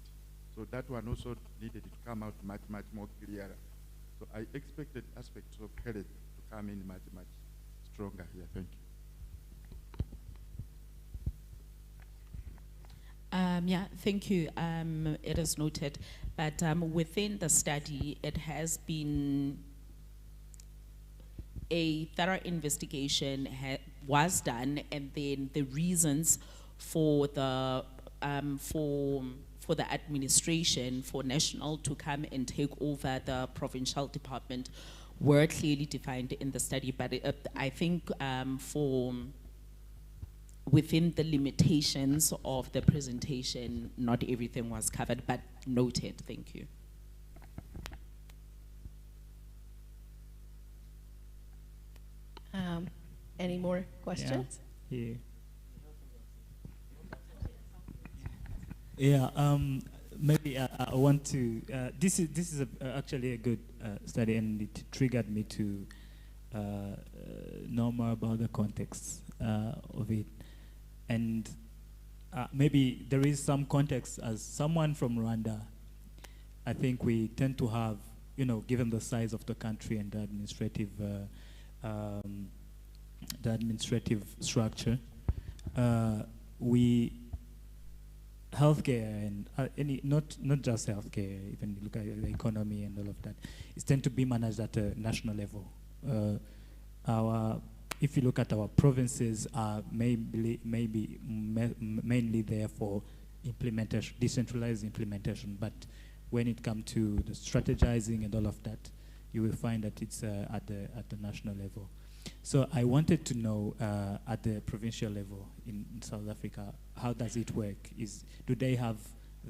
So that one also needed to come out much, much more clearer. So I expected aspects of health to come in much, much stronger here. Thank you. Yeah, thank you. It is noted, but within the study, it has been a thorough investigation was done, and then the reasons for the for the administration, for national to come and take over the provincial department were clearly defined in the study, but I think for within the limitations of the presentation, not everything was covered, but noted. Thank you. Any more questions? Yeah. Yeah. Maybe I want to. This is actually a good study, and it triggered me to know more about the context of it. And maybe there is some context. As someone from Rwanda, I think we tend to have, given the size of the country and the administrative structure, healthcare and not just healthcare, even look at the economy and all of that, is tend to be managed at a national level. If you look at our provinces, are mainly there for implementation, decentralized implementation. But when it comes to the strategizing and all of that, you will find that it's at the national level. So I wanted to know at the provincial level in South Africa, how does it work? Do they have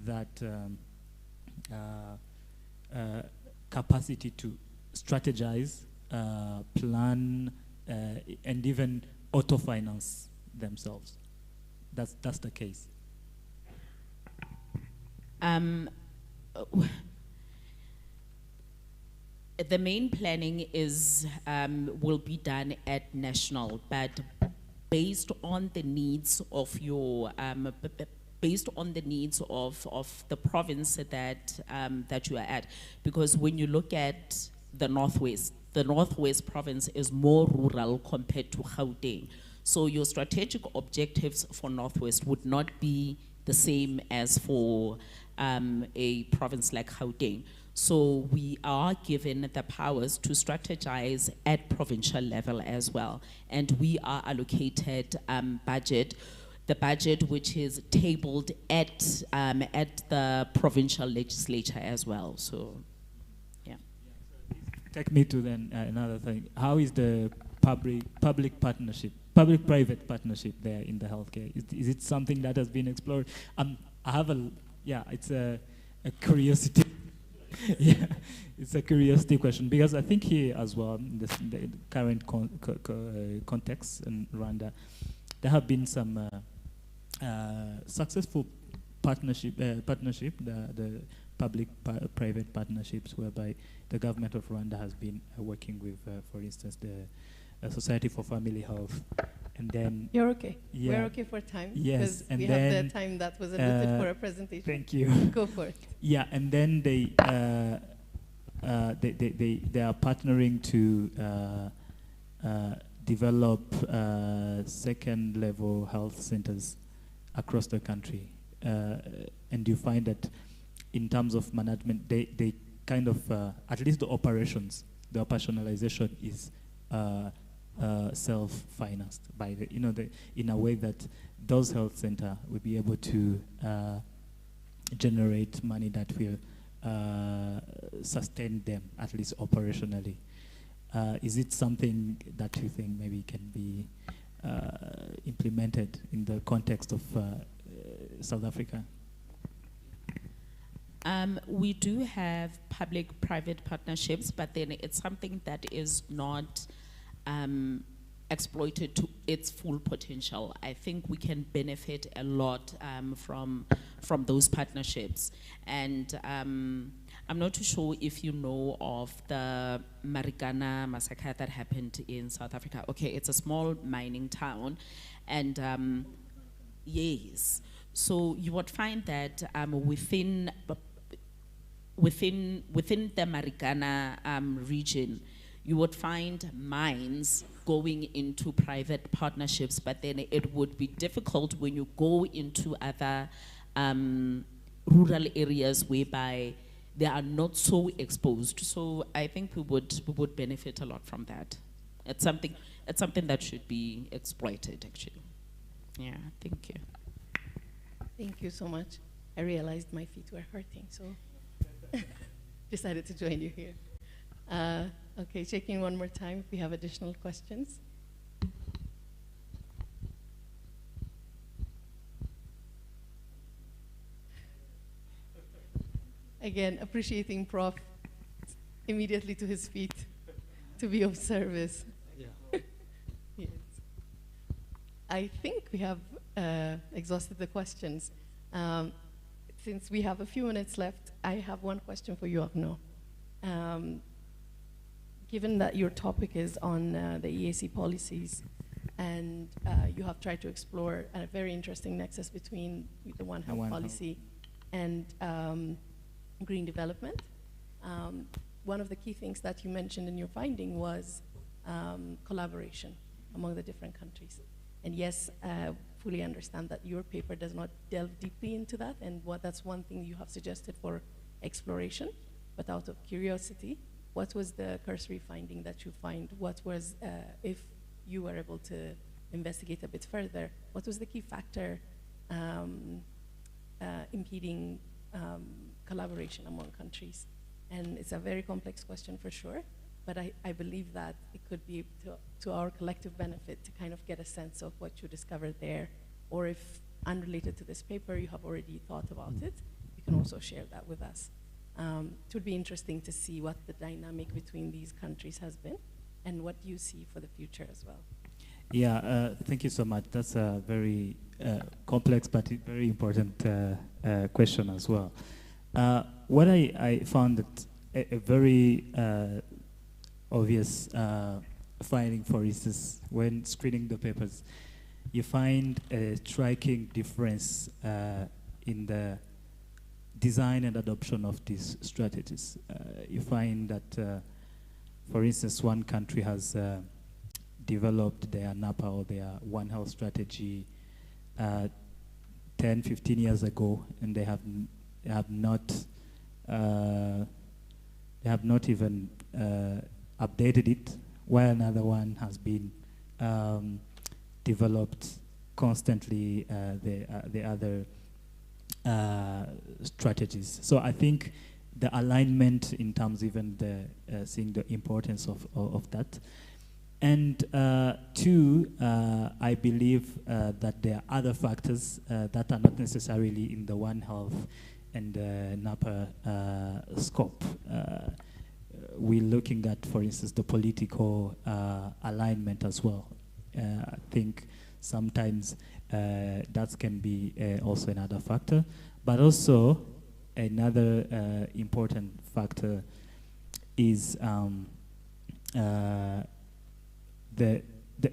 that capacity to strategize, plan, and even auto-finance themselves? That's the case. The main planning will be done at national, but based on the needs of your based on the needs of the province that you are at, because when you look at the Northwest province is more rural compared to Gauteng. So your strategic objectives for Northwest would not be the same as for a province like Gauteng. So we are given the powers to strategize at provincial level as well. And we are allocated the budget which is tabled at the provincial legislature as well. So, yeah. Take me to then another thing. How is the public-private partnership there in the healthcare? Is it something that has been explored? I have it's a curiosity. Yeah, it's a curiosity question, because I think here as well, in the current context in Rwanda, there have been some successful partnership, the public-private partnerships, whereby the government of Rwanda has been working with, for instance, the Society for Family Health. And then you're okay. Yeah, we're okay for time. Yes, and we have the time that was allotted for a presentation. Thank you. Go for it. Yeah, and then they are partnering to develop second-level health centers across the country, and you find that in terms of management, they kind of at least the operationalization is self-financed by in a way that those health centers will be able to generate money that will sustain them, at least operationally. Is it something that you think maybe can be implemented in the context of South Africa? We do have public-private partnerships, but then it's something that is not exploited to its full potential. I think we can benefit a lot from those partnerships. And I'm not too sure if you know of the Marikana massacre that happened in South Africa. Okay, it's a small mining town, and yes, so you would find that within the Marikana region, you would find mines going into private partnerships, but then it would be difficult when you go into other rural areas whereby they are not so exposed. So I think we would benefit a lot from that. It's something that should be exploited, actually. Yeah, thank you. Thank you so much. I realized my feet were hurting, so decided to join you here. Okay, checking one more time if we have additional questions. Again, appreciating Prof immediately to his feet to be of service. Yeah. Yes. I think we have exhausted the questions. Since we have a few minutes left, I have one question for you, Arnaud. Given that your topic is on the EAC policies, and you have tried to explore a very interesting nexus between the One Health policy and green development. One of the key things that you mentioned in your finding was collaboration among the different countries. And yes, fully understand that your paper does not delve deeply into that, and that's one thing you have suggested for exploration. But out of curiosity, what was the cursory finding that you find? What was, if you were able to investigate a bit further, what was the key factor impeding collaboration among countries? And it's a very complex question for sure, but I believe that it could be to our collective benefit to kind of get a sense of what you discovered there, or if unrelated to this paper you have already thought about it, you can also share that with us. It would be interesting to see what the dynamic between these countries has been and what you see for the future as well. Yeah, thank you so much. That's a very complex but very important question as well. What I found that a very obvious finding, for instance, when screening the papers, you find a striking difference in the design and adoption of these strategies. You find that, for instance, one country has developed their NAPA or their One Health strategy 10, 15 years ago, and they have not even updated it, while another one has been developed constantly, the other strategies. So I think the alignment in terms even the seeing the importance of that. And two, I believe that there are other factors that are not necessarily in the One Health and NAPA scope. We're looking at, for instance, the political alignment as well. I think sometimes that can be also another factor. But also another important factor is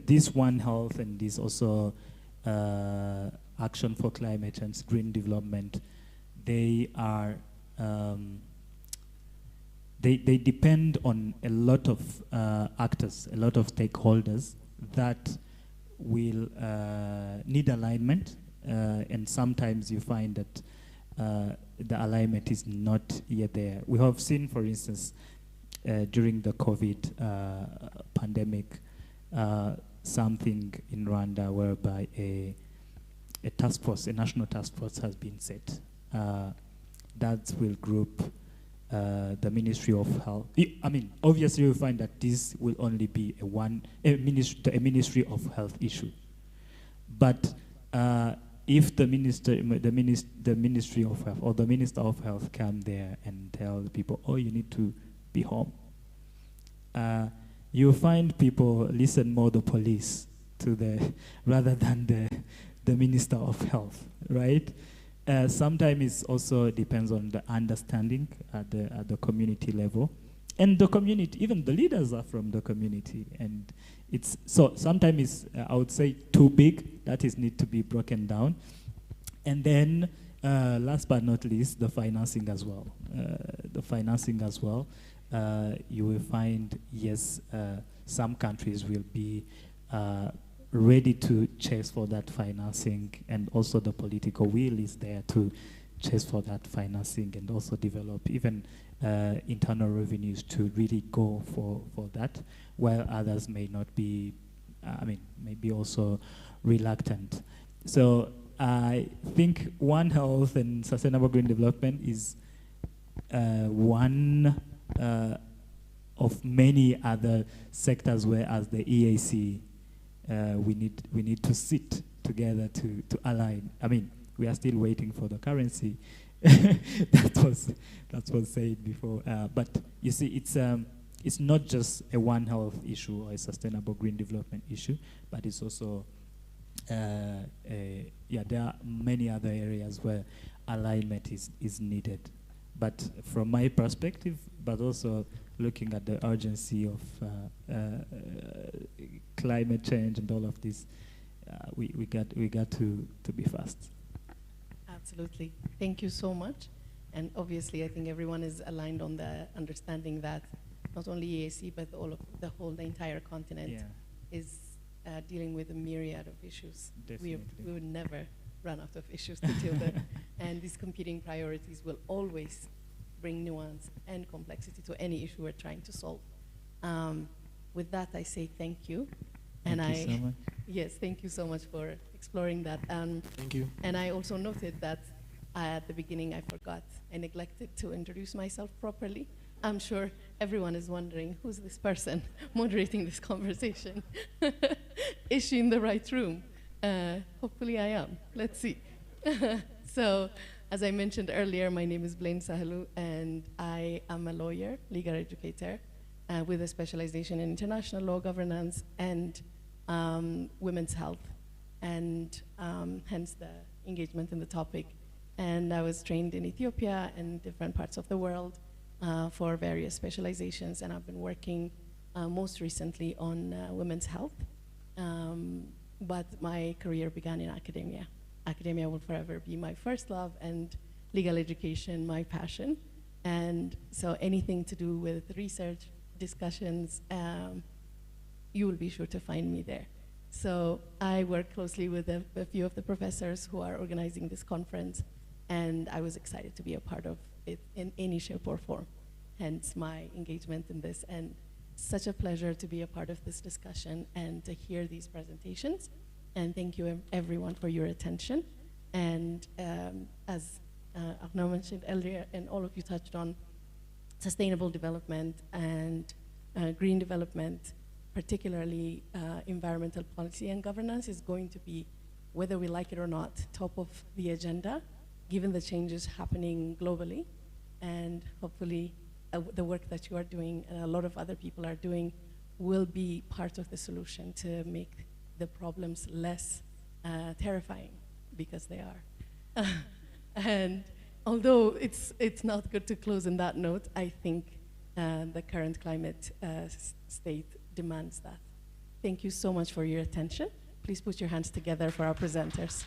this One Health and this also Action for Climate and Green Development, they are they depend on a lot of actors, a lot of stakeholders that will need alignment, and sometimes you find that the alignment is not yet there. We have seen, for instance, during the COVID pandemic, something in Rwanda whereby a task force, a national task force has been set that will group the Ministry of Health. I mean, obviously you find that this will only be a Ministry of Health issue. But if the Ministry of Health or the Minister of Health come there and tell the people, oh, you need to be home, you find people listen more the police to the rather than the Minister of Health, right? Sometimes it also depends on the understanding at the community level. And the community, even the leaders are from the community. And it's, so sometimes it's, I would say, too big, that is need to be broken down. And then, last but not least, the financing as well. You will find, yes, some countries will be ready to chase for that financing, and also the political will is there to chase for that financing and also develop even internal revenues to really go for that, while others may not be, maybe also reluctant. So I think One Health and Sustainable Green Development is one of many other sectors where, as the EAC, we need to sit together to align. I mean, we are still waiting for the currency. that was said before. But you see, it's not just a One Health issue or a sustainable green development issue, but it's also there are many other areas where alignment is needed. But from my perspective, but also looking at the urgency of climate change and all of this, we got to be fast. Absolutely. Thank you so much. And obviously, I think everyone is aligned on the understanding that not only EAC, but the entire continent is dealing with a myriad of issues. We would never run out of issues to deal with. And these competing priorities will always bring nuance and complexity to any issue we're trying to solve. With that, I say thank you. Thank you so much. Yes, thank you so much for exploring that. Thank you. And I also noted that at the beginning I forgot, I neglected to introduce myself properly. I'm sure everyone is wondering, who's this person moderating this conversation? Is she in the right room? Hopefully I am. Let's see. So, as I mentioned earlier, my name is Blaine Sahalu, and I am a lawyer, legal educator, with a specialization in international law governance and women's health, and hence the engagement in the topic. And I was trained in Ethiopia and different parts of the world for various specializations, and I've been working most recently on women's health. But my career began in academia. Academia will forever be my first love, and legal education my passion. And so anything to do with research, discussions, you will be sure to find me there. So I work closely with a few of the professors who are organizing this conference, and I was excited to be a part of it in any shape or form, hence my engagement in this. And such a pleasure to be a part of this discussion and to hear these presentations. And thank you everyone for your attention. And as Arnaud mentioned earlier, and all of you touched on, sustainable development and green development, particularly environmental policy and governance, is going to be, whether we like it or not, top of the agenda, given the changes happening globally. And hopefully the work that you are doing and a lot of other people are doing will be part of the solution to make the problems less terrifying, because they are. And although it's not good to close on that note, I think the current climate state demands that. Thank you so much for your attention. Please put your hands together for our presenters.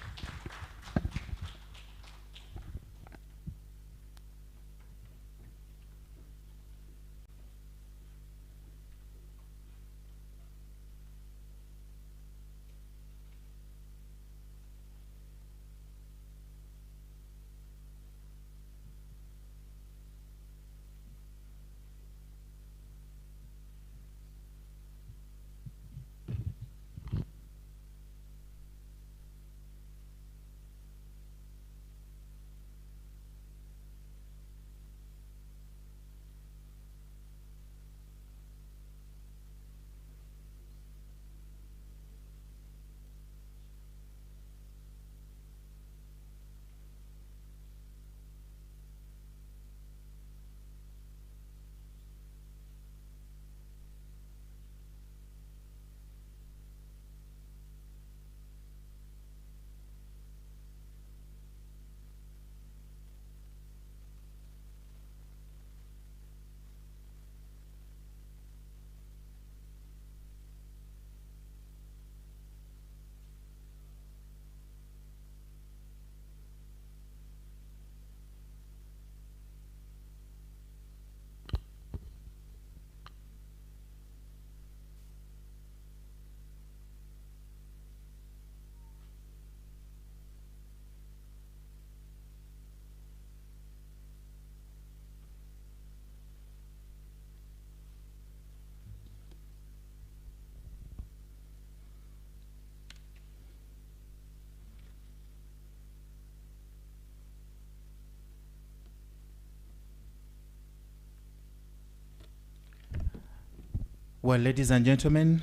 Well, ladies and gentlemen,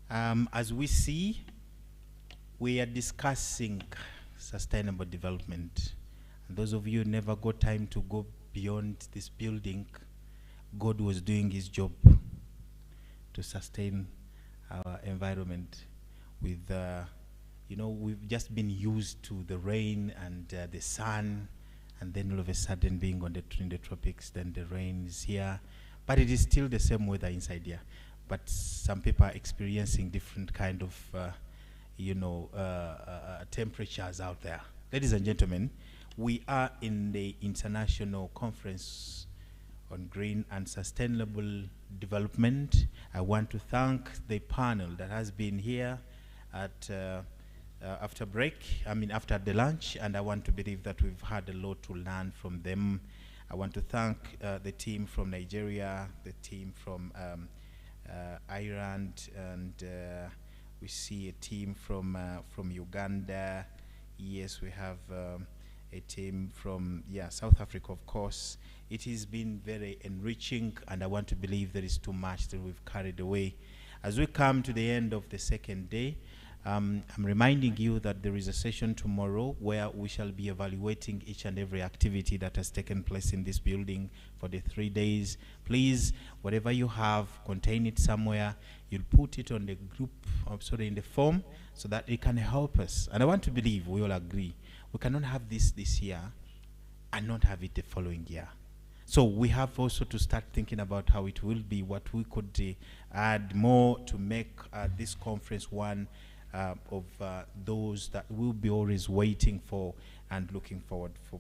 as we see, we are discussing sustainable development. And those of you who never got time to go beyond this building, God was doing his job to sustain our environment with, you know, we've just been used to the rain and the sun, and then all of a sudden being on in the tropics, then the rain is here. But it is still the same weather inside here. But some people are experiencing different kind of, you know, temperatures out there. Ladies and gentlemen, we are in the International Conference on Green and Sustainable Development. I want to thank the panel that has been here at after the lunch, and I want to believe that we've had a lot to learn from them. I want to thank the team from Nigeria, the team from Ireland, and we see a team from Uganda. Yes, we have a team from South Africa, of course. It has been very enriching, and I want to believe there is too much that we've carried away. As we come to the end of the second day, I'm reminding you that there is a session tomorrow where we shall be evaluating each and every activity that has taken place in this building for the 3 days. Please, whatever you have, contain it somewhere. You'll put it on the group, in the form, so that it can help us. And I want to believe we all agree we cannot have this year and not have it the following year. So we have also to start thinking about how it will be, what we could add more to make this conference one of those that will be always waiting for and looking forward for,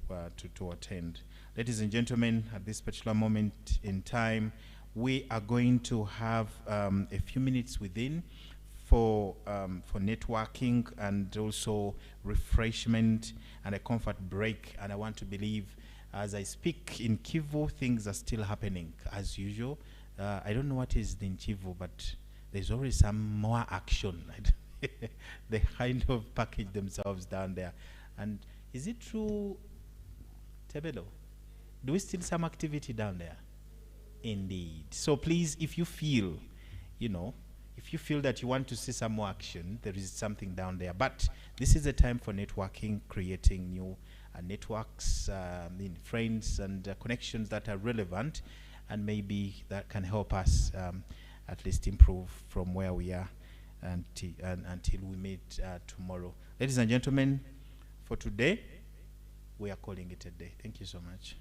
to attend. Ladies and gentlemen, at this particular moment in time, we are going to have a few minutes within for networking and also refreshment and a comfort break. And I want to believe, as I speak in Kivu, things are still happening as usual. I don't know what is in Kivu, but there's always some more action. They kind of package themselves down there. And is it true, Tebelo? Do we still some activity down there? Indeed. So please, if you feel, you know, if you feel that you want to see some more action, there is something down there. But this is a time for networking, creating new networks, friends and connections that are relevant, and maybe that can help us at least improve from where we are until we meet tomorrow. Ladies and gentlemen, for today, we are calling it a day. Thank you so much.